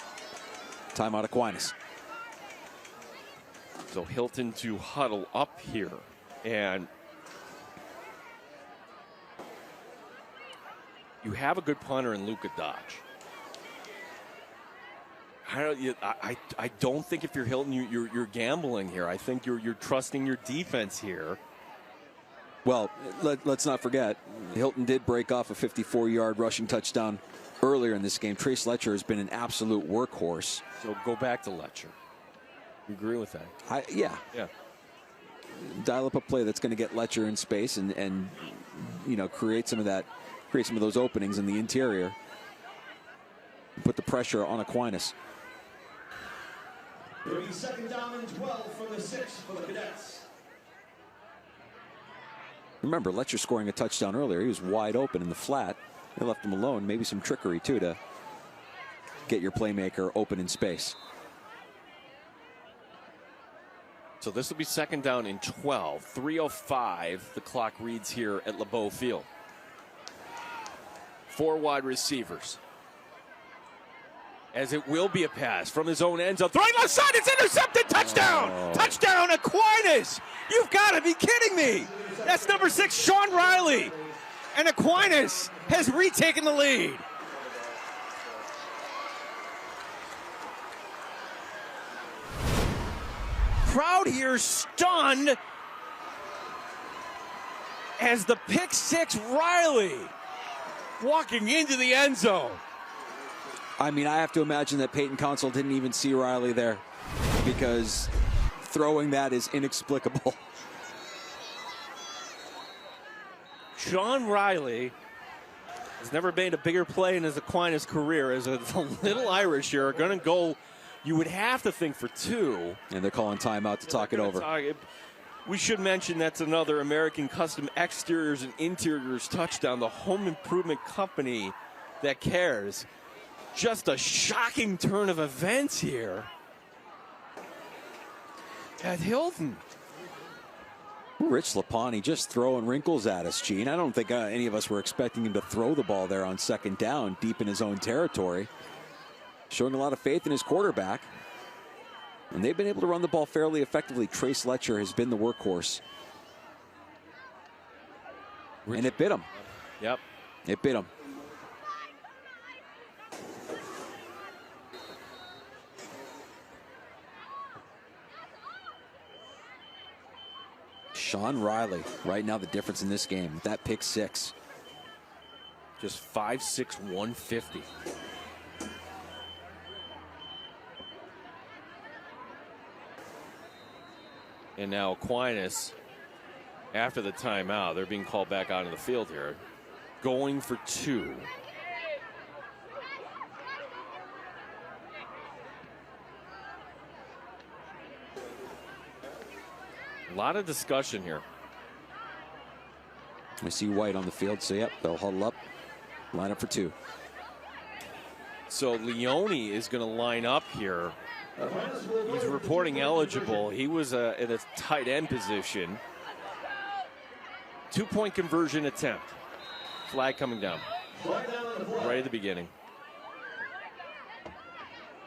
Timeout Aquinas. So Hilton to huddle up here. And you have a good punter in Luka Dodge. I don't think if you're Hilton, you're gambling here. I think you're trusting your defense here. Well, let's not forget, Hilton did break off a 54-yard rushing touchdown earlier in this game. Trace Letcher has been an absolute workhorse. So go back to Letcher. You agree with that? Yeah. Yeah. Dial up a play that's going to get Letcher in space and you know, create some of those openings in the interior. Put the pressure on Aquinas. It'll be second down and 12 from the 6 for the Cadets. Remember, Letcher scoring a touchdown earlier. He was wide open in the flat. They left him alone. Maybe some trickery, too, to get your playmaker open in space. So this will be second down and 12. 3:05 the clock reads here at LeBeau Field. 4 wide receivers. As it will be a pass from his own end zone. Throwing left side, it's intercepted. Touchdown! Oh. Touchdown, Aquinas! You've got to be kidding me! That's number 6, Sean Riley. And Aquinas has retaken the lead. Crowd here stunned as the pick six Riley walking into the end zone. I mean, I have to imagine that Peyton Council didn't even see Riley there, because throwing that is inexplicable. Sean Riley has never made a bigger play in his Aquinas career, as the Little Irish here are going to go, you would have to think, for 2. And they're calling timeout to talk it over. We should mention that's another American Custom Exteriors and Interiors touchdown, the home improvement company that cares. Just a shocking turn of events here at Hilton. Rich Lapani just throwing wrinkles at us, Gene. I don't think any of us were expecting him to throw the ball there on second down, deep in his own territory. Showing a lot of faith in his quarterback. And they've been able to run the ball fairly effectively. Trace Letcher has been the workhorse. And it bit him. Yep. It bit him. Sean Riley, right now the difference in this game. That pick six. Just 5'6", 150. And now Aquinas, after the timeout, they're being called back out of the field here, going for 2. A lot of discussion here. I see White on the field, so yep, they'll huddle up, line up for 2. So Leone is going to line up here He's reporting eligible. He was in a tight end position. 2-point conversion attempt. Flag coming down. Right at the beginning.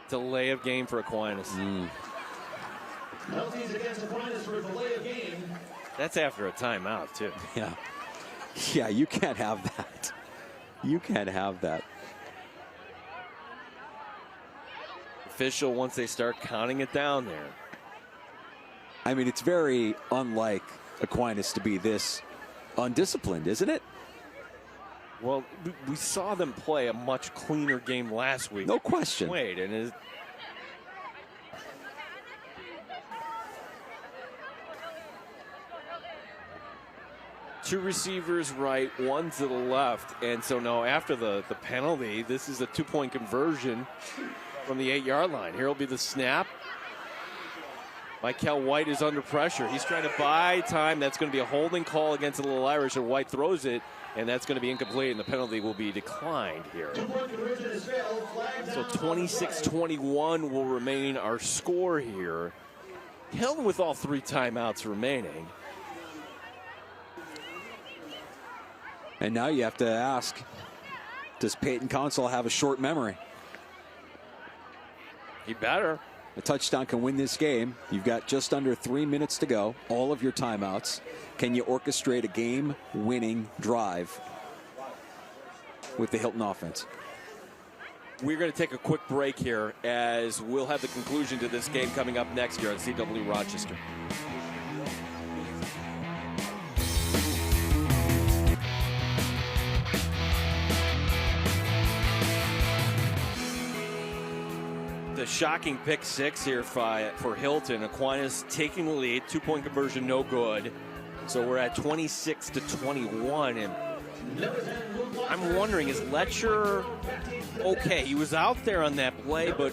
Delay of game for Aquinas. Penalties against Aquinas for delay of game. That's after a timeout, too. Yeah. Yeah, you can't have that. You can't have that. Official, once they start counting it down there. I mean, it's very unlike Aquinas to be this undisciplined, isn't it? Well, we saw them play a much cleaner game last week. No question. Wait, and two receivers right, one to the left. And so now after the penalty, this is a 2-point conversion from the 8-yard line. Here will be the snap. Michael White is under pressure. He's trying to buy time. That's going to be a holding call against the Lil Irish, and White throws it, and that's going to be incomplete, and the penalty will be declined here. So 26-21 will remain our score here. Hilton with all 3 timeouts remaining. And now you have to ask, does Peyton Council have a short memory? He better. A touchdown can win this game. You've got just under 3 minutes to go, all of your timeouts. Can you orchestrate a game-winning drive with the Hilton offense? We're going to take a quick break here as we'll have the conclusion to this game coming up next year on CW Rochester. The shocking pick 6 here for Hilton. Aquinas taking the lead. 2-point conversion, no good. So we're at 26-21. And I'm wondering, is Letcher okay? He was out there on that play, but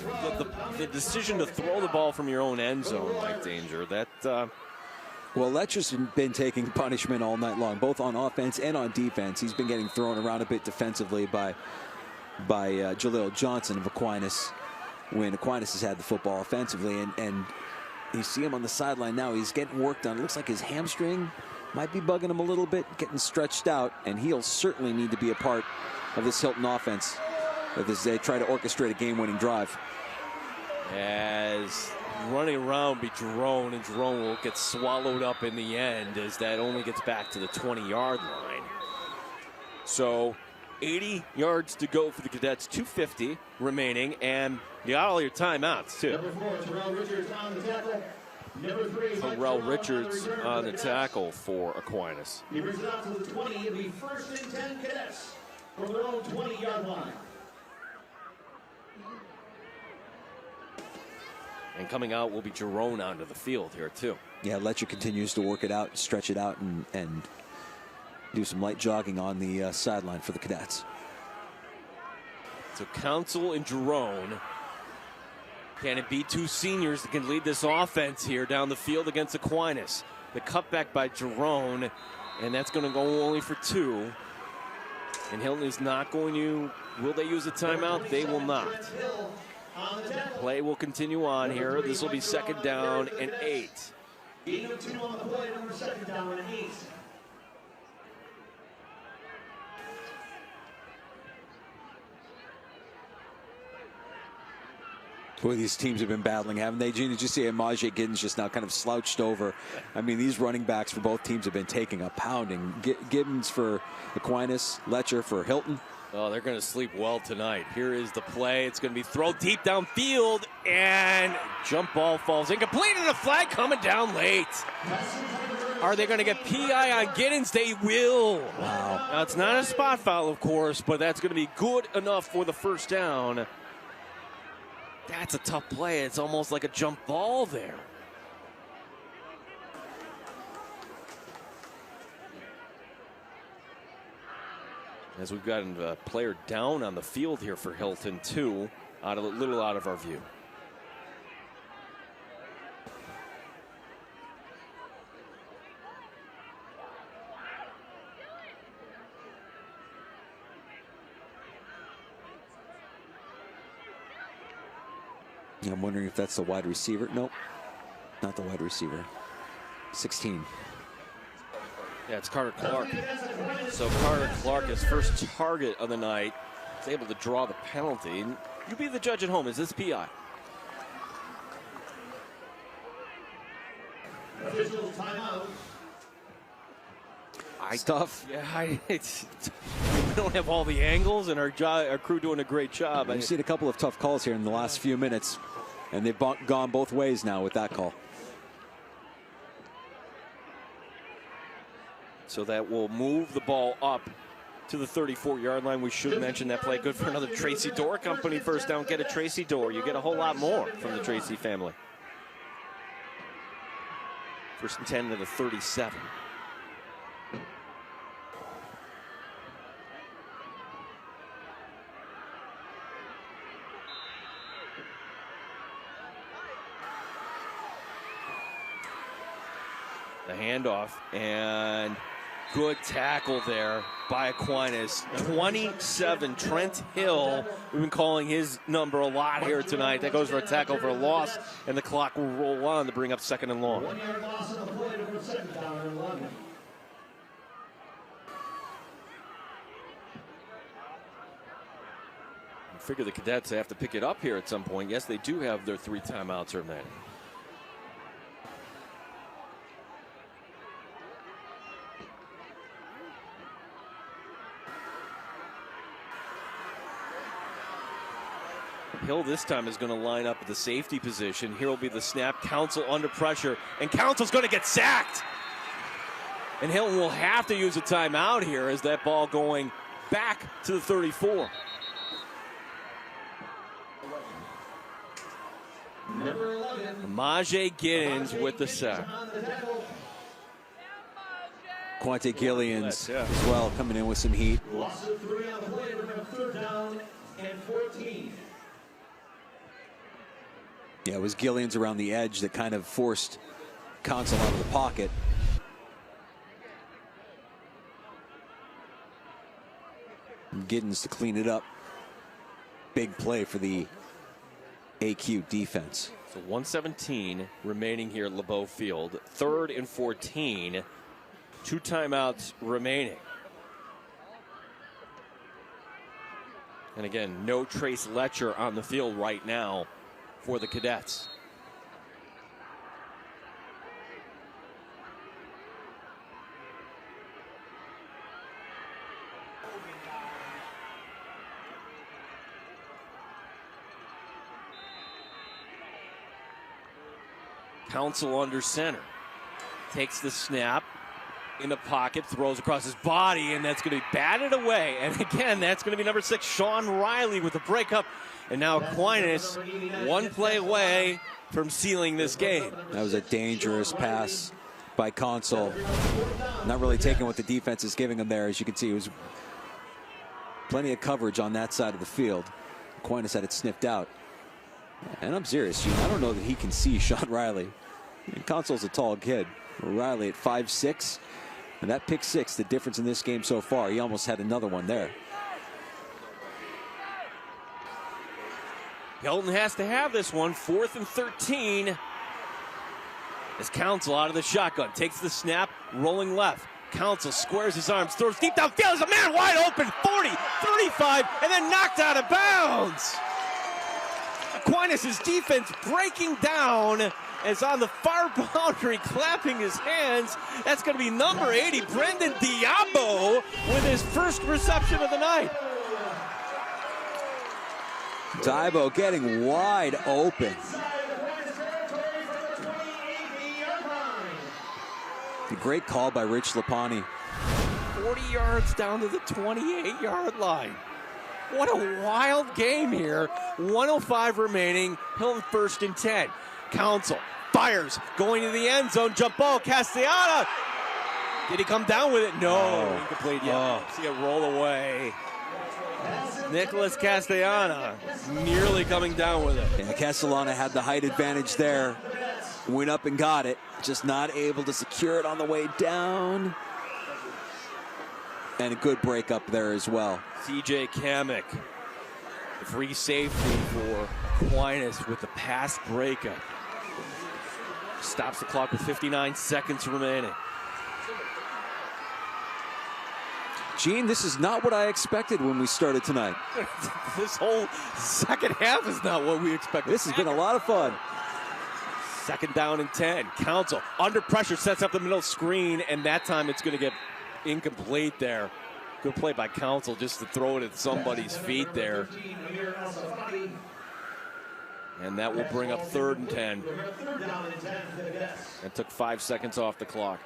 the decision to throw the ball from your own end zone, Mike Danger, that... Well, Letcher's been taking punishment all night long, both on offense and on defense. He's been getting thrown around a bit defensively by Jaleel Johnson of Aquinas, when Aquinas has had the football offensively, and you see him on the sideline now. He's getting work done. It looks like his hamstring might be bugging him a little bit, getting stretched out, and he'll certainly need to be a part of this Hilton offense as they try to orchestrate a game-winning drive. As running around be Jerome, and Jerome will get swallowed up in the end as that only gets back to the 20-yard line. So 80 yards to go for the Cadets, 2:50 remaining, and you got all your timeouts, too. Number 4, Terrell Richards on the tackle. Number 3, Terrell Richards on the tackle for Aquinas. He brings it out to the 20 of the 1st and 10 Cadets from their own 20-yard line. And coming out will be Jerome onto the field here, too. Yeah, Letcher continues to work it out, stretch it out, and do some light jogging on the sideline for the Cadets. So Council and Jerome. Can it be 2 seniors that can lead this offense here down the field against Aquinas? The cutback by Jerome, and that's going to go only for 2. And Hilton is not going to, will they use a timeout? They will not. Play will continue on here. This will be 2nd down and 8. Gain of 2 on the play, number 2nd down and 8. Boy, these teams have been battling, haven't they, Gene? Did you see Amaje Giddens just now kind of slouched over? I mean, these running backs for both teams have been taking a pounding. Giddens for Aquinas, Letcher for Hilton. Oh, they're going to sleep well tonight. Here is the play. It's going to be thrown deep downfield, and jump ball falls incomplete, and a flag coming down late. Are they going to get PI on Giddens? They will. Wow. Now, it's not a spot foul, of course, but that's going to be good enough for the 1st down. That's a tough play. It's almost like a jump ball there. As we've got a player down on the field here for Hilton, too, a little out of our view. Yeah, I'm wondering if that's the wide receiver. Nope, not the wide receiver. 16. Yeah, it's Carter Clark. So Carter Clark, his first target of the night, is able to draw the penalty. And you be the judge at home. Is this PI? Official timeout. Tough. Yeah, we don't have all the angles, and our crew doing a great job. We've seen a couple of tough calls here in the last few minutes, and they've gone both ways now with that call. So that will move the ball up to the 34-yard line. We should mention that play. Good for another Tracy Door Company first down. Get a Tracy Door. You get a whole lot more from the Tracy family. First and 10 to the 37. The handoff, and good tackle there by Aquinas. 27, Trent Hill. We've been calling his number a lot here tonight. That goes for a tackle for a loss, and the clock will roll on to bring up 2nd and long. 1 yard loss on the play for 2nd down and 11. I figure the Cadets have to pick it up here at some point. Yes, they do have their 3 timeouts remaining. Hill this time is going to line up at the safety position. Here will be the snap. Council under pressure, and Council's going to get sacked. And Hilton will have to use a timeout here as that ball going back to the 34. Number 11. Majay Giddens with the sack. Quante Gillians as well coming in with some heat. Loss of 3 on the play for 3rd down and 14. Yeah, it was Gillians around the edge that kind of forced Council out of the pocket. And Giddens to clean it up. Big play for the AQ defense. So 1:17 remaining here at LeBeau Field. 3rd and 14. 2 timeouts remaining. And again, no Trace Letcher on the field right now for the Cadets. Council under center. Takes the snap in the pocket, throws across his body, and that's going to be batted away. And again, that's going to be number 6, Sean Riley with the breakup. And now Aquinas, 1 play away from sealing this game. That was a dangerous pass by Council. Not really taking what the defense is giving him there. As you can see, it was plenty of coverage on that side of the field. Aquinas had it sniffed out. And I'm serious, I don't know that he can see Sean Riley. Council's a tall kid. Riley at 5'6", and that pick 6, the difference in this game so far. He almost had another one there. Hilton has to have this one. 4th and 13. As Council out of the shotgun. Takes the snap, rolling left. Council squares his arms, throws deep downfield. There's a man wide open. 40, 35, and then knocked out of bounds. Aquinas' defense breaking down as on the far boundary, clapping his hands. That's going to be number 80, Brendan Diabo, with his first reception of the night. Diabo getting wide open. A great call by Rich Lapani. 40 yards down to the 28-yard line. What a wild game here. 1:05 remaining. Hilton 1st and 10. Council fires, going to the end zone. Jump ball, Castellana. Did he come down with it? No, incomplete yet. See it roll away. Nicholas Castellana nearly coming down with it. Yeah, Castellana had the height advantage there. Went up and got it. Just not able to secure it on the way down. And a good break up there as well. CJ Kamek Free safety for Aquinas with the pass breakup. Stops the clock with 59 seconds remaining. Gene, this is not what I expected when we started tonight. This whole second half is not what we expected. This has been a lot of fun. Second down and 10. Council under pressure, sets up the middle screen, and that time it's going to get incomplete there. Good play by Council just to throw it at somebody's feet there. And that will bring up 3rd and 10. That took 5 seconds off the clock.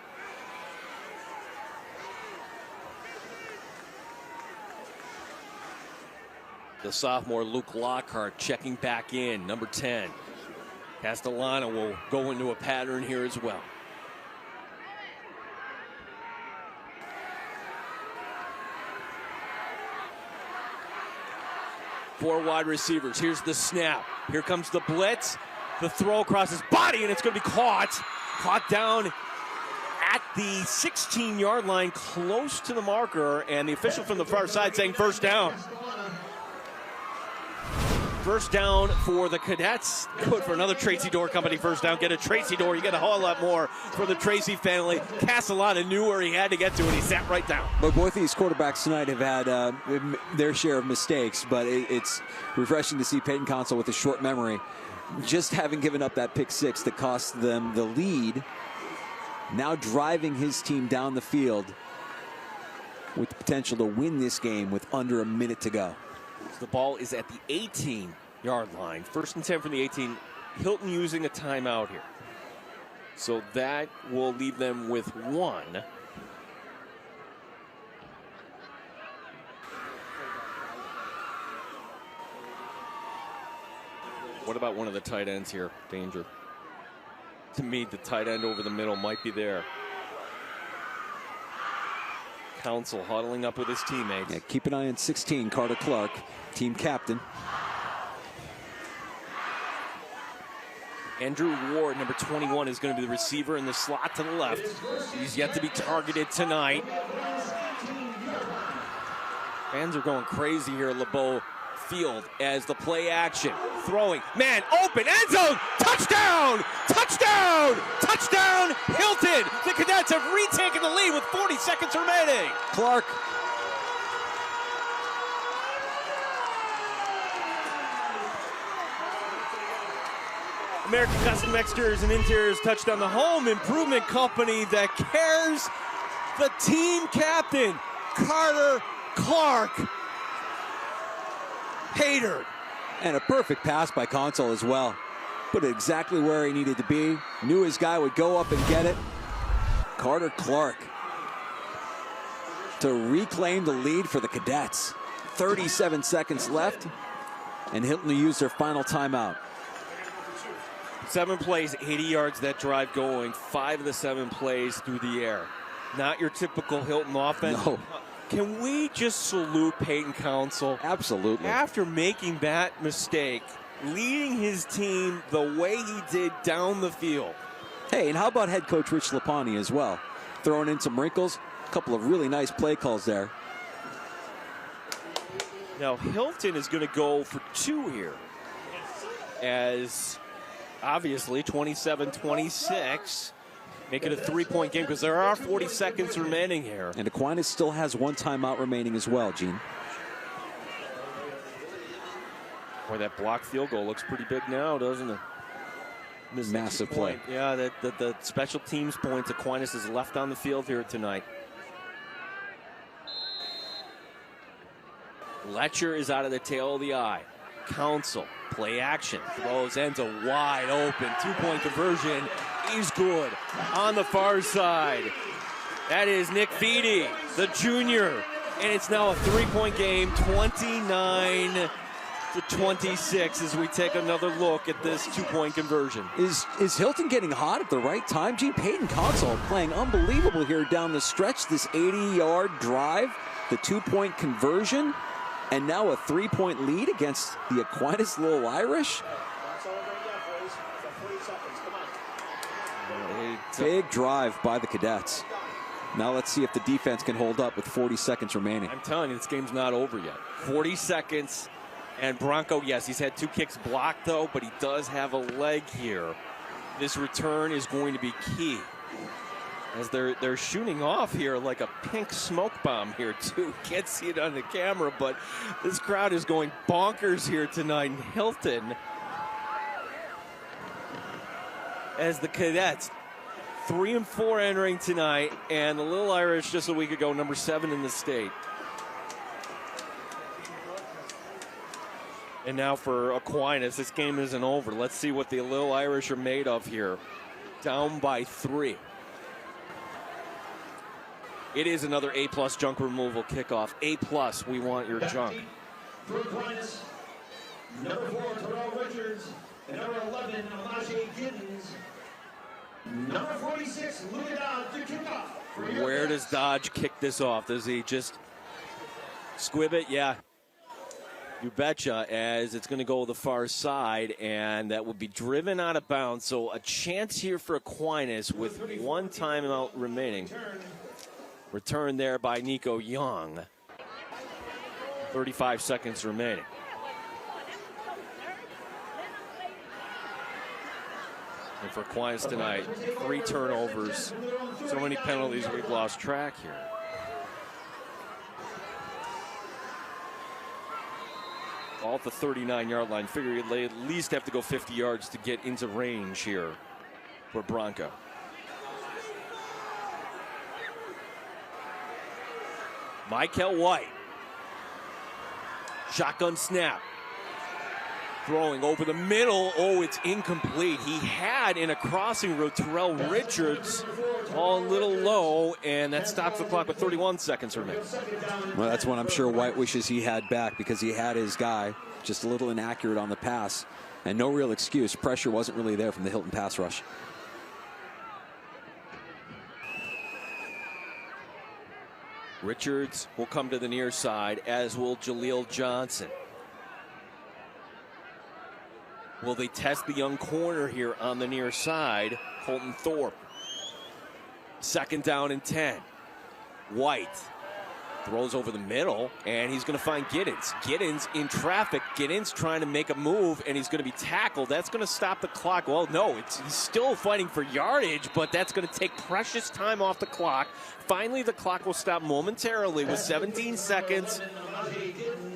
The sophomore Luke Lockhart checking back in, number 10. Castellano will go into a pattern here as well. Four wide receivers. Here's the snap. Here comes the blitz. The throw across his body, and it's going to be caught. Caught down at the 16-yard line, close to the marker, and the official from the far side saying first down. First down for the Cadets. Good for another Tracy Dorr Company first down. Get a Tracy Dorr. You get a whole lot more for the Tracy family. Castellano knew where he had to get to, and he sat right down. But both of these quarterbacks tonight have had their share of mistakes, but it's refreshing to see Peyton Council with a short memory just having given up that pick six that cost them the lead, now driving his team down the field with the potential to win this game with under a minute to go. The ball is at the 18-yard line. 1st and 10 from the 18. Hilton using a timeout here. So that will leave them with 1. What about one of the tight ends here? Danger. To me, the tight end over the middle might be there. Council huddling up with his teammates. Yeah, keep an eye on 16, Carter Clark, team captain. Andrew Ward, number 21, is going to be the receiver in the slot to the left. He's yet to be targeted tonight. Fans are going crazy here at LeBeau Field as the play action. Throwing, man, open, end zone, touchdown, touchdown, touchdown, Hilton. The Cadets have retaken the lead with 40 seconds remaining. Clark. American Custom Exteriors and Interiors touchdown. The home improvement company that cares. The team captain, Carter Clark. Hater. And a perfect pass by Council as well. Put it exactly where he needed to be. Knew his guy would go up and get it. Carter Clark to reclaim the lead for the Cadets. 37 seconds left, and Hilton to use their final timeout. 7 plays, 80 yards that drive going. 5 of the 7 plays through the air. Not your typical Hilton offense. No. Can we just salute Peyton Council? Absolutely. After making that mistake, leading his team the way he did down the field. Hey, and how about head coach Rich Lapani as well? Throwing in some wrinkles. A couple of really nice play calls there. Now, Hilton is going to go for 2 here. As obviously 27-26. Make it a 3-point game because there are 40 seconds remaining here. And Aquinas still has 1 timeout remaining as well, Gene. Boy, that blocked field goal looks pretty big now, doesn't it? Massive play. Yeah, the special teams points Aquinas is left on the field here tonight. Letcher is out of the tail of the eye. Council, play action, throws, ends a wide open 2-point conversion. He's good on the far side. That is Nick Feedy, the junior. And it's now a 3-point game, 29-26 as we take another look at this 2-point conversion. Is Hilton getting hot at the right time? Gene, Peyton Council playing unbelievable here down the stretch. This 80-yard drive, the 2-point conversion, and now a 3-point lead against the Aquinas Lil Irish. Big drive by the Cadets. Now let's see if the defense can hold up with 40 seconds remaining. I'm telling you, this game's not over yet. 40 seconds And Bronco, yes, he's had 2 kicks blocked, though, but he does have a leg here. This return is going to be key. As they're shooting off here like a pink smoke bomb here, too. Can't see it on the camera, but this crowd is going bonkers here tonight in Hilton. As the Cadets, 3 and 4 entering tonight, and the Lil Irish just a week ago, number 7 in the state. And now for Aquinas, this game isn't over. Let's see what the Lil Irish are made of here. Down by 3. It is another A+ junk removal kickoff. A+, we want your junk. For Aquinas, number 4, Terrell Richards, and number 11, Elijah Giddens. Number 46, Luka Dodge to kick off. Where does Dodge kick this off? Does he just squib it? Yeah. You betcha, as it's going to go the far side, and that will be driven out of bounds. So a chance here for Aquinas with 1 timeout remaining. Return there by Nico Young. 35 seconds remaining. And for Aquinas tonight, 3 turnovers. So many penalties, we've lost track here. All at the 39-yard line. Figure they at least have to go 50 yards to get into range here for Bronco. Michael White. Shotgun snap. Throwing over the middle. Oh, it's incomplete. He had in a crossing route Terrell Richards, all a little low, and that stops the clock with 31 seconds remaining. Well, that's one I'm sure White wishes he had back, because he had his guy, just a little inaccurate on the pass, and no real excuse. Pressure wasn't really there from the Hilton pass rush. Richards will come to the near side, as will Jaleel Johnson. Will they test the young corner here on the near side? Colton Thorpe. 2nd down and 10. White throws over the middle, and he's going to find Giddens. Giddens in traffic. Giddens trying to make a move, and he's going to be tackled. That's going to stop the clock. Well, no, he's still fighting for yardage, but that's going to take precious time off the clock. Finally, the clock will stop momentarily with 17 seconds,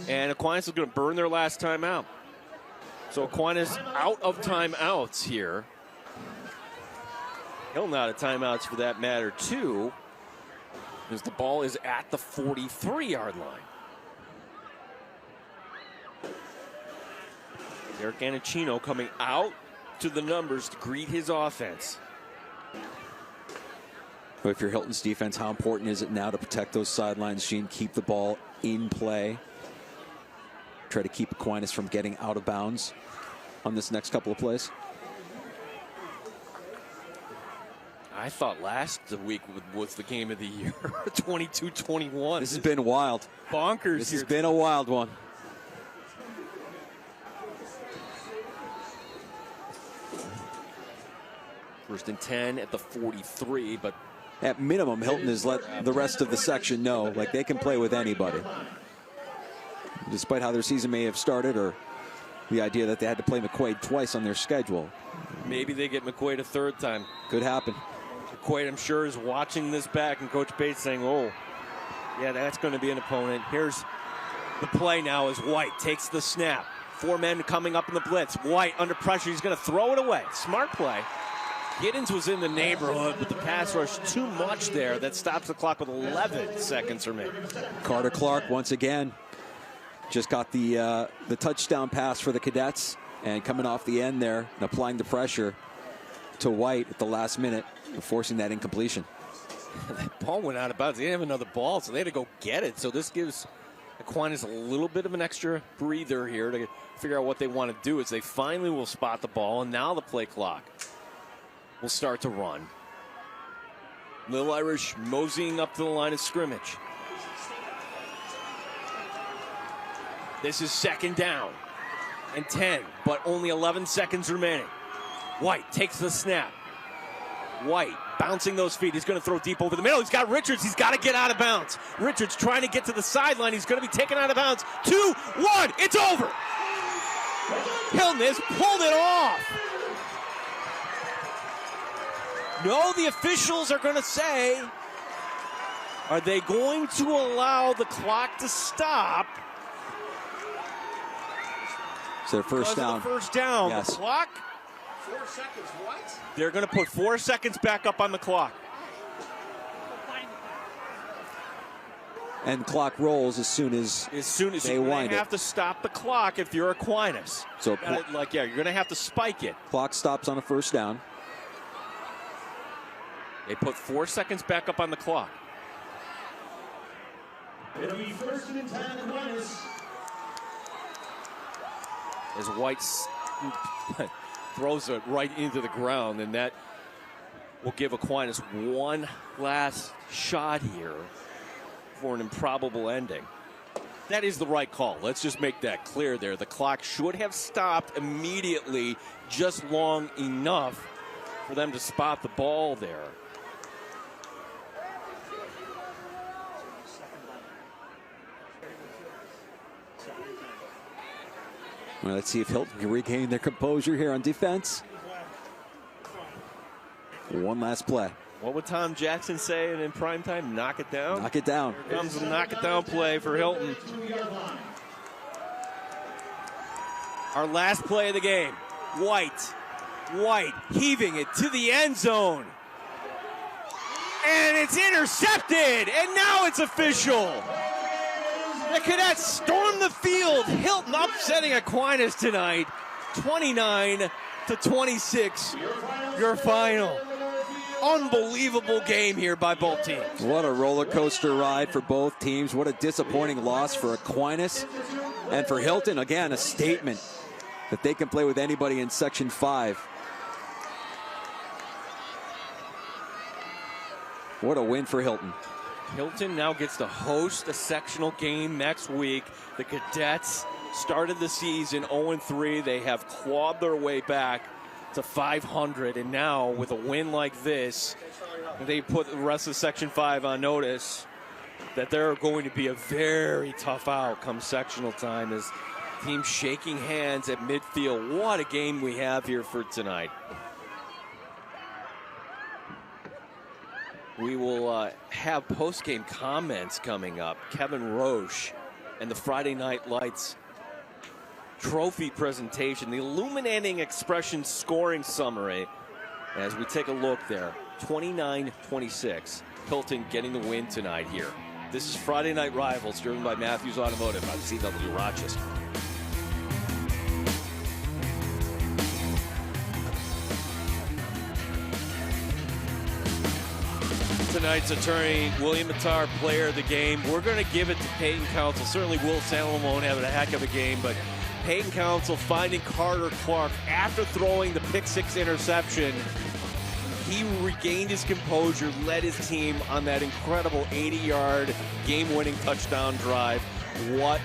and Aquinas is going to burn their last timeout. So Aquinas out of timeouts here. Hilton out of timeouts for that matter, too, as the ball is at the 43-yard line. Derek Anacino coming out to the numbers to greet his offense. But if you're Hilton's defense, how important is it now to protect those sidelines, Gene, keep the ball in play? Try to keep Aquinas from getting out of bounds on this next couple of plays. I thought last week was the game of the year, 22-21. This has been wild. Bonkers. This has been a wild one. First and 10 at the 43, but at minimum, Hilton has let the rest of the section know, like, they can play with anybody. Despite how their season may have started, or the idea that they had to play McQuaid twice on their schedule. Maybe they get McQuaid a 3rd time. Could happen. McQuaid, I'm sure, is watching this back, and Coach Bates saying, oh, yeah, that's going to be an opponent. Here's the play now as White takes the snap. 4 men coming up in the blitz. White under pressure. He's going to throw it away. Smart play. Giddens was in the neighborhood, but the pass rush too much there. That stops the clock with 11 seconds remaining. Carter Clark once again just got the touchdown pass for the Cadets, and coming off the end there and applying the pressure to White at the last minute, forcing that incompletion. That ball went out of bounds. They didn't have another ball, so they had to go get it. So this gives Aquinas a little bit of an extra breather here to figure out what they want to do, as they finally will spot the ball, and now the play clock will start to run. Lil Irish moseying up to the line of scrimmage. This is 2nd down and 10, but only 11 seconds remaining. White takes the snap. White bouncing those feet. He's going to throw deep over the middle. He's got Richards. He's got to get out of bounds. Richards trying to get to the sideline. He's going to be taken out of bounds. 2-1. It's over. Hilton has pulled it off. No, the officials are going to say, are they going to allow the clock to stop? It's their first down. First down. Yes. The clock. 4 seconds, what? They're going to put 4 seconds back up on the clock. And clock rolls as soon as they wind it. You have to stop the clock if you're Aquinas. So you're going to have to spike it. Clock stops on a first down. They put 4 seconds back up on the clock. It'll be 1st and 10 Aquinas. As White throws it right into the ground, and that will give Aquinas one last shot here for an improbable ending. That is the right call. Let's just make that clear there. The clock should have stopped immediately, just long enough for them to spot the ball there. Well, let's see if Hilton can regain their composure here on defense. One last play. What would Tom Jackson say in prime time? Knock it down? Knock it down. Here comes a knock it down play for Hilton. Our last play of the game. White heaving it to the end zone. And it's intercepted. And now it's official. The Cadets storm the field. Hilton upsetting Aquinas tonight. 29-26. Your final. Unbelievable game here by both teams. What a roller coaster ride for both teams. What a disappointing loss for Aquinas. And for Hilton, again, a statement that they can play with anybody in Section 5. What a win for Hilton. Hilton now gets to host a sectional game next week. The Cadets started the season 0-3. They have clawed their way back to 500, and now with a win like this, they put the rest of Section 5 on notice that they're going to be a very tough out come sectional time as teams shaking hands at midfield. What a game we have here for tonight. We will have post-game comments coming up. Kevin Roche and the Friday Night Lights trophy presentation, the illuminating expression scoring summary as we take a look there. 29-26. Hilton getting the win tonight here. This is Friday Night Rivals, driven by Matthews Automotive on CW Rochester. Tonight's attorney, William Mattar, player of the game. We're going to give it to Peyton Council. Certainly Will Salem won't have a heck of a game, but Peyton Council finding Carter Clark after throwing the pick-6 interception. He regained his composure, led his team on that incredible 80-yard game-winning touchdown drive. What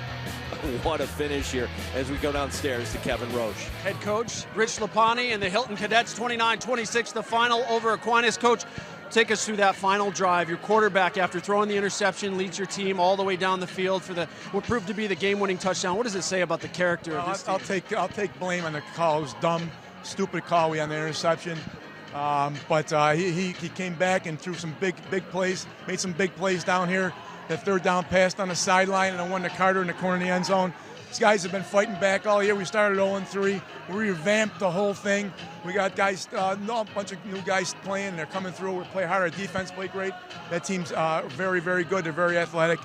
a finish here as we go downstairs to Kevin Roche. Head coach Rich Lapani and the Hilton Cadets, 29-26, the final over Aquinas. Coach, take us through that final drive. Your quarterback, after throwing the interception, leads your team all the way down the field for what proved to be the game-winning touchdown. What does it say about the character of this team? I'll take blame on the call. It was dumb, stupid call we had on the interception. But he came back and threw some big plays, made some big plays down here. That third down pass on the sideline and the one to Carter in the corner of the end zone. These guys have been fighting back all year. We started 0-3. We revamped the whole thing. We got guys, a bunch of new guys playing. They're coming through. We play hard. Our defense played great. That team's very, very good. They're very athletic.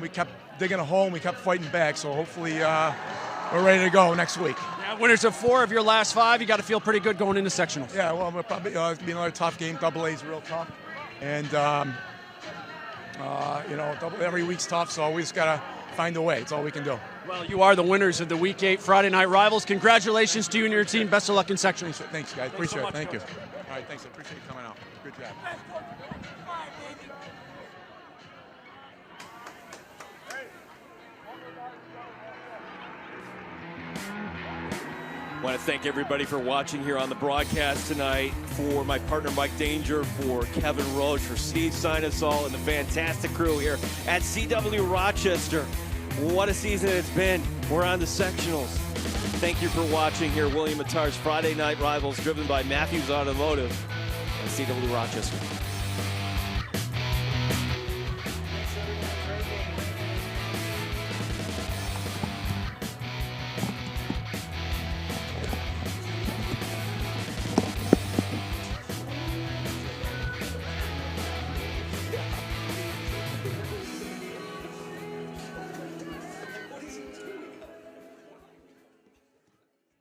We kept digging a hole and we kept fighting back. So hopefully we're ready to go next week. Yeah, winners of 4 of your last 5. You got to feel pretty good going into sectionals. Yeah, well, we'll probably it's be another tough game. Double A is real tough, and every week's tough. So we just gotta find a way. It's all we can do. Well, you are the winners of the Week 8 Friday Night Rivals. Congratulations to you and your team. Best of luck in sectionals. Thanks, guys. Appreciate it. Thank you. All right, thanks. I appreciate you coming out. Good job. I want to thank everybody for watching here on the broadcast tonight. For my partner Mike Danger, for Kevin Roche, for Steve Sinusall, and the fantastic crew here at CW Rochester. What a season it's been. We're on to sectionals. Thank you for watching here. William Attar's Friday Night Rivals, driven by Matthews Automotive on CW Rochester.